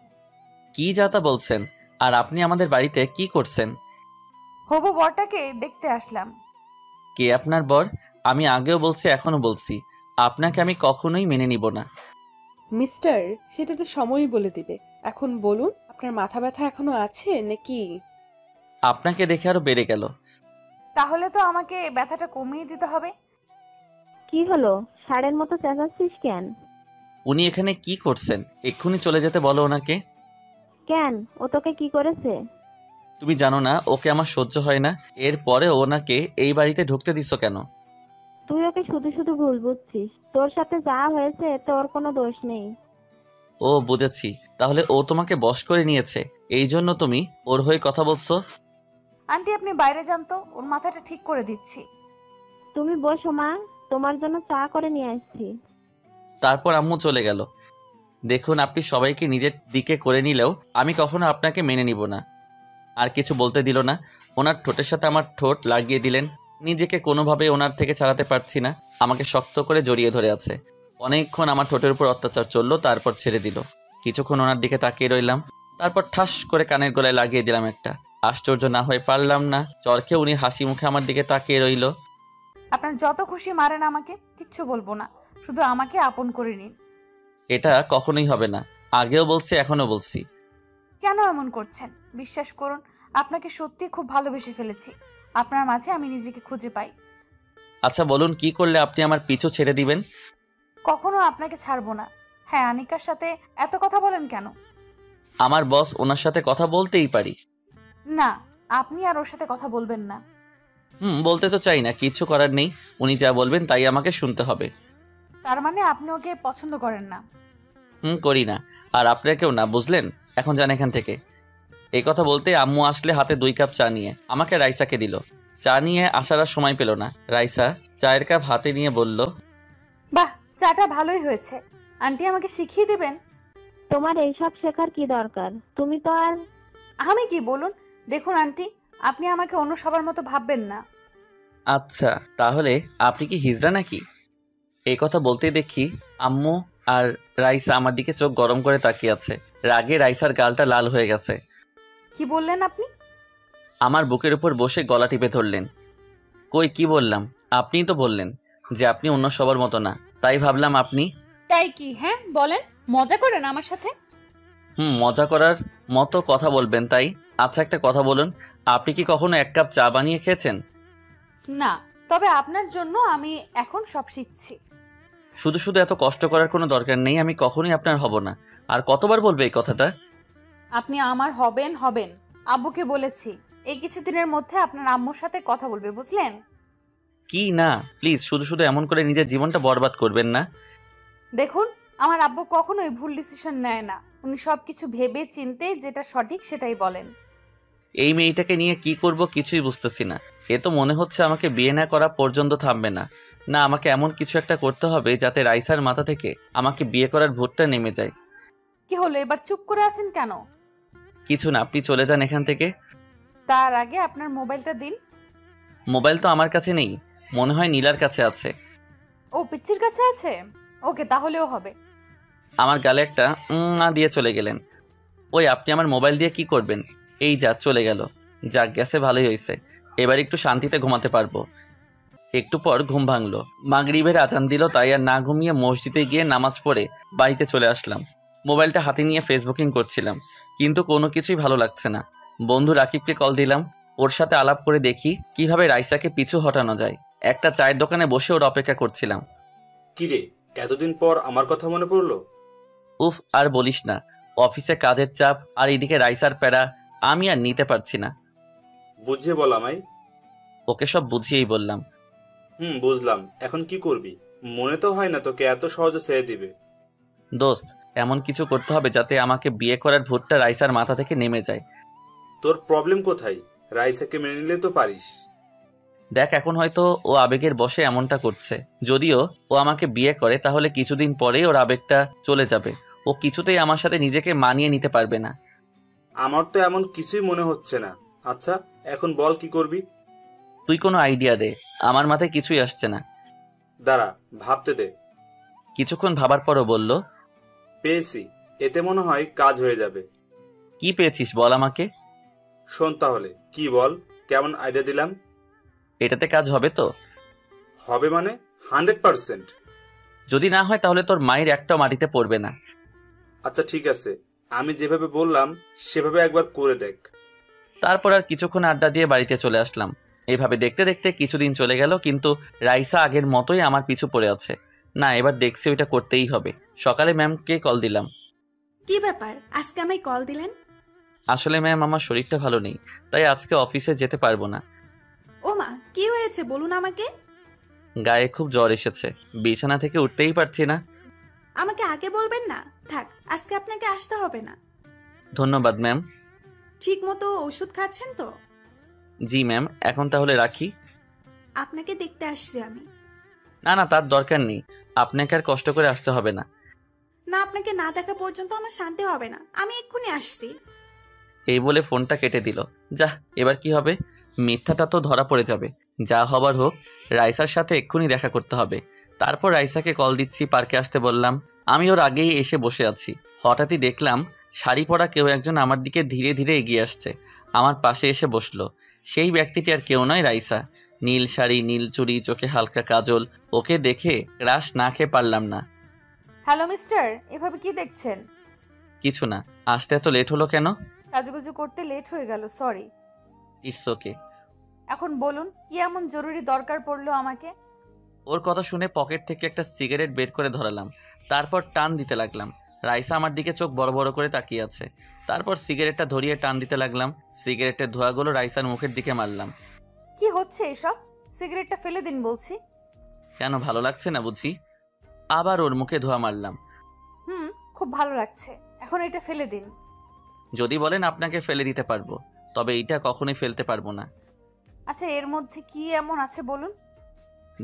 কি যাতা বলছেন? আর আপনি আমাদের বাড়িতে কি করছেন? হবু বরটাকে দেখতে আসলাম। কে আপনার বর? আমি আগেও বলছি, এখনো বলছি, আপনাকে আমি কখনোই মেনে নিব না। মিস্টার, সেটা তো সময়ই বলে দিবে। এখন বলুন, আপনার মাথা ব্যথা এখনো আছে নাকি? আপনাকে দেখে আরো বেড়ে গেল। তাহলে তো আমাকে ব্যথাটা কমিয়ে দিতে হবে। কি হলো, ষাঁড়ের মতো চেঁচাচ্ছিস কেন? উনি এখানে কি করছেন? এক্ষুনি চলে যেতে বলো ওনাকে। কেন, ও তোকে কি করেছে? তুমি জানো না ওকে আমার সহ্য হয় না, এরপরে ওনাকে এই বাড়িতে ঢুকতে দিচ্ছ কেন? তুই ওকে শুধু শুধু ভুল বুঝছিস। তোর সাথে যা হয়েছে তোর কোনো দোষ নেই। ও বুঝেছি, তাহলে ও তোমাকে বশ করে নিয়েছে, এই জন্য তুমি ওর হয়ে কথা বলছো। আন্টি আপনি বাইরে যান তো, ওর মাথাটা ঠিক করে দিচ্ছি। তুমি বসো মা, তোমার জন্য চা করে নিয়ে আসছি। তারপর আম্মু চলে গেল। দেখুন, আপনি সবাইকে নিজের দিকে করে নিলেও আমি কখনো আপনাকে মেনে নিব না। আর কিছু বলতে দিল না। ওনার ঠোঁটের সাথে আমার ঠোঁট লাগিয়ে দিলেন। নিজেকে কোনোভাবে ওনার থেকে ছাড়াতে পারছি না। আমাকে শক্ত করে জড়িয়ে ধরে আছে। অনেকক্ষণ আমার ঠোঁটের উপর অত্যাচার চললো, তারপর ছেড়ে দিল। কিছুক্ষণ ওনার দিকে তাকিয়ে রইলাম, তারপর ঠাস করে কানের গলায় লাগিয়ে দিলাম একটা। আশ্চর্য না হয়ে পারলাম না। চরকে উনি হাসি মুখে আমার দিকে তাকিয়ে রইল। আপনার যত খুশি মারেন আমাকে, কিচ্ছু বলবো না, শুধু আমাকে আপন করে নিন। এটা কখনোই হবে না। আগেও বলছি, এখনো বলছি। কেন এমন করছেন? বিশ্বাস করুন, আপনাকে সত্যি খুব ভালোবেসে ফেলেছি। আপনার মাঝে আমি নিজেকে খুঁজে পাই। আচ্ছা বলুন, কি করলে আপনি আমার পিছু ছেড়ে দিবেন? কখনো আপনাকে ছাড়বো না। হ্যাঁ, আনিকার সাথে এত কথা বলেন কেন? আমার বস, ওনার সাথে কথা বলতেই পারি। না, আপনি আর ওর সাথে কথা বলবেন না। বলতে তো চাই না, কিচ্ছু করার নেই। উনি যা বলবেন তাই আমাকে শুনতে হবে। তার মানে আপনি ওকে পছন্দ করেন না? করি না। আর আপনাকেও না, বুঝলেন? এখন যান এখান থেকে। এই কথা বলতে আম্মু আসলে হাতে 2 কাপ চা নিয়ে আমাকে রাইসাকে দিল। চা নিয়ে আসার আর সময় পেল না। রাইসা চায়ের কাপ হাতে নিয়ে বলল, বাহ, চাটা ভালোই হয়েছে। আন্টি আমাকে শিখিয়ে দিবেন? তোমার এইসব শেখার কি দরকার? তুমি তো আর... আমি কি বলুন? দেখুন আন্টি, আপনি আমাকে অন্য সবার মতো ভাববেন না। আচ্ছা তাহলে আপনি কি হিজড়া নাকি? এই কথা বলতেই দেখি আম্মু আর রাইসা আমার দিকে চোখ গরম করে তাকিয়ে আছে। রাগে রাইসার গালটা লাল হয়ে গেছে। কি বললেন আপনি? আমার বুকের উপর বসে গলা টিপে ধরলেন। কই কি বললাম? আপনিই তো বললেন যে আপনি অন্য সবার মতো না, তাই ভাবলাম আপনি। তাই কি? হ্যাঁ বলেন, মজা করেন আমার সাথে? মজা করার মতো কথা বলবেন তাই? আচ্ছা একটা কথা বলুন, আপনি কি কখনো 1 কাপ চা বানিয়ে খেয়েছেন? না, তবে আপনার জন্য আমি এখন সব শিখছি। শুধু শুধু এত কষ্ট করার কোনো দরকার নেই। আমি কখনোই আপনার হব না। আর কতবার বলবে এই কথাটা? আপনি আমার হবেন হবেন। আব্বুকে বলেছি এই কিছুদিনের মধ্যে আপনার আম্মুর সাথে কথা বলবে, বুঝলেন? কি না, প্লিজ শুধু শুধু এমন করে নিজের জীবনটা বরবাদ করবেন না। দেখুন, আমার আব্বু কখনোই ভুল ডিসিশন নেয় না। উনি সবকিছু ভেবে চিনতে যেটা সঠিক সেটাই বলেন। এই মেয়েটাকে নিয়ে কি করব কিছুই বুঝতেছি না। এ তো মনে হচ্ছে আমাকে বিয়ে না করা পর্যন্ত থামবে না। না, আমাকে এমন কিছু একটা করতে হবে যাতে রাইসার মাথা থেকে আমাকে বিয়ে করার ভূতটা নেমে যায়। কি হলো, এবার চুপ করে আছেন কেন? কিছু না, আপনি চলে যান এখান থেকে। তার আগে আপনার মোবাইলটা দিন। মোবাইল তো আমার কাছে নেই, মনে হয় নীলার কাছে আছে। ও পিচ্চির কাছে আছে? ওকে, তাহলেও হবে। আমার গালে একটা না দিয়ে চলে গেলেন। ওই আপনি আমার মোবাইল দিয়ে কি করবেন? এই যা চলে গেল। যাক গেছে, ভালোই হয়েছে। এবার একটু শান্তিতে ঘুমাতে পারবো। একটু পর ঘুম ভাঙলো। মাগরিবের আজান দিল, তাই আর না ঘুমিয়ে মসজিদে গিয়ে নামাজ পড়ে বাড়িতে চলে আসলাম। মোবাইলটা হাতে নিয়ে ফেসবুকিং করছিলাম, কিন্তু কোনো কিছুই ভালো লাগছে না। বন্ধু রাকিবকে কল দিলাম। ওর সাথে আলাপ করে দেখি কিভাবে রাইসাকে পিছু হটানো যায়। একটা চায়ের দোকানে বসে ওর অপেক্ষা করছিলাম। কিরে, এতদিন পর আমার কথা মনে পড়লো? উফ, আর বলিস না। অফিসে কাজের চাপ আর এদিকে রাইসার প্যারা, আমি আর নিতে পারছি না। বুঝিয়ে বল আমায়। ওকে সব বুঝিয়েই বললাম। বুঝলাম। এখন কি করবি? মনে তো হয় না তোকে এত সহজে ছেড়ে দিবে। দোস্ত, এমন কিছু করতে হবে যাতে আমাকে বিয়ে করার ভূতটা রাইসার মাথা থেকে নেমে যায়। তোর প্রবলেম কোথায়? রাইসাকে মেনে নিলে তো পারিস। দেখ, এখন হয়তো ও আবেগের বশে এমনটা করছে। যদিও ও আমাকে বিয়ে করে তাহলে কিছুদিন পরেই ওর আবেগটা চলে যাবে। ও কিছুতেই আমার সাথে নিজেকে মানিয়ে নিতে পারবে না। আমার তো এমন কিছুই মনে হচ্ছে না। আচ্ছা এখন বল কি করবি? তুই কোনো আইডিয়া দে, আমার মাথায় কিছুই আসছে না। দাঁড়া, ভাবতে দে। কিছুক্ষণ ভাবার পরও বলল, পেয়েছি। এতে মনে হয় কাজ হয়ে যাবে। কি পেয়েছিস বল আমাকে। শোন তাহলে, কি বল, কেমন আইডিয়া দিলাম? এটাতে কাজ হবে তো? হবে মানে 100%। যদি না হয় তাহলে তোর মায়ের একটাও মাটিতে পড়বে না। আচ্ছা ঠিক আছে, আমি যেভাবে বললাম সেভাবে একবার করে দেখ। তারপর আর কিছুক্ষণ আড্ডা দিয়ে বাড়িতে চলে আসলাম। এইভাবে দেখতে দেখতে কিছুদিন চলে গেল, কিন্তু রাইসা আগের মতোই আমার পিছু পড়ে আছে। না, এবার দেখছি ওইটা করতেই হবে। সকালে ম্যামকে কল দিলাম। কি ব্যাপার, আজকে আমায় কল দিলেন? আসলে ম্যাম, আমার শরীরটা ভালো নেই, তাই আজকে অফিসে যেতে পারবো না। ও মা, কি হয়েছে বলুন আমাকে। গায়ে খুব জ্বর এসেছে, বিছানা থেকে উঠতেই পারছি না। আমাকে আগে বলবেন না। থাক, আজকে আপনাকে আসতে হবে না। ধন্যবাদ ম্যাম। ঠিক মতো ওষুধ খাচ্ছেন তো? জি ম্যাম, এখন তাহলে রাখি। আপনাকে দেখতে আসছি আমি। না না, তার দরকার নেই। আপনাকে আর কষ্ট করে আসতে হবে না। না, আপনাকে না দেখা পর্যন্ত আমার শান্তি হবে না। আমি এক্ষুনি আসছি। এই বলে ফোনটা কেটে দিল। যা, এবার কি হবে? মিথ্যাটা তো ধরা পড়ে যাবে। যা হবার হোক, রাইসার সাথে এক্ষুনি দেখা করতে হবে। তারপর রাইসাকে কল দিচ্ছি, পার্কে আসতে বললাম। আমি ওর আগেই এসে বসে আছি। হঠাৎই দেখলাম শাড়ি পরা কেউ একজন আমার দিকে ধীরে ধীরে এগিয়ে আসছে। আমার পাশে এসে বসলো। সেই ব্যক্তিটি আর কেউ নয়, রাইসা। নীল শাড়ি, নীল চুড়ি, চোখে হালকা কাজল। ওকে দেখে ক্রাশ না খেয়ে পারলাম না। হ্যালো মিস্টার, এভাবে কি দেখছেন? কিছু না। আসতে এত লেট হলো কেন? সাজুগুজু করতে লেট হয়ে গেল, সরি। It's okay. এখন বলুন, কি এমন জরুরি দরকার পড়লো আমাকে? ওর কথা শুনে পকেট থেকে একটা সিগারেট বের করে ধরালাম। তারপর টান দিতে লাগলাম। রাইসা আমার দিকে চোখ বড় বড় করে তাকিয়ে আছে। তারপর সিগারেটটা ধরিয়ে টান দিতে লাগলাম। সিগারেটের ধোঁয়াগুলো রাইসার মুখের দিকে মারলাম। কি হচ্ছে এসব? সিগারেটটা ফেলে দিন বলছি। কেন, ভালো লাগছে না বুঝি? আবার ওর মুখে ধোঁয়া মারলাম। খুব ভালো লাগছে, এখন এটা ফেলে দিন। যদি বলেন আপনাকে ফেলে দিতে পারবো, তবে এইটা কখনোই ফেলতে পারবো না। আচ্ছা, এর মধ্যে কি এমন আছে বলুন?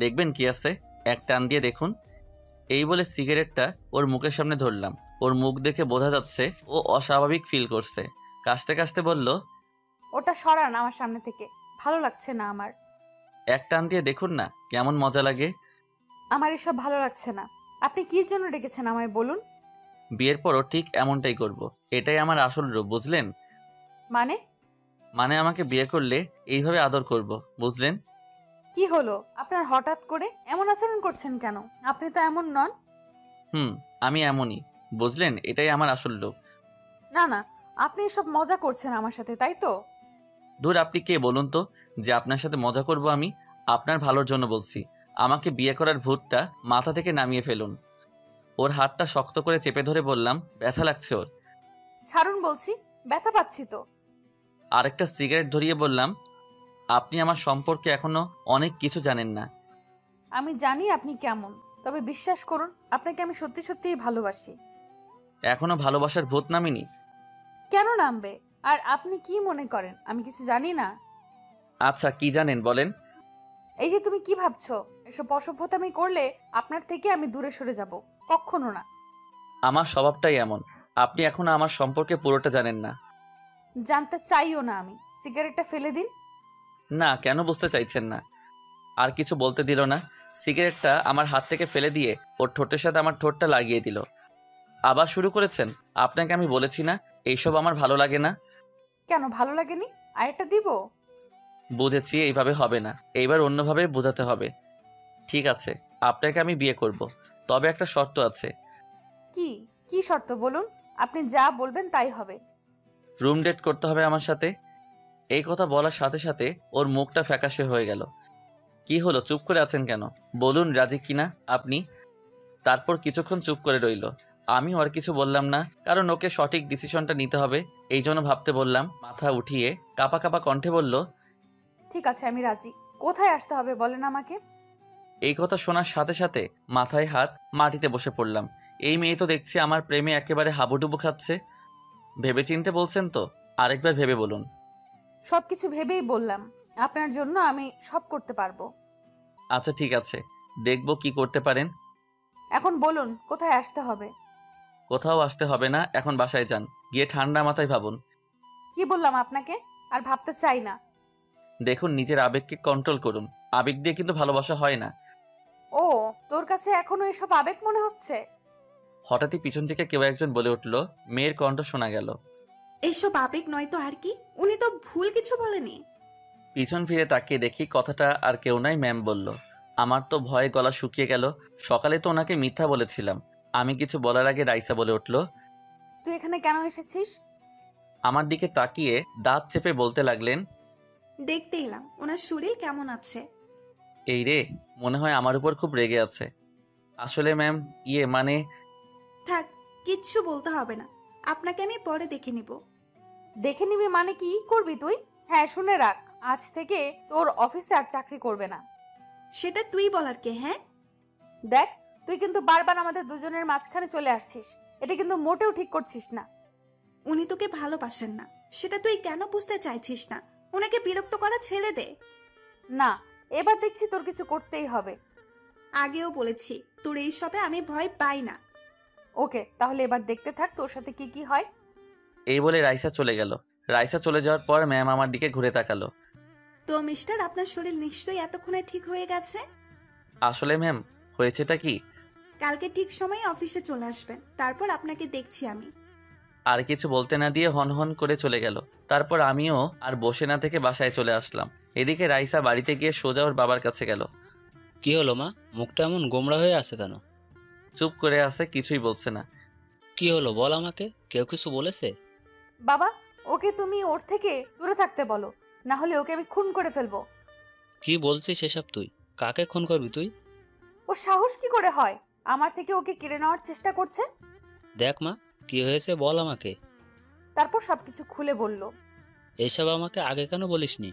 দেখবেন কি আছে, এক টান দিয়ে দেখুন। এই বলে সিগারেটটা ওর মুখের সামনে ধরলাম। ওর মুখ দেখে বোঝা যাচ্ছে ও অস্বাভাবিক ফিল করছে। কাশতে কাশতে বলল, ওটা সরান আমার সামনে থেকে, ভালো লাগছে না আমার। এক টান দিয়ে দেখুন না কেমন মজা লাগে। আমার এসব ভালো লাগছে না। আপনি কি জন্য ডেকেছেন আমায় বলুন? বিয়ের পরও ঠিক এমনটাই করব। এটাই আমার আসল রূপ, বুঝলেন? মানে আমাকে বিয়ে করলে এইভাবে আদর করব, বুঝলেন? কি হলো আপনার, হঠাৎ করে এমন আচরণ করছেন কেন? আপনি তো এমন নন। আমি এমনই, বুঝলেন? এটাই আমার আসল রূপ। না না, আপনি এসব মজা করছেন আমার সাথে, তাই তো? দূর, আপনি কে বলুন তো যে আপনার সাথে মজা করব? আমি আপনার ভালোর জন্য বলছি। আমাকে বিয়ে করার ভূতটা মাথা থেকে নামিয়ে ফেলুন। ওর হাতটা শক্ত করে চেপে ধরে বললাম, ব্যথা লাগছে ওর। ছাড়ুন বলছি, ব্যথা পাচ্ছি তো। আরেকটা সিগারেট ধরিয়ে বললাম, আপনি আমার সম্পর্কে এখনো অনেক কিছু জানেন না। আমি জানি আপনি কেমন, তবে বিশ্বাস করুন, আপনাকে আমি সত্যি সত্যিই ভালোবাসি। এখনো ভালোবাসার ভূত নামিনি? কেন নামবে? আর আপনি কি মনে করেন আমি কিছু জানি না? আচ্ছা, কি জানেন বলেন? এই যে তুমি কি ভাবছো, এসব অসভ্যতামি করলে আপনার থেকে আমি দূরে সরে যাব, কখনো না। আমার স্বভাবটাই এমন। আপনি এখনো আমার সম্পর্কে পুরোটা জানেন না। জানতে চাইও না আমি। সিগারেটটা ফেলে দিন। না, কেন বুঝতে চাইছেন না? আর কিছু বলতে দিল না। সিগারেটটা আমার হাত থেকে ফেলে দিয়ে ওর ঠোঁটের সাথে আমার ঠোঁটটা লাগিয়ে দিল। আবার শুরু করেছেন? আপনাকে আমি বলেছি না এইসব আমার ভালো লাগে না। কেন ভালো লাগেনি? আরেকটা দিব? বুঝেছি, এইভাবে হবে না, এইবার অন্যভাবে বোঝাতে হবে। ঠিক আছে, আপনাকে আমি বিয়ে করব, তবে একটা শর্ত আছে। কি কি শর্ত বলুন? আপনি যা বলবেন তাই হবে। রুম ডেট করতে হবে আমার সাথে। এই কথা বলার সাথে সাথে ওর মুখটা ফ্যাকাশে হয়ে গেল। কি হলো, চুপ করে আছেন কেন? বলুন রাজি কিনা আপনি। তারপর কিছুক্ষণ চুপ করে রইল। আমিও আর কিছু বললাম না, কারণ ওকে সঠিক ডিসিশনটা নিতে হবে, এই জন্য ভাবতে বললাম। মাথা উঠিয়ে কাপা কাপা কণ্ঠে বলল, ঠিক আছে, আমি রাজি। কোথায় আসতে হবে বলেন আমাকে। এই কথা শোনার সাথে সাথে মাথায় হাত, মাটিতে বসে পড়লাম। এই মেয়ে তো দেখছি আমার প্রেমে একেবারে হাবুডুবু খাচ্ছে। ভেবেচিন্তে বলছেন তো? আরেকবার ভেবে বলুন। সবকিছু ভেবেই বললাম, আপনার জন্য আমি সব করতে পারবো। আচ্ছা ঠিক আছে, দেখব কি করতে পারেন। এখন বলুন কোথায় আসতে হবে। কোথাও আসতে হবে না, এখন বাসায় যান, গিয়ে ঠান্ডা মাথায় ভাবুন। কি বললাম আপনাকে? আর ভাবতে চাই না। দেখুন, নিজের আবেগকে কন্ট্রোল করুন। আবেগ দিয়ে কিন্তু ভালোবাসা হয় না। ও, তোর কাছে এখনো এসব আবেগ মনে হচ্ছে? হঠাৎই পিছন থেকে কেউ একজন বলে উঠল। মেয়ের কণ্ঠ শোনা গেল। এইসব আবেগ নয় তো আর কি? উনি তো ভুল কিছু বলেনি। পিছন ফিরে তাকিয়ে দেখি কথাটা আর কেউ নয়, ম্যাম বলল। আমার তো ভয়ে গলা শুকিয়ে গেল। সকালে তো ওনাকে মিথ্যা বলেছিলাম। আমি কিছু বলার আগে রাইসা বলে উঠল, তুই এখানে কেন এসেছিস? আমার দিকে তাকিয়ে দাঁত চেপে বলতে লাগলেন, দেখতে এলাম ওনার শরীর কেমন আছে। এই রে, মনে হয় আমার উপর খুব রেগে আছে। আসলে ম্যাম, মানে। থাক, কিচ্ছু বলতে হবে না, আপনাকে আমি পরে দেখে নিব। দেখে নিবি মানে কি করবি তুই? হ্যাঁ, শুনে রাখ, আজ থেকে তোর অফিসে আর চাকরি করবে না। সেটা তুই বলার কে? হ্যাঁ দেখ, তুই কিন্তু বারবার আমাদের দুজনের মাঝখানে চলে আসছিস, এটা কিন্তু মোটেও ঠিক করছিস না। উনি তোকে ভালোবাসেন না, সেটা তুই কেন বুঝতে চাইছিস না? ওনাকে বিরক্ত করা ছেড়ে দে। না, এবার দেখছি তোর কিছু করতেই হবে। আগেও বলেছি তোর এইসবে আমি ভয় পাই না। ওকে, তাহলে এবার দেখতে থাক তোর সাথে কি কি হয়। এই বলে রাইসা চলে গেল। রাইসা চলে যাওয়ার পর ম্যাম আমার দিকে ঘুরে তাকালো। তো মিস্টার, আপনার শরীর নিশ্চয়ই এতক্ষণে ঠিক হয়ে গেছে। আসলে ম্যাম, হয়েছেটা কি? কালকে ঠিক সময়ে অফিসে চলে আসবেন, তারপর আপনাকে দেখছি আমি। আর কিছু বলতে না দিয়ে হন হন করে চলে গেল। তারপর আমিও আর বসে না থেকে বাসায় চলে আসলাম। এদিকে রাইসা বাড়িতে গিয়ে সোজা ওর বাবার কাছে গেল। কি হলো মা, মুখটা এমন গোমড়া হয়ে আছে কেন? চুপ করে আছে, কিছুই বলছে না। কি হলো বল আমাকে, কেউ কিছু বলেছে? বাবা, ওকে তুমি ওর থেকে দূরে থাকতে বলো, না হলে ওকে আমি খুন করে ফেলবো। কি বলছিস এসব তুই? কাকে খুন করবি তুই? ও সাহস কি করে হয় আমার থেকে ওকে কেড়ে নেওয়ার চেষ্টা করছে। দেখ মা, কি হয়েছে বল আমাকে। তারপর সবকিছু খুলে বলল। এসব আমাকে আগে কেন বলিসনি?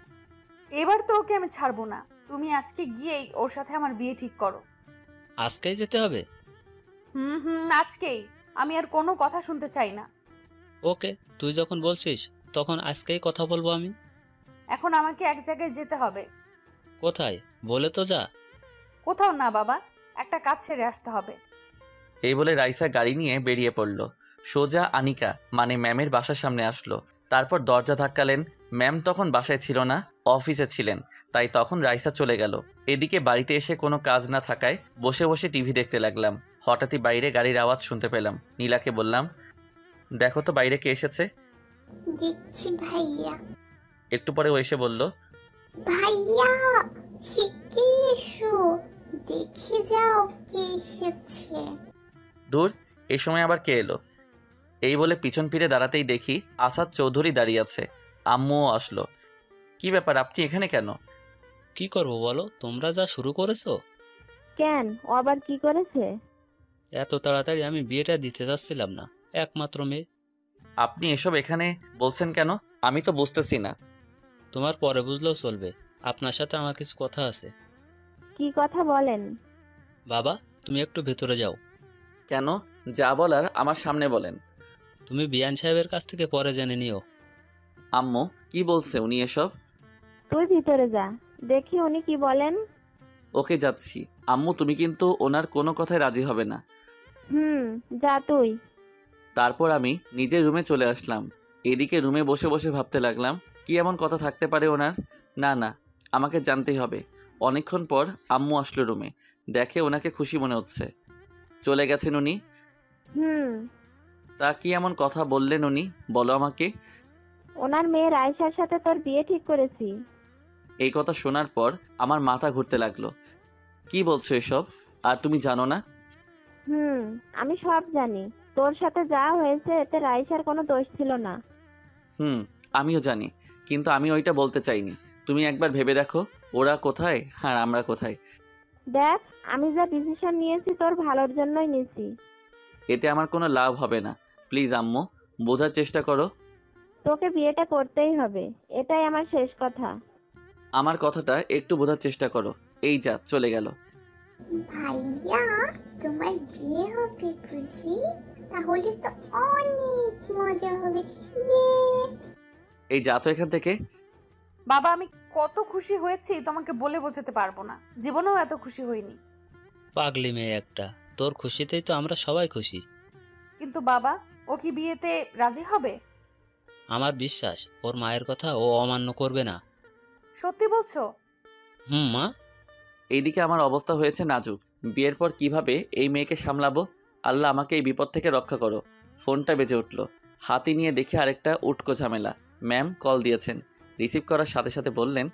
এবার তো ওকে আমি ছাড়বো না, তুমি আজকে গিয়েই ওর সাথে আমার বিয়ে ঠিক করো। আজকেই যেতে হবে? আজকেই। আমি আর কোনো কথা শুনতে চাই না। ওকে, তুই যখন বলছিস তখন আজকেই কথা বলবো আমি। এখন আমাকে এক জায়গায় যেতে হবে। কোথায় বলে তো যা। কোথাও না বাবা, একটা কাজ সেরে আসতে হবে। এই বলে রাইসা গাড়ি নিয়ে বেরিয়ে পড়ল। সোজা আনিকা মানে ম্যামের বাসার সামনে আসলো। তারপর দরজা ধাক্কালেন। ম্যাম তখন বাসায় ছিল না, অফিসে ছিলেন, তাই তখন রাইসা চলে গেল। এদিকে বাড়িতে এসে কোনো কাজ না থাকায় বসে বসে টিভি দেখতে লাগলাম। হঠাৎই বাইরে গাড়ির আওয়াজ শুনতে পেলাম। নীলাকে বললাম, দেখো তো বাইরে কে এসেছে। দেখছি ভাইয়া। একটু পরে ও এসে বলল, ভাইয়া শিগগির এসো, দেখে যাও কে এসেছে। দূর, এই সময় আবার কে এলো? এই বলে পিছন ফিরে দাঁড়াতেই দেখি আসাদ চৌধুরী দাঁড়িয়ে আছে। আম্মুও আসলো। কি ব্যাপার, আপনি এখানে কেন? কি করবো বলো, তোমরা যা শুরু করেছো। কেন, ও আবার কি করেছে? এত তাড়াতাড়ি আমি বিয়েটা দিতে যাচ্ছিলাম না, একমাত্র মেয়ে। আপনি এসব এখানে বলছেন কেন? আমি তো বুঝতেছি না। তোমার পরে বুঝলেও চলবে, আপনার সাথে আমার কিছু কথা আছে। কি কথা বলেন? বাবা, তুমি একটু ভেতরে যাও। কেন? যা বলার আমার সামনে বলেন। তুমি বিয়ান সাহেবের কাছ থেকে পরে জেনে নিও। আম্মু, কি বলছে উনি এসব? তুই ভিতরে যা, দেখি উনি কি বলেন। ওকে, যাচ্ছি। আম্মু, তুমি কিন্তু ওনার কোনো কথায় রাজি হবে না। যা তুই। তারপর আমি নিজের রুমে চলে আসলাম। এদিকে রুমে বসে বসে ভাবতে লাগলাম, কি এমন কথা থাকতে পারে ওনার? না না, আমাকে জানতেই হবে। অনেকক্ষণ পর আম্মু আসলো রুমে। দেখে ওনাকে খুশি মনে হচ্ছে। চলে গেছেন উনি? তা কি এমন কথা বললেন উনি, বলো আমাকে। ওনার মেয়ে রাইসার সাথে তোর বিয়ে ঠিক করেছি। এই কথা শোনার পর আমার মাথা ঘুরতে লাগলো। কি বলছো এসব? আর তুমি জানো না? আমি সব জানি। তোর সাথে যা হয়েছে এতে রাইসার কোনো দোষ ছিল না। আমিও জানি, কিন্তু আমি ওইটা বলতে চাইনি। তুমি একবার ভেবে দেখো, ওরা কোথায় আর আমরা কোথায়। দেখ, আমি যা ডিসিশন নিয়েছি তোর ভালোর জন্যই নিয়েছি। এতে আমার কোনো লাভ হবে না। প্লিজ আম্মু, বোঝার চেষ্টা করো। তোকে বিয়েটা করতেই হবে, এটাই আমার শেষ কথা। আমার কথাটা একটু বোঝার চেষ্টা করো। এই যা চলে গেল। ভাইয়া, তোমার বিয়ে হবে বুঝি? তাহলে তো অনেক মজা হবে। এই যা তো এখান থেকে। বাবা, আমি কত খুশি হয়েছি তোমাকে বলে বোঝাতে পারবো না। জীবনেও এত খুশি হইনি। পাগলি মেয়ে একটা, তোর খুশিতেই তো আমরা সবাই খুশি। কিন্তু বাবা, ও কি বিয়েতে রাজি হবে? আমার বিশ্বাস ওর মায়ের কথা ও অমান্য করবে না। সত্যি বলছো? মা। এইদিকে আমার অবস্থা হয়েছে নাজুক। বিয়ের পর কিভাবে এই মেয়েকে সামলাবো? আল্লাহ আমাকে এই বিপদ থেকে রক্ষা করো। ফোনটা বেজে উঠল। হাতি নিয়ে দেখে আরেকটা উটকো ঝামেলা। ম্যাম কল দিয়েছেন। রিসিভ করার সাথে সাথে বললেন,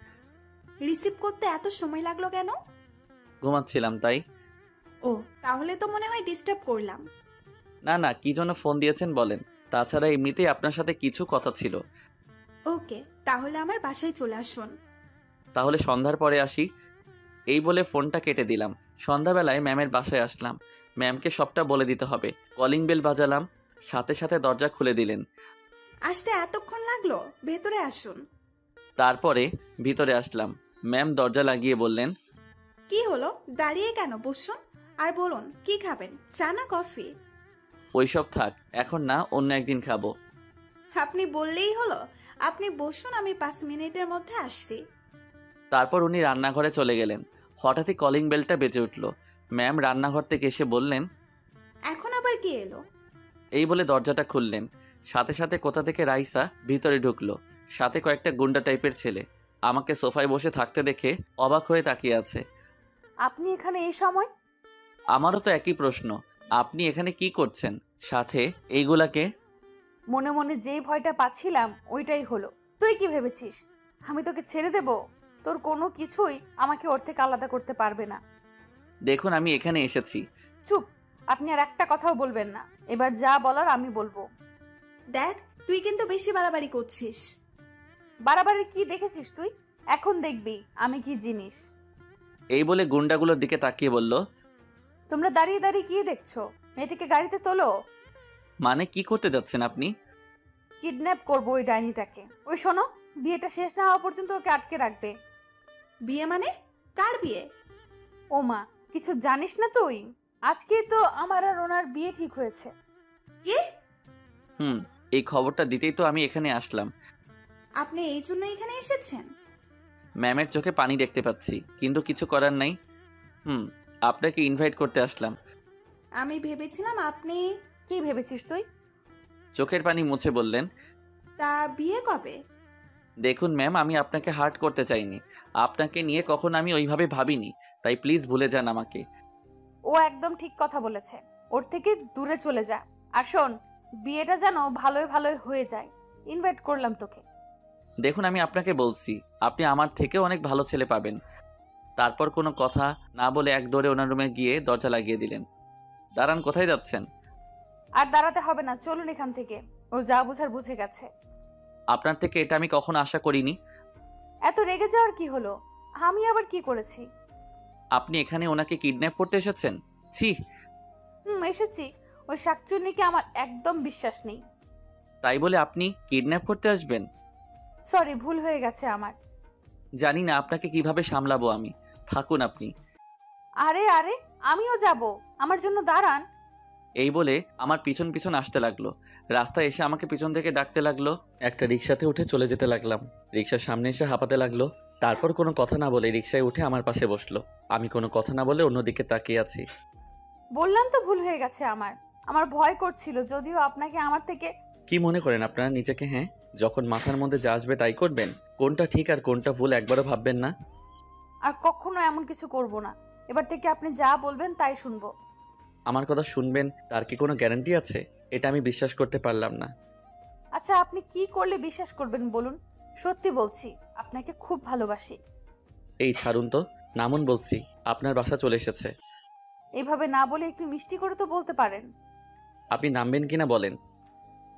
রিসিভ করতে এত সময় লাগলো কেন? ঘুমাচ্ছিলাম তাই। ও, তাহলে তো মনে হয় ডিস্টার্ব করলাম। না না, কি জন্য ফোন দিয়েছেন বলেন। তাছাড়া এমনিতেই আপনার সাথে কিছু কথা ছিল। ওকে, তাহলে আমার বাসায় চলে আসুন। তাহলে সন্ধ্যার পরে আসি। এই বলে ফোনটা কেটে দিলাম। সন্ধ্যাবেলায় ম্যামের বাসায় আসলাম। ম্যামকে সবটা বলে দিতে হবে। কলিং বেল বাজালাম, সাথে সাথে দরজা খুলে দিলেন। আসতে এতক্ষণ লাগলো? ভেতরে আসুন। তারপরে ভিতরে আসলাম। ম্যাম দরজা লাগিয়ে বললেন, কি হলো, দাঁড়িয়ে কেন? বসুন আর বলুন কি খাবেন, চা না কফি? ওইসব থাক, এখন না, অন্য একদিন খাবো। আপনি বললেই হলো। আপনি বসুন, আমি 5 মিনিটের মধ্যে আসছি। তারপর উনি রান্নাঘরে চলে গেলেন। হঠাৎই কলিং বেলটা বেজে উঠল। ম্যাম রান্নাঘর থেকে এসে বললেন, এখন আবার কি এলো? এই বলে দরজাটা খুললেন। সাথে সাথে কোথা থেকে রাইসা ভিতরে ঢুকলো, সাথে কয়েকটা গুন্ডা টাইপের ছেলে। আমাকে সোফায় বসে থাকতে দেখে অবাক হয়ে তাকিয়ে আছে। আপনি এখানে এই সময়? আমারও তো একই প্রশ্ন, আপনি এখানে কি করছেন? সাথে এইগুলাকে? মনে মনে যেই ভয়টা পাচ্ছিলাম ওইটাই হলো। তুই কি ভেবেছিস আমি তোকে ছেড়ে দেব? তোর কোনো কিছুই আমাকে ওর থেকে আলাদা করতে পারবে না। দেখুন আমি এখানে এসেছি। চুপ, আপনি আর একটা কথাও বলবেন না। এবার যা বলার আমি বলবো। দেখ, তুই কিন্তু বেশি বাড়াবাড়ি করছিস। বাড়াবাড়ি কি দেখেছিস তুই? এখন দেখবি আমি কি জিনিস। এই বলে গুন্ডাগুলোর দিকে তাকিয়ে বলল, তোমরা দাঁড়িয়ে দাঁড়িয়ে কি দেখছো? মেয়েটিকে গাড়িতে তোলো। মানে কি করতে যাচ্ছেন আপনি? কিডন্যাপ করবো ওই ডাইনিটাকে। ওই শোনো, বিয়েটা শেষ না হওয়া পর্যন্ত ওকে আটকে রাখবে। বিয়ে মানে? কার বিয়ে? ও মা, কিছু জানিস না তুই? আজকেই তো আমার আর ওনার বিয়ে ঠিক হয়েছে। কি? এই খবরটা দিতেই তো আমি এখানে আসলাম। আপনি এই জন্য এখানে এসেছেন? ম্যামের চোখে পানি দেখতে পাচ্ছি, কিন্তু কিছু করার নাই। আপনাকে ইনভাইট করতে আসলাম। আমি ভেবেছিলাম আপনি। কি ভেবেছিস তুই? চোখের পানি মুছে বললেন, তা বিয়ে কবে? দেখুন ম্যাম, আমি আপনাকে হার্ট করতে চাইনি। আপনাকে নিয়ে কখন আমি ওইভাবে ভাবিনি, তাই প্লিজ ভুলে যান আমাকে। ও একদম ঠিক কথা বলেছে। ওর থেকে দূরে চলে যা। আর শোন, বিয়েটা যেন ভালোই ভালোই হয়ে যায়। ইনভাইট করলাম তোকে। দেখুন আমি আপনাকে বলছি, আপনি আমার থেকেও অনেক ভালো ছেলে পাবেন। তারপর কোনো কথা না বলে এক দৌড়ে ওনার রুমে গিয়ে দরজা লাগিয়ে দিলেন। দাঁড়ান, কোথায় যাচ্ছেন? আর দাঁড়াতে হবে না, চলুন এখান থেকে। ও যা বুঝার বুঝে গেছে। আপনার থেকে এটা আমি কখনো আশা করিনি। এত রেগে যাওয়ার কি হলো? আমি আবার কি করেছি? আপনি এখানে ওনাকে কিডন্যাপ করতে এসেছেন? ছি। এসেছি। ওই শাকচুন্নিকে আমার একদম বিশ্বাস নেই। তাই বলে আপনি কিডন্যাপ করতে আসবেন? সরি, ভুল হয়ে গেছে আমার। জানি না আপনাকে কিভাবে সামলাবো আমি। থাকুন আপনি। আরে আরে, আমিও যাব, আমার জন্য দাঁড়ান। এই বলে আমার পিছন পিছন আসতে লাগলো। রাস্তায় এসে আমাকে পিছন থেকে ডাকতে লাগলো। একটা রিক্সাতে উঠে চলে যেতে লাগলাম। রিক্সার সামনে এসে হাঁপাতে লাগলো। তারপর কোনো কথা না বলে রিক্সায় উঠে আমার পাশে বসলো। আমি কোনো কথা না বলে অন্যদিকে তাকিয়ে আছি। বললাম তো ভুল হয়ে গেছে আমার। আমার ভয় করছিল, যদিও আপনাকে আমার থেকে। কি মনে করেন আপনারা নিজেকে? হ্যাঁ, যখন মাথার মধ্যে যা আসবে তাই করবেন? কোনটা ঠিক আর কোনটা ভুল একবারও ভাববেন না? আর কখনো এমন কিছু করব না। এবার থেকে আপনি যা বলবেন তাই শুনবো। আমার কথা শুনবেন তার কি কোনো গ্যারান্টি আছে? এটা আমি বিশ্বাস করতে পারলাম না। আচ্ছা, আপনি কি করলে বিশ্বাস করবেন বলুন? সত্যি বলছি, আপনাকে খুব ভালোবাসি। এই ছাড়ুন তো, নামুন বলছি। আপনার বাসা চলে এসেছে। এইভাবে না বলে একটু মিষ্টি করে তো বলতে পারেন। আপনি নামবেন কিনা বলেন?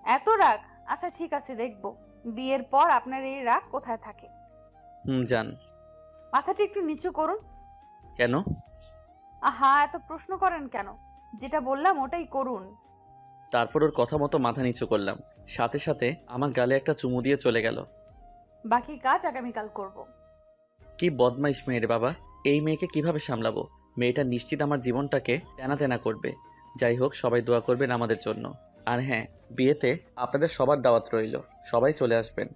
এত রাগ? আচ্ছা ঠিক আছে, দেখব বিয়ের পর আপনার এই রাগ কোথায় থাকে। যান। মাথাটা একটু নিচু করুন। কেন? আহা, এত প্রশ্ন করেন কেন? যেটা বললাম ওটাই করুন। তারপর ওর কথা মতো মাথা নিচু করলাম। সাথে সাথে আমার গালে একটা চুমু দিয়ে চলে গেল। বাকি কাজ আগামীকাল করব। কি বদমাইশ মেয়ের বাবা! এই মেয়েকে কিভাবে সামলাবো? মেয়েটা নিশ্চিত আমার জীবনটাকে তেনা তেনা করবে। যাই হোক, সবাই দোয়া করবেন আমাদের জন্য। আর হ্যাঁ, বিয়েতে আপনাদের সবার দাওয়াত রইল, সবাই চলে আসবেন।